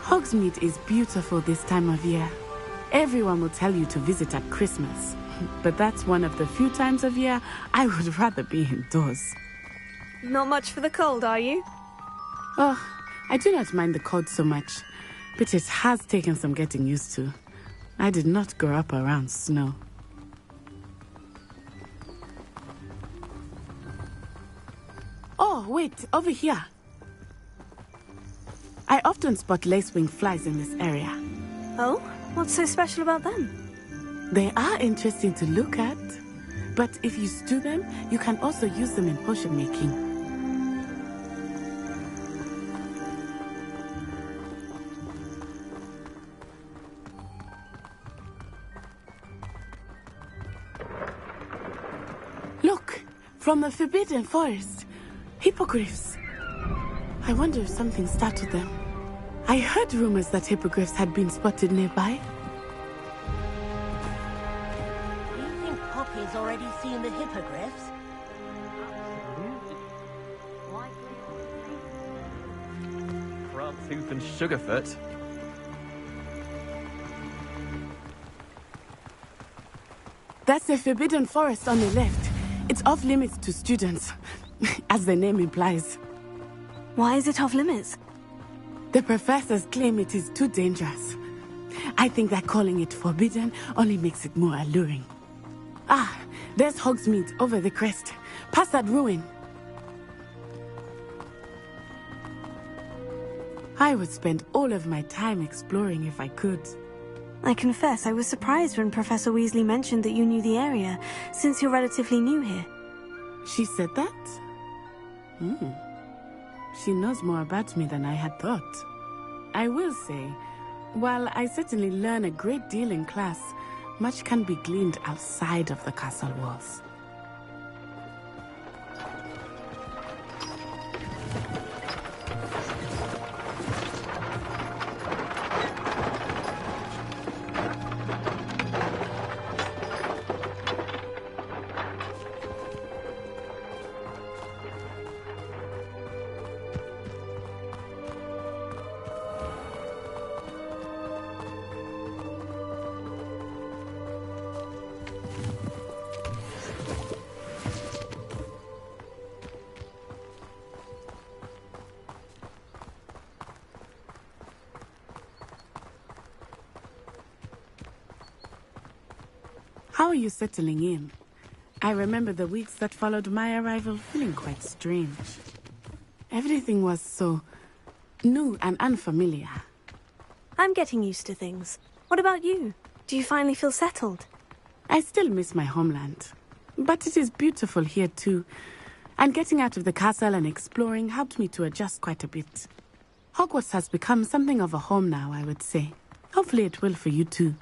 Hogsmeade is beautiful this time of year. Everyone will tell you to visit at Christmas. but that's one of the few times of year I would rather be indoors. Not much for the cold, are you? Oh, I do not mind the cold so much, but it has taken some getting used to. I did not grow up around snow. Oh, wait, over here. I often spot lacewing flies in this area. Oh? What's so special about them? They are interesting to look at, but if you stew them, you can also use them in potion making. Look, from the Forbidden Forest, hippogriffs. I wonder if something startled them. I heard rumors that hippogriffs had been spotted nearby. Do you think Poppy's already seen the hippogriffs? Crabtooth and Sugarfoot. That's the Forbidden Forest on the left. It's off limits to students, as the name implies. Why is it off limits? The professors claim it is too dangerous. I think that calling it forbidden only makes it more alluring. Ah, there's Hogsmeade over the crest, past that ruin. I would spend all of my time exploring if I could. I confess I was surprised when Professor Weasley mentioned that you knew the area, since you're relatively new here. She said that? She knows more about me than I had thought. I will say, while I certainly learn a great deal in class, much can be gleaned outside of the castle walls. How are you settling in? I remember the weeks that followed my arrival feeling quite strange. Everything was so new and unfamiliar. I'm getting used to things. What about you? Do you finally feel settled? I still miss my homeland, but it is beautiful here too. And getting out of the castle and exploring helped me to adjust quite a bit. Hogwarts has become something of a home now, I would say. Hopefully it will for you too.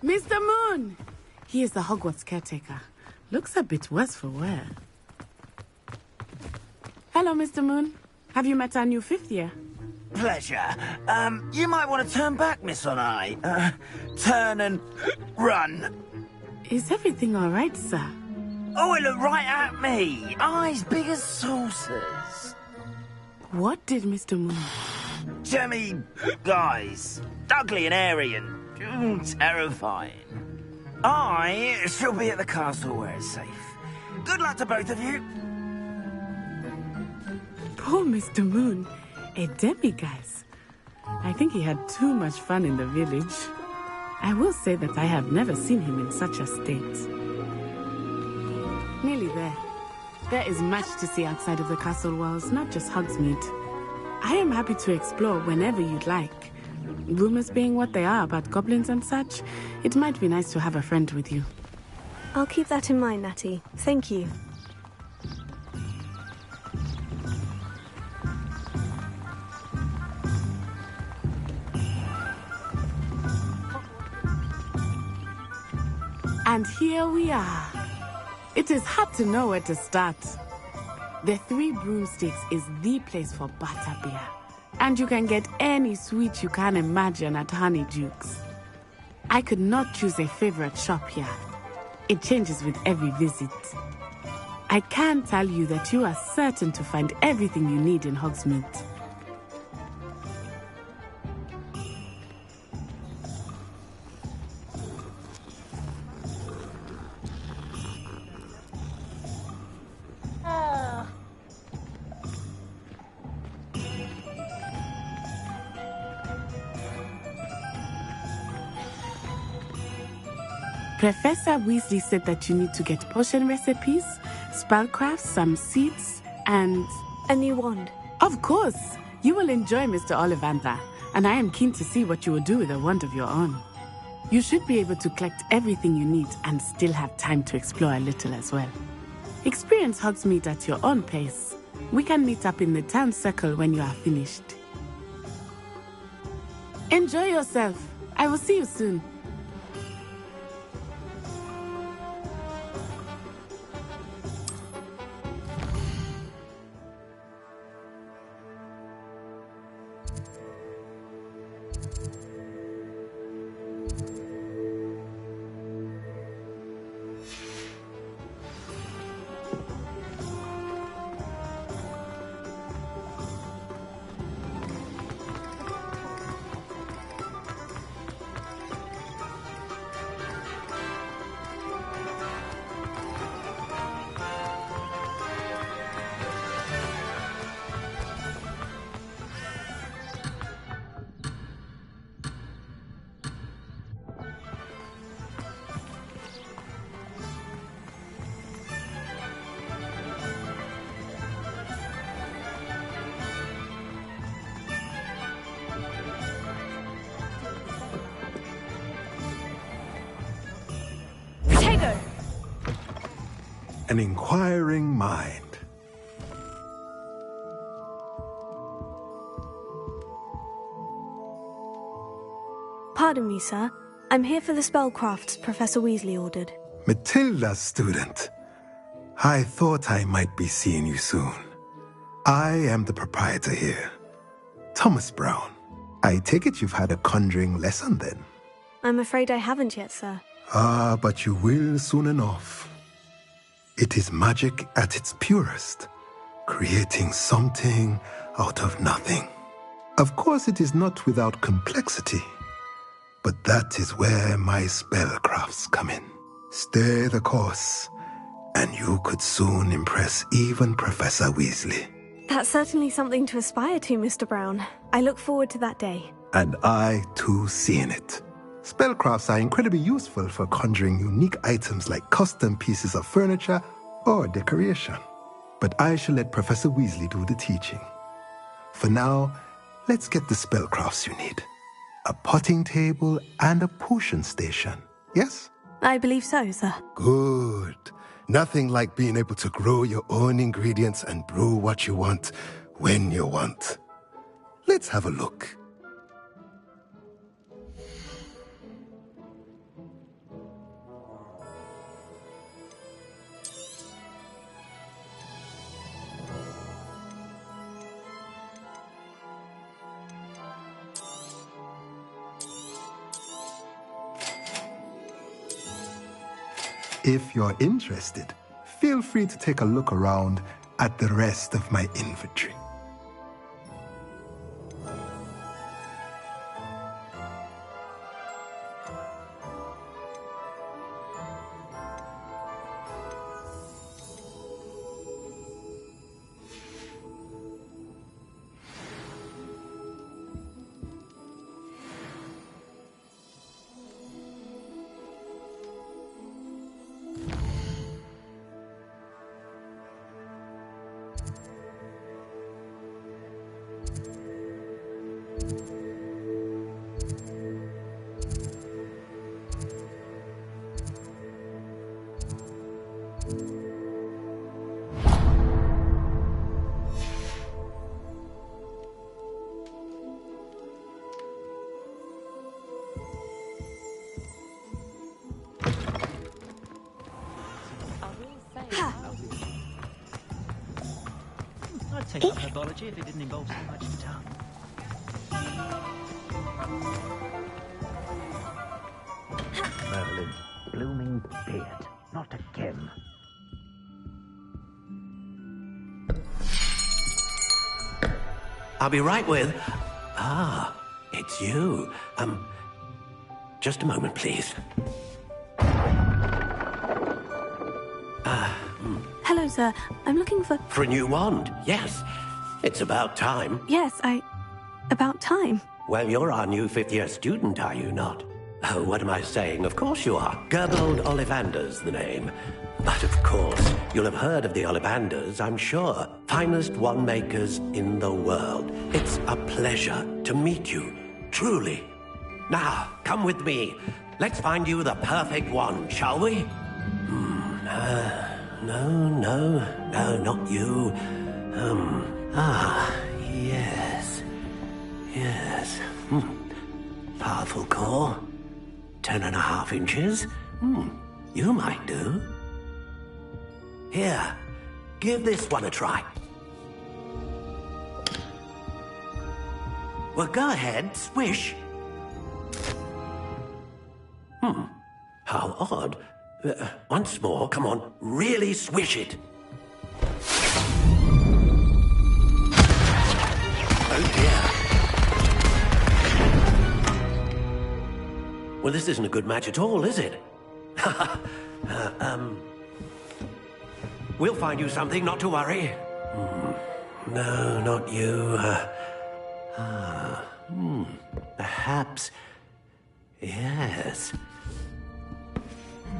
Mr. Moon! He is the Hogwarts caretaker. Looks a bit worse for wear. Hello, Mr. Moon. Have you met our new fifth year? Pleasure. You might want to turn back, Miss Onai. Turn and run. Is everything all right, sir? Oh, it looked right at me. Eyes big as saucers. What did Mr. Moon? Jemmy guys. Ugly and airy and terrifying. I shall be at the castle where it's safe. Good luck to both of you. Poor Mr. Moon. A demiguise. I think he had too much fun in the village. I will say that I have never seen him in such a state. Nearly there. There is much to see outside of the castle walls, not just Hogsmeade. I am happy to explore whenever you'd like. Rumors being what they are about goblins and such, it might be nice to have a friend with you. I'll keep that in mind, Natty. Thank you. And here we are. It is hard to know where to start. The Three Broomsticks is the place for butterbeer. And you can get any sweet you can imagine at Honeydukes. I could not choose a favorite shop here. It changes with every visit. I can tell you that you are certain to find everything you need in Hogsmeade. Professor Weasley said that you need to get potion recipes, spellcrafts, some seeds, and... a new wand. Of course! You will enjoy Mr. Ollivander, and I am keen to see what you will do with a wand of your own. You should be able to collect everything you need and still have time to explore a little as well. Experience Hogsmeade at your own pace. We can meet up in the town circle when you are finished. Enjoy yourself. I will see you soon. An inquiring mind. Pardon me, sir. I'm here for the spellcrafts Professor Weasley ordered. Matilda's student. I thought I might be seeing you soon. I am the proprietor here, Thomas Brown. I take it you've had a conjuring lesson then? I'm afraid I haven't yet, sir. Ah, but you will soon enough. It is magic at its purest, creating something out of nothing. Of course, it is not without complexity, but that is where my spellcrafts come in. Stay the course, and you could soon impress even Professor Weasley. That's certainly something to aspire to, Mr. Brown. I look forward to that day. And I, too, seeing it. Spellcrafts are incredibly useful for conjuring unique items like custom pieces of furniture or decoration. But I shall let Professor Weasley do the teaching. For now, let's get the spellcrafts you need. A potting table and a potion station, yes? I believe so, sir. Good. Nothing like being able to grow your own ingredients and brew what you want when you want. Let's have a look. If you're interested, feel free to take a look around at the rest of my inventory. take up herbology if it didn't involve so much stuff. Merlin's blooming beard. Not again. I'll be right with... Ah, it's you. Just a moment, please. Hello, sir. I'm looking for... For a new wand, yes. It's about time. Yes, about time. Well, you're our new fifth-year student, are you not? Oh, what am I saying? Of course you are. Gerbold Ollivander's the name. But of course, you'll have heard of the Ollivanders, I'm sure. Finest wand makers in the world. It's a pleasure to meet you, truly. Now, come with me. Let's find you the perfect wand, shall we? No, not you. Yes. Powerful core. 10.5 inches. You might do. Here, give this one a try. Well, go ahead, swish. How odd. Once more, come on, really swish it. Oh dear. Well, this isn't a good match at all, is it? We'll find you something, not to worry. No, not you. Perhaps... Yes.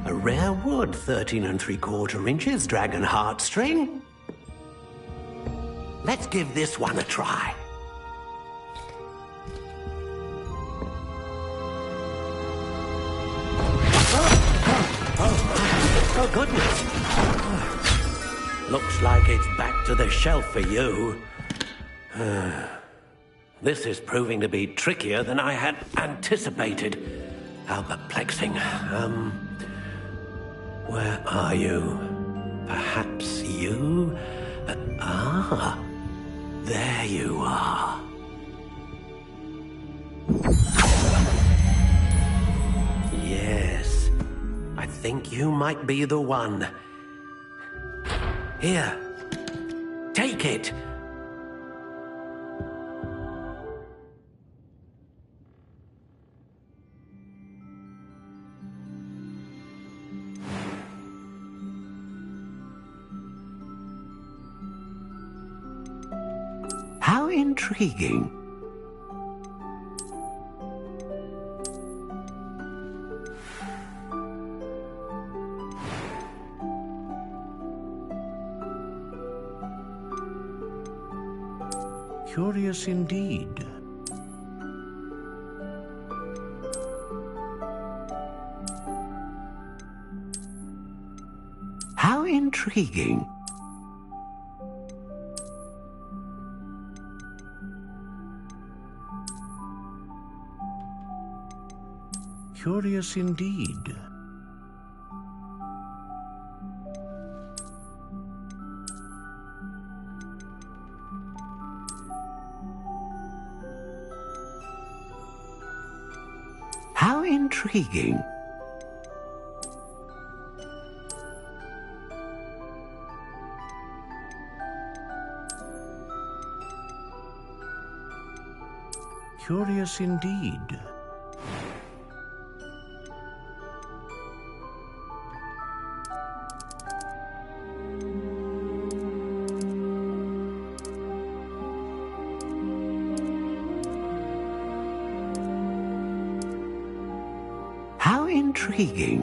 A rare wood, 13 3/4 inches, dragon heartstring. Let's give this one a try. Oh, goodness. Looks like it's back to the shelf for you. This is proving to be trickier than I had anticipated. How perplexing. Where are you? Perhaps you? There you are. Yes, I think you might be the one. Here, take it. How intriguing. Curious indeed. How intriguing. Curious indeed. How intriguing. Curious indeed. How intriguing.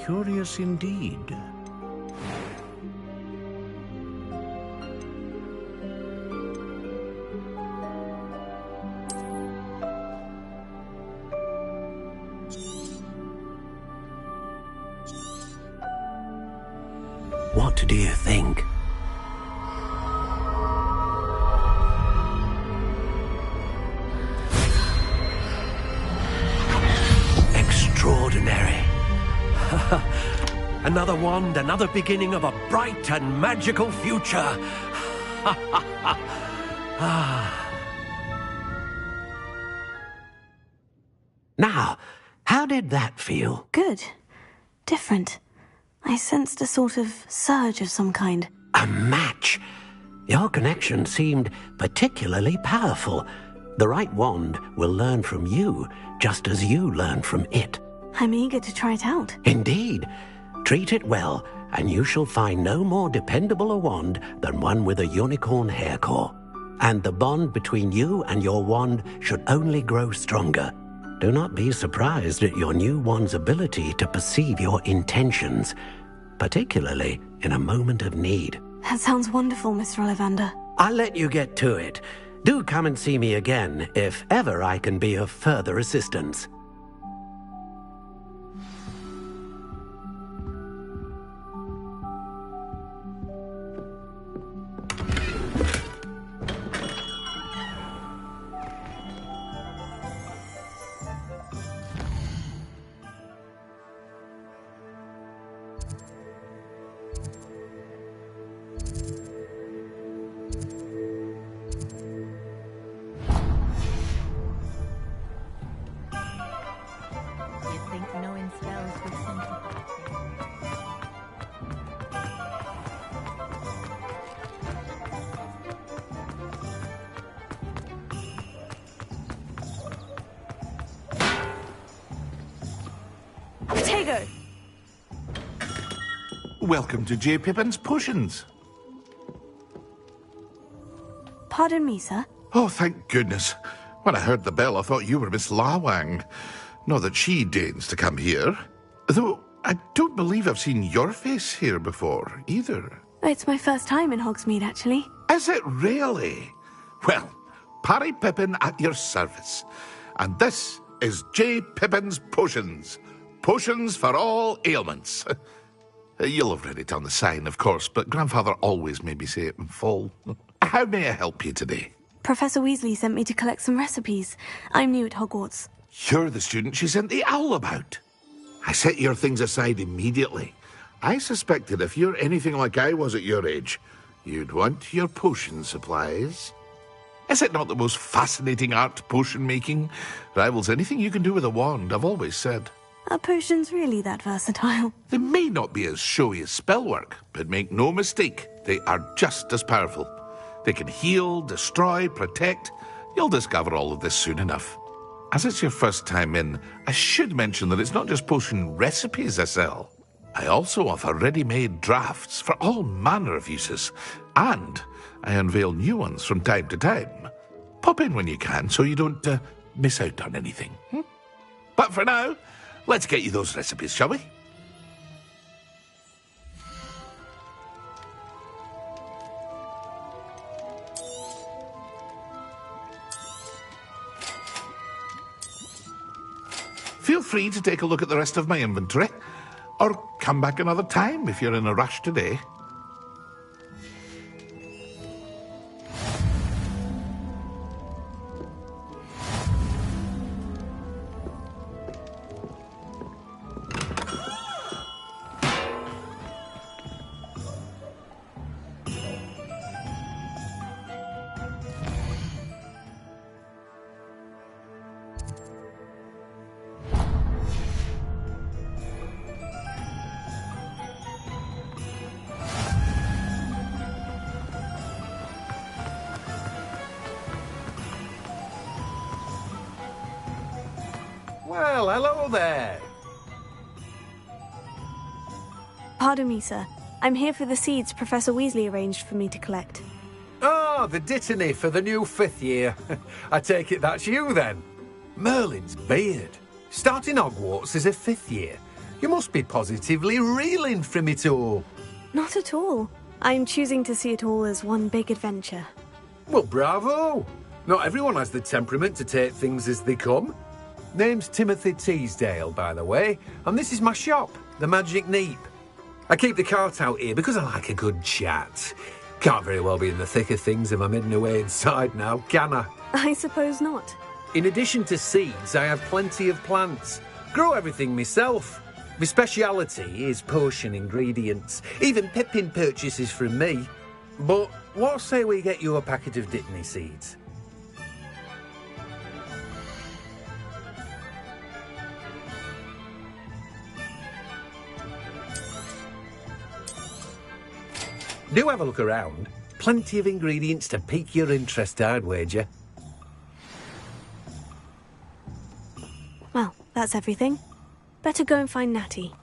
Curious indeed. What do you think? Extraordinary. Another wand, another beginning of a bright and magical future. Now, how did that feel? Good. Different. I sensed a sort of surge of some kind. A match? Your connection seemed particularly powerful. The right wand will learn from you, just as you learn from it. I'm eager to try it out. Indeed. Treat it well, and you shall find no more dependable a wand than one with a unicorn hair core. And the bond between you and your wand should only grow stronger. Do not be surprised at your new wand's ability to perceive your intentions, particularly in a moment of need. That sounds wonderful, Mr. Ollivander. I'll let you get to it. Do come and see me again if ever I can be of further assistance. Welcome to J. Pippin's Potions. Pardon me, sir. Oh, thank goodness. When I heard the bell, I thought you were Miss Lawang. Not that she deigns to come here. Though, I don't believe I've seen your face here before, either. It's my first time in Hogsmeade, actually. Is it really? Well, Parry Pippin at your service. And this is J. Pippin's Potions. Potions for all ailments. You'll have read it on the sign, of course, but Grandfather always made me say it in full. How may I help you today? Professor Weasley sent me to collect some recipes. I'm new at Hogwarts. You're the student she sent the owl about. I set your things aside immediately. I suspected if you're anything like I was at your age, you'd want your potion supplies. Is it not the most fascinating art, potion making? Rivals anything you can do with a wand, I've always said. Are potions really that versatile? They may not be as showy as spellwork, but make no mistake, they are just as powerful. They can heal, destroy, protect. You'll discover all of this soon enough. As it's your first time in, I should mention that it's not just potion recipes I sell. I also offer ready-made drafts for all manner of uses, and I unveil new ones from time to time. Pop in when you can so you don't miss out on anything. But for now, let's get you those recipes, shall we? Feel free to take a look at the rest of my inventory, or come back another time if you're in a rush today. Well, hello there. Pardon me, sir. I'm here for the seeds Professor Weasley arranged for me to collect. Oh, the dittany for the new 5th year. I take it that's you, then. Merlin's beard. Starting Hogwarts as a 5th year. You must be positively reeling from it all. Not at all. I'm choosing to see it all as one big adventure. Well, bravo. Not everyone has the temperament to take things as they come. Name's Timothy Teasdale, by the way, and this is my shop, the Magic Neep. I keep the cart out here because I like a good chat. Can't very well be in the thick of things if I'm hidden away inside now, can I? I suppose not. In addition to seeds, I have plenty of plants. Grow everything myself. My speciality is potion ingredients. Even Pippin purchases from me. But what say we get you a packet of Dittany seeds? Do have a look around. Plenty of ingredients to pique your interest, I'd wager. Well, that's everything. Better go and find Natty.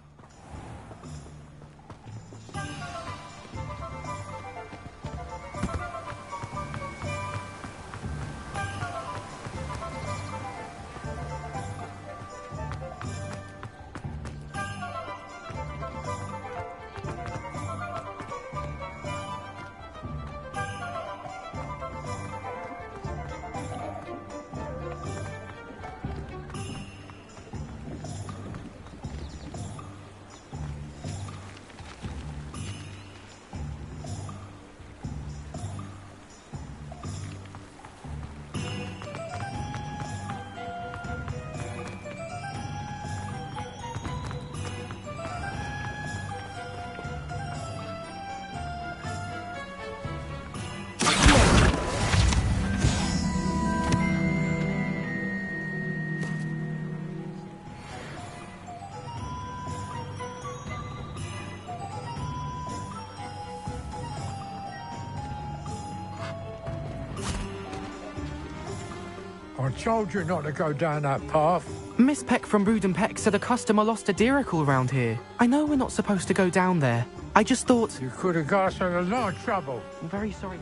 I told you not to go down that path. Miss Peck from Brood and Peck said a customer lost a diricle around here. I know we're not supposed to go down there. I just thought... You could have got us in a lot of trouble. I'm very sorry.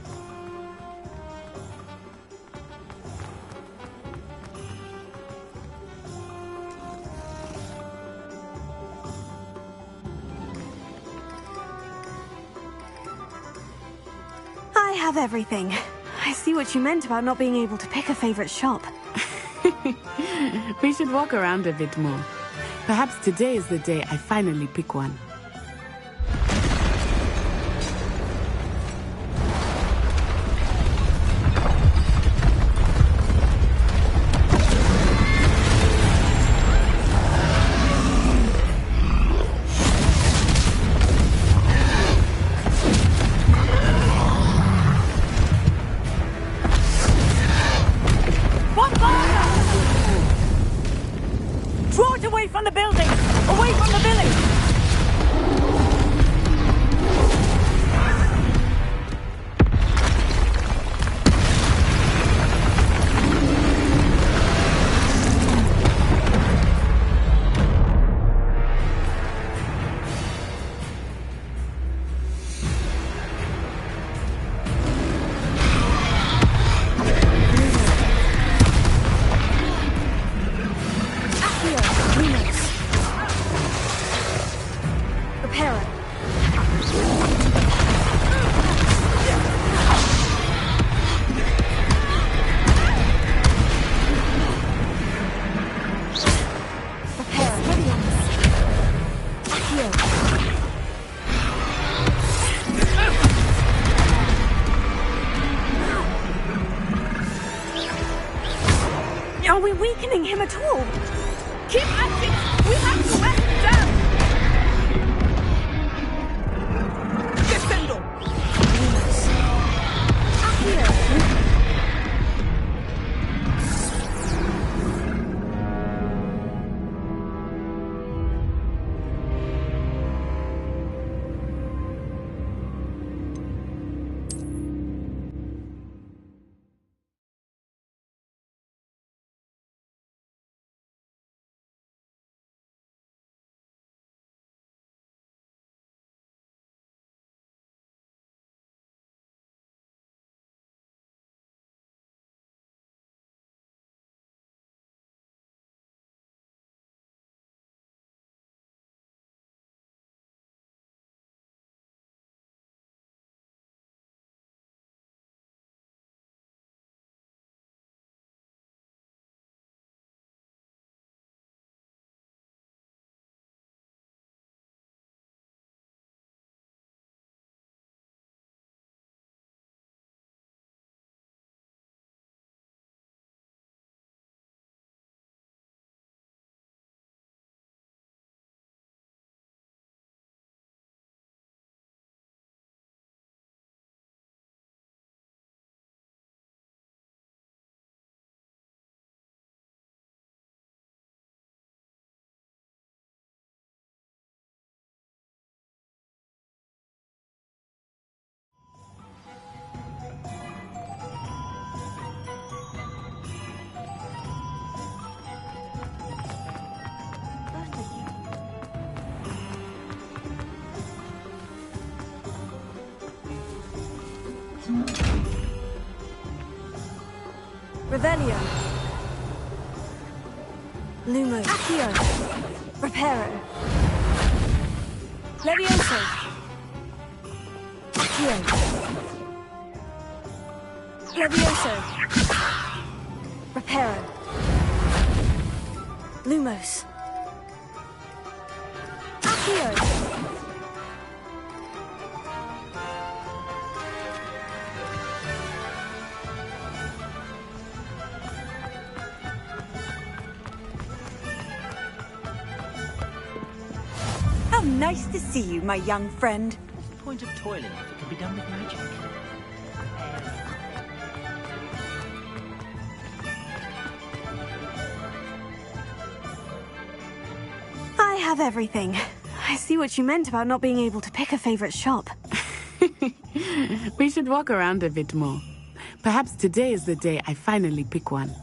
I have everything. I see what you meant about not being able to pick a favorite shop. We should walk around a bit more. Perhaps today is the day I finally pick one. Draw it away from the building! Away from the village! Are we weakening him at all? Keep at it! We have to wear him down! Descendo! Accio! Revelio. Lumo. Accio. Reparo. Levioso. Accio. Levioso. Reparo. Lumos. Accio. How nice to see you, my young friend. What's the point of toiling if it can be done with magic? I have everything. I see what you meant about not being able to pick a favorite shop. We should walk around a bit more. Perhaps today is the day I finally pick one.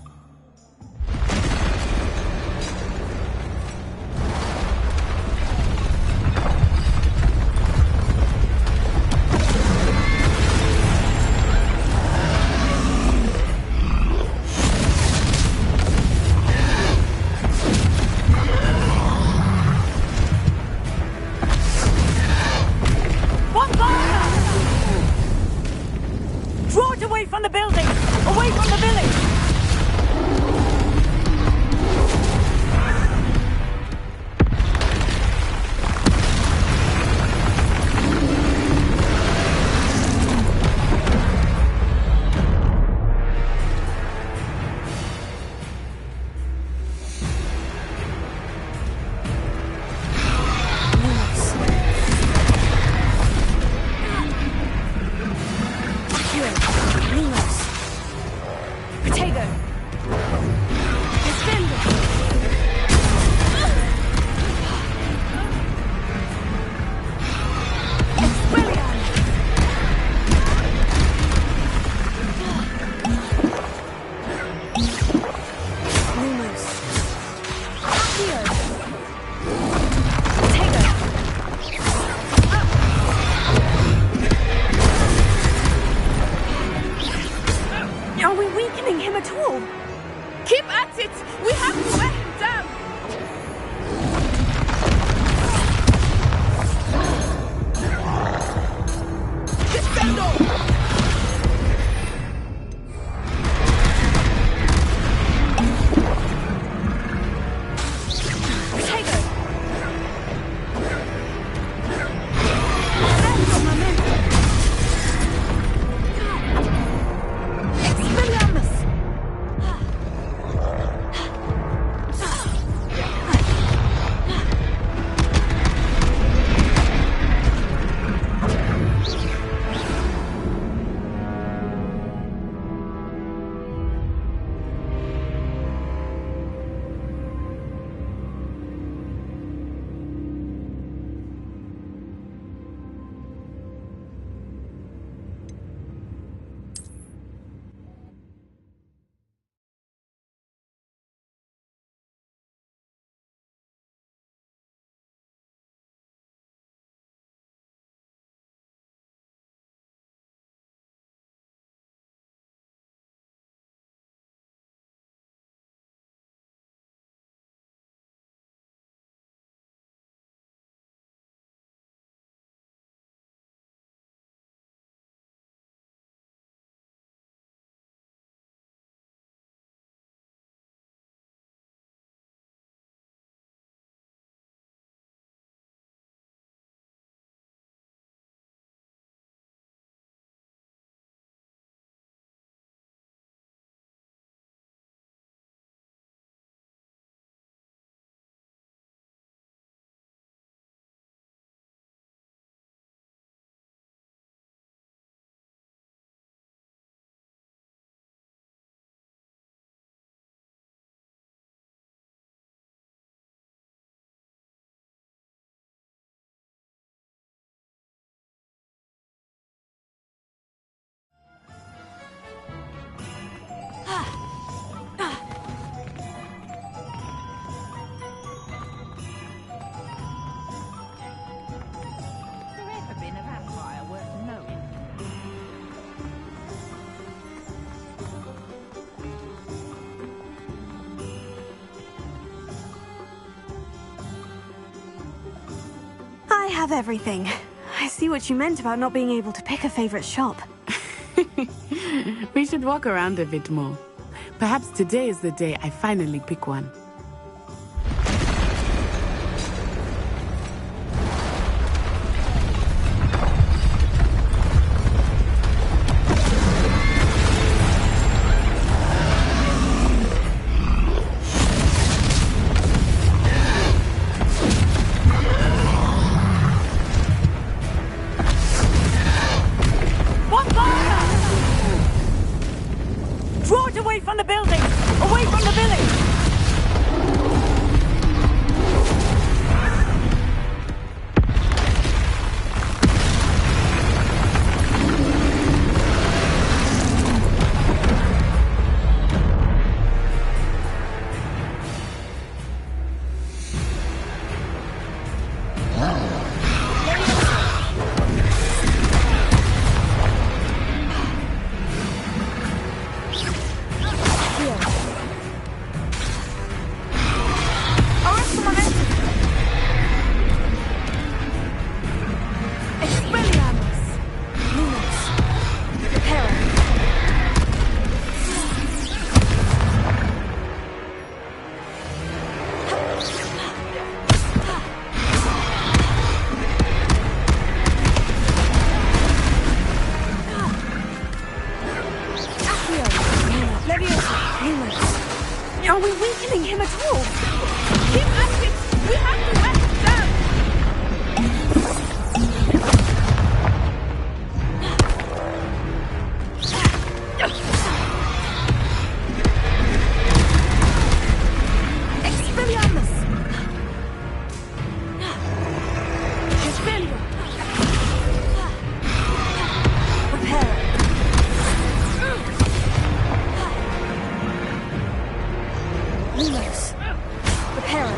Draw it away from the building! Away from the village! have everything. I see what you meant about not being able to pick a favorite shop. We should walk around a bit more. Perhaps today is the day I finally pick one. Draw it away from the building! Away from the village! Are we weakening him at all? Keep at it! We have to let him down! Expelliarmus! Expelliarmus! Prepare! Lumos! Prepare!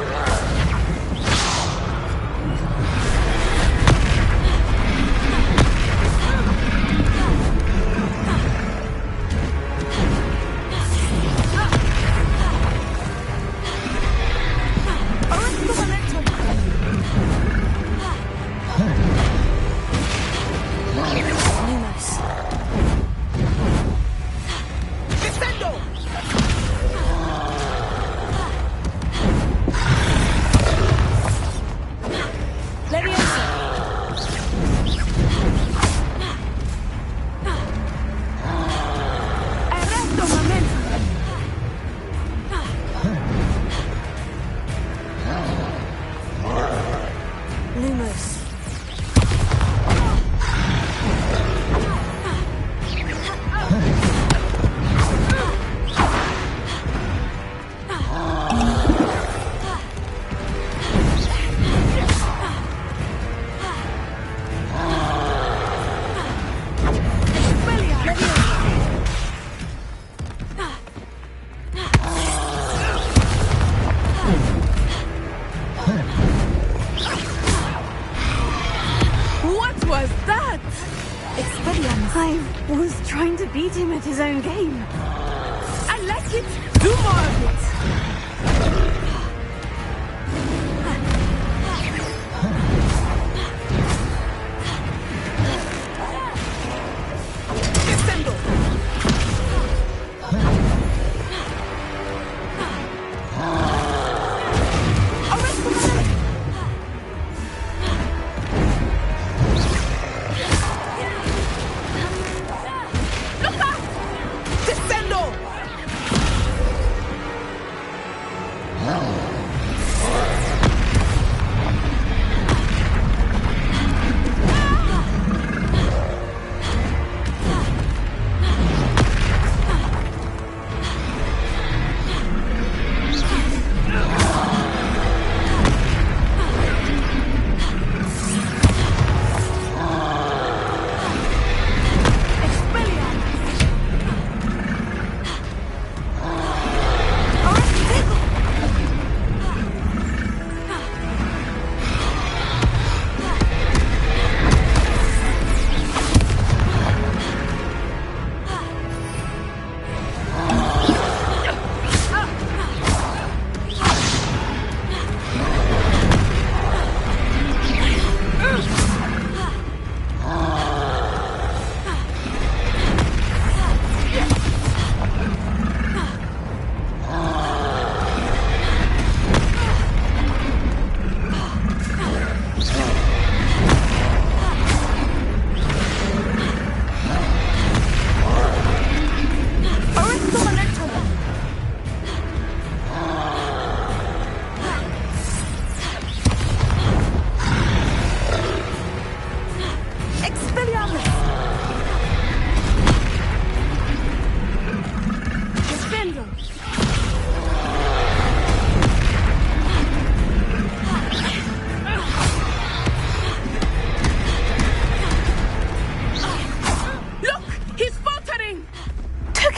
Lumos. What was that? Expelliarmus. I was trying to beat him at his own game. I like it. Do more of it.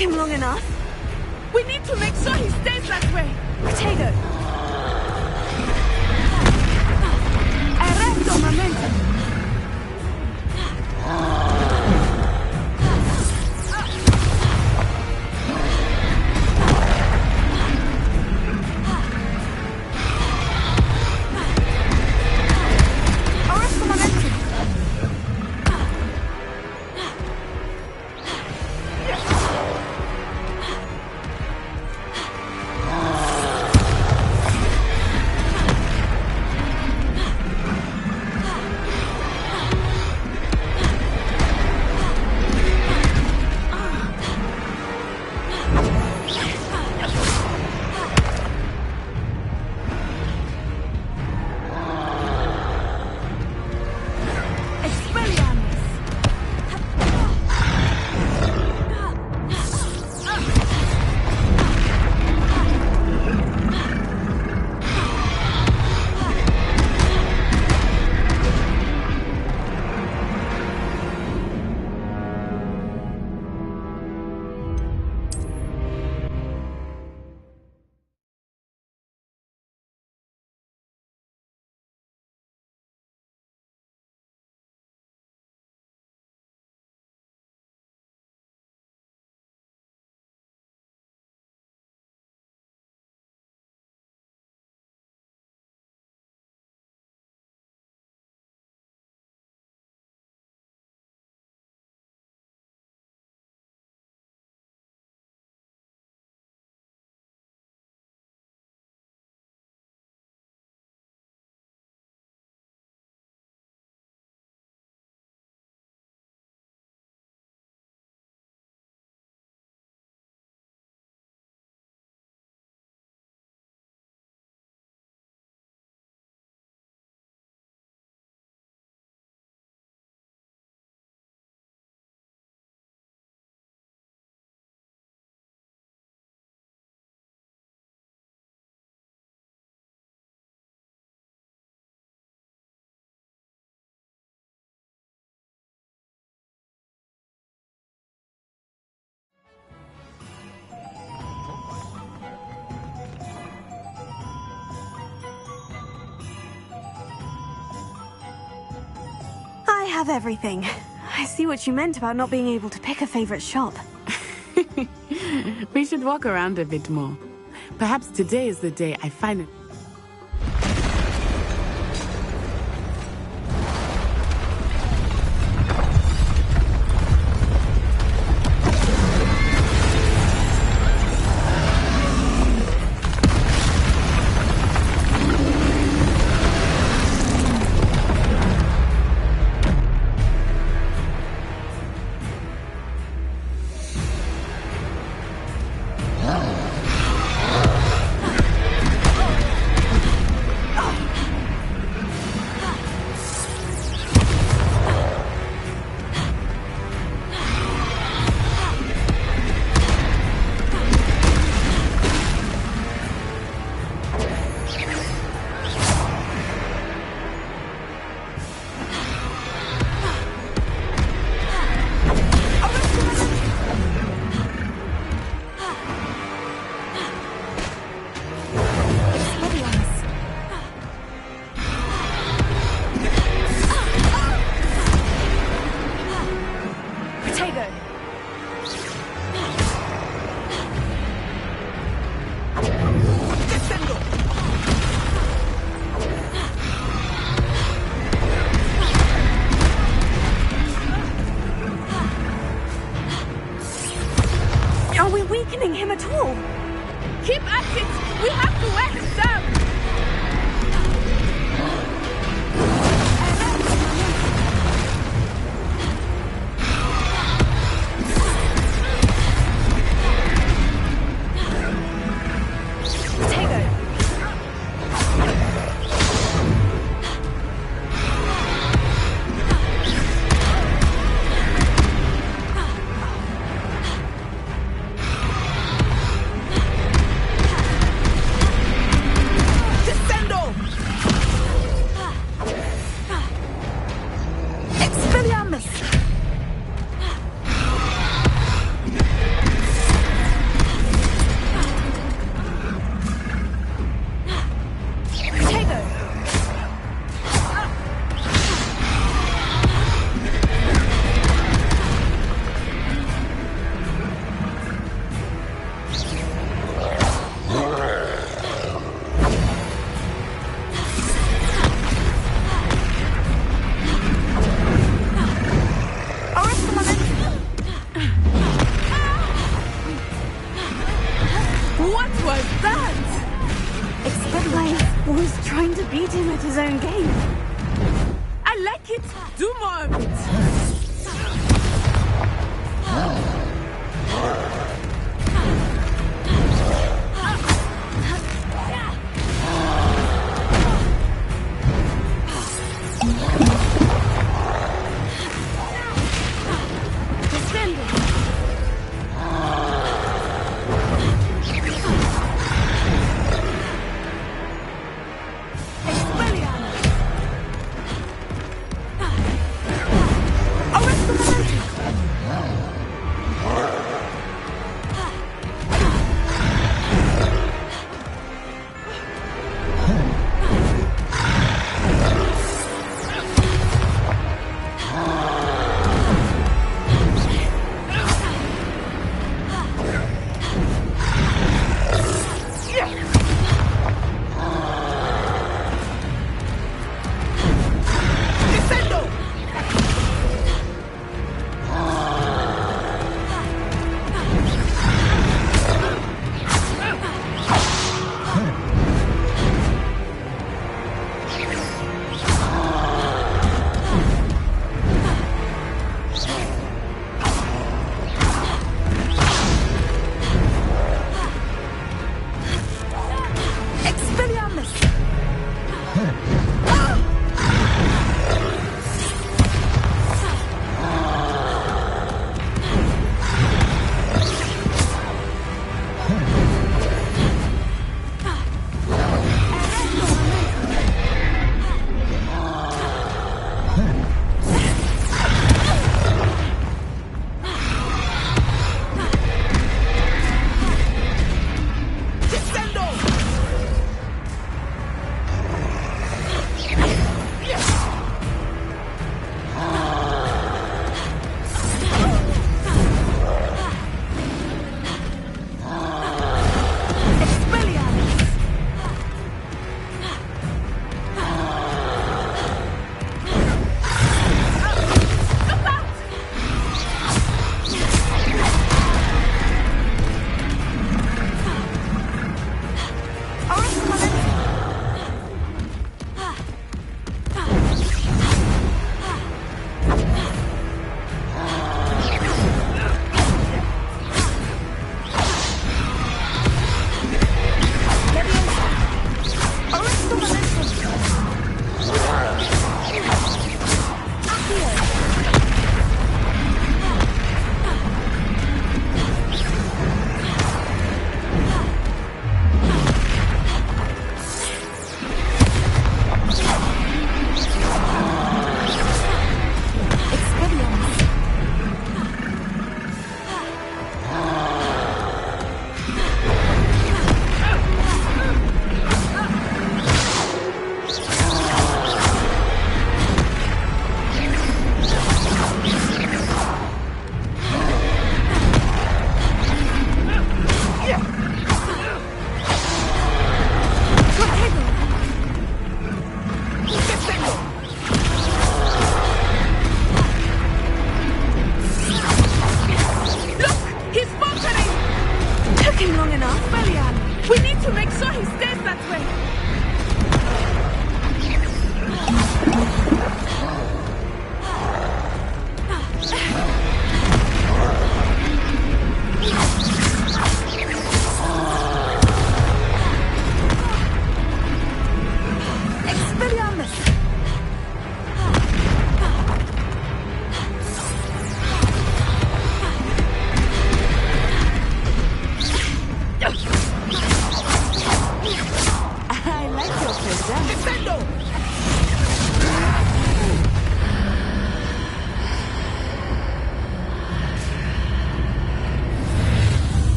him long enough. We need to make sure he stays that way. Potato. Arresto momentum. I have everything. I see what you meant about not being able to pick a favorite shop. We should walk around a bit more. Perhaps today is the day I find it. Him at all. Keep at it. We have to wear him down.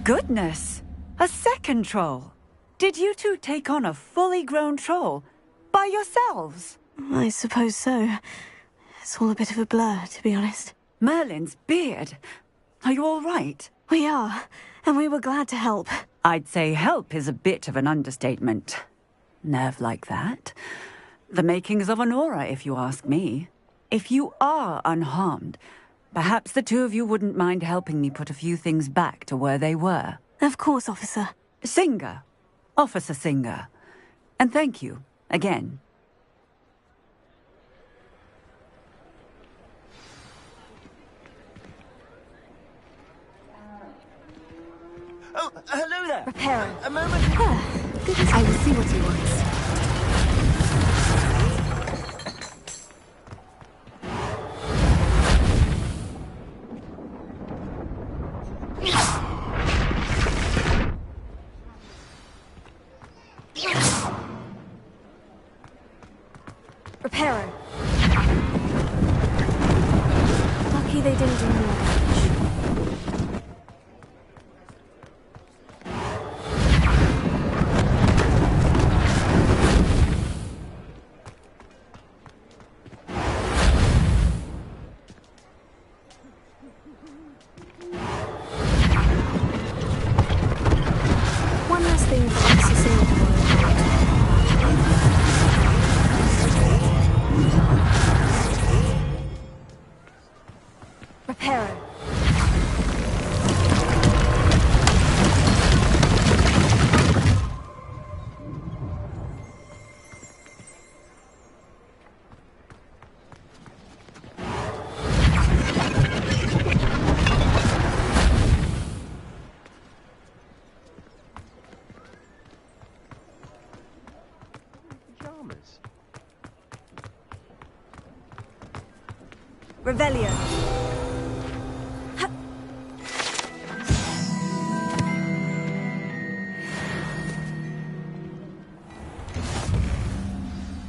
Goodness! A second troll! Did you two take on a fully grown troll? By yourselves? I suppose so. It's all a bit of a blur, to be honest. Merlin's beard. Are you all right? We are, and we were glad to help. I'd say help is a bit of an understatement. Nerve like that. The makings of an aura, if you ask me. If you are unharmed, perhaps the two of you wouldn't mind helping me put a few things back to where they were. Of course, officer. Singer. Officer Singer. And thank you, again. Oh, hello there. Repairing. A moment. I will see what he wants. Repairing. Lucky they didn't do more damage. One last thing for us to say. Repairing. Pajamas. Revelio.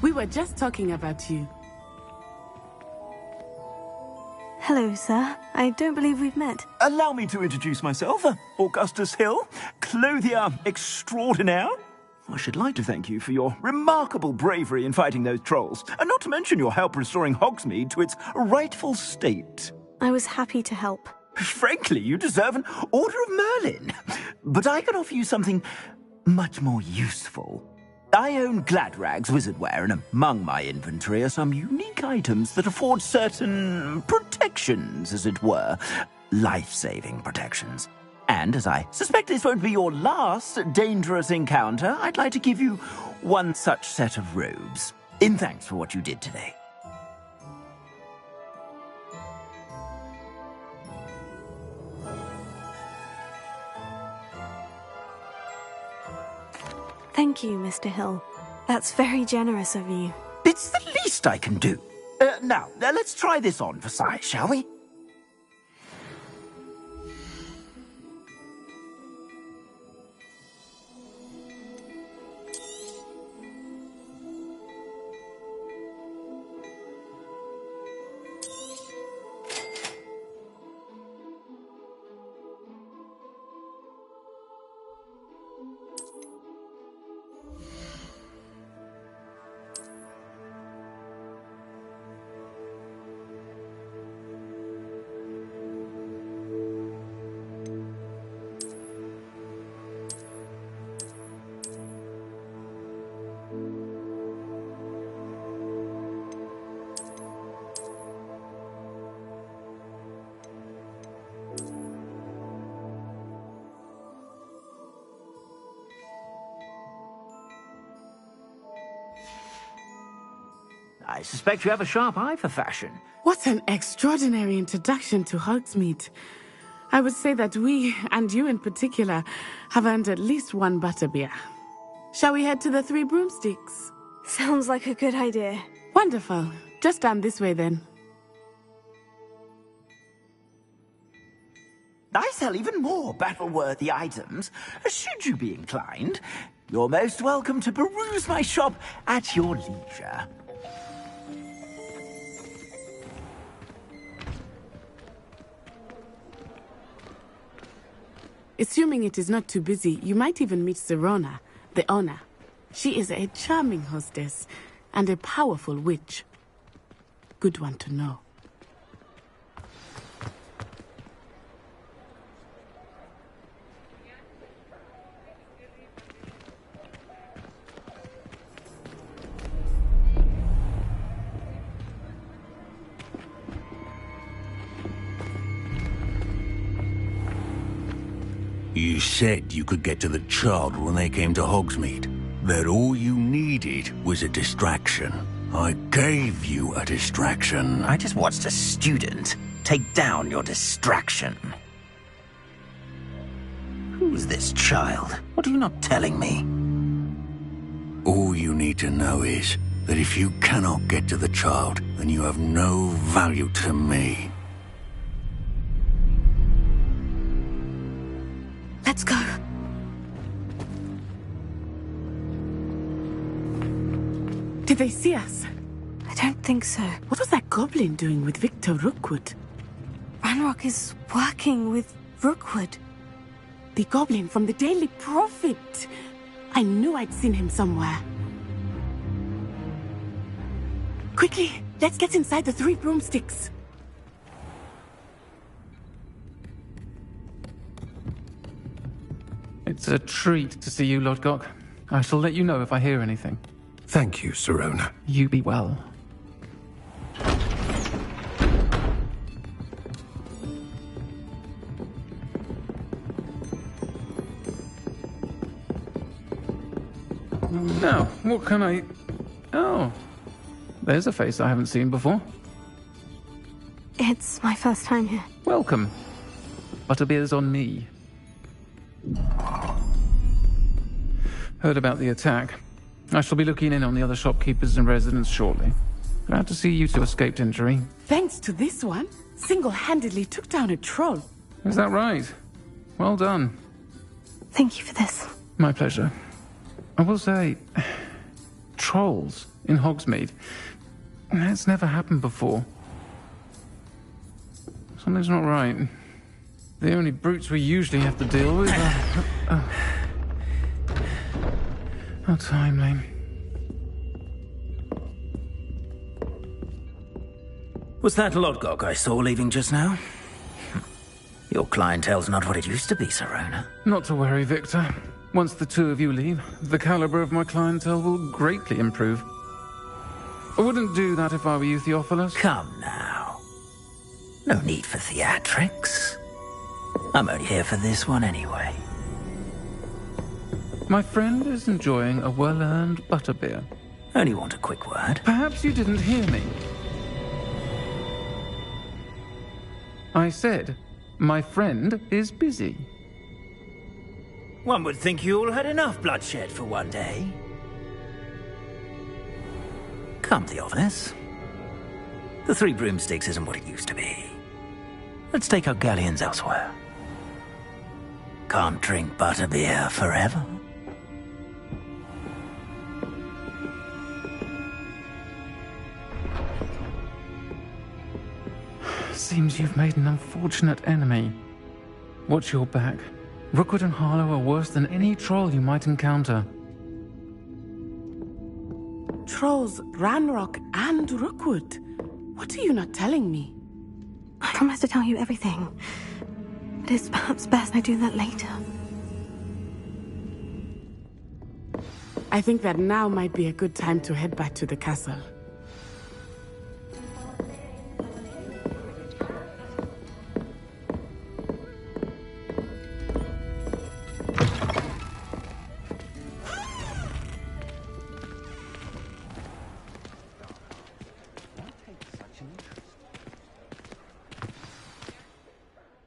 We were just talking about you. Hello, sir. I don't believe we've met. Allow me to introduce myself, Augustus Hill, clothier extraordinaire. I should like to thank you for your remarkable bravery in fighting those trolls, and not to mention your help restoring Hogsmeade to its rightful state. I was happy to help. Frankly, you deserve an Order of Merlin. But I can offer you something much more useful. I own Gladrag's wizardware, and among my inventory are some unique items that afford certain protections, as it were. Life-saving protections. And as I suspect this won't be your last dangerous encounter, I'd like to give you one such set of robes, in thanks for what you did today. Thank you, Mr. Hill. That's very generous of you. It's the least I can do. Now, let's try this on for size, shall we? I suspect you have a sharp eye for fashion. What an extraordinary introduction to Hogsmeade. I would say that we, and you in particular, have earned at least one butterbeer. Shall we head to the Three Broomsticks? Sounds like a good idea. Wonderful. Just down this way then. I sell even more battle-worthy items. Should you be inclined, you're most welcome to peruse my shop at your leisure. Assuming it is not too busy, you might even meet Sirona, the owner. She is a charming hostess and a powerful witch. Good one to know. You said you could get to the child when they came to Hogsmeade. That all you needed was a distraction. I gave you a distraction. I just watched a student take down your distraction. Who's this child? What are you not telling me? All you need to know is that if you cannot get to the child, then you have no value to me. Let's go. Did they see us? I don't think so. What was that goblin doing with Victor Rookwood? Ranrock is working with Rookwood. The goblin from the Daily Prophet. I knew I'd seen him somewhere. Quickly, let's get inside the 3 broomsticks. It's a treat to see you, Lodgok. I shall let you know if I hear anything. Thank you, Sirona. You be well. Now, what can I... Oh, there's a face I haven't seen before. It's my first time here. Welcome. Butterbeer's on me. Heard about the attack. I shall be looking in on the other shopkeepers and residents shortly. Glad to see you two escaped injury. Thanks to this one, single-handedly took down a troll. Is that right? Well done. Thank you for this. My pleasure. I will say, trolls in Hogsmeade. That's never happened before. Something's not right. The only brutes we usually have to deal with are... How timely. Was that Lodgok I saw leaving just now? Your clientele's not what it used to be, Sirona. Not to worry, Victor. Once the two of you leave, the caliber of my clientele will greatly improve. I wouldn't do that if I were you, Theophilus. Come now. No need for theatrics. I'm only here for this one anyway. My friend is enjoying a well-earned butterbeer. Only want a quick word. Perhaps you didn't hear me. I said, my friend is busy. One would think you all had enough bloodshed for one day. Come, Theophilus. The 3 broomsticks isn't what it used to be. Let's take our galleons elsewhere. Can't drink butterbeer forever. Seems you've made an unfortunate enemy. Watch your back. Rookwood and Harlow are worse than any troll you might encounter. Trolls, Ranrock, and Rookwood. What are you not telling me? I promise to tell you everything. But it's perhaps best I do that later. I think that now might be a good time to head back to the castle.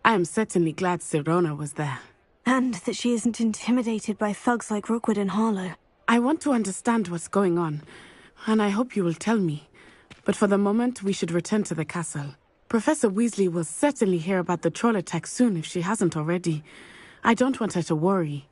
I am certainly glad Sirona was there. And that she isn't intimidated by thugs like Rookwood and Harlow. I want to understand what's going on, and I hope you will tell me. But for the moment, we should return to the castle. Professor Weasley will certainly hear about the troll attack soon if she hasn't already. I don't want her to worry.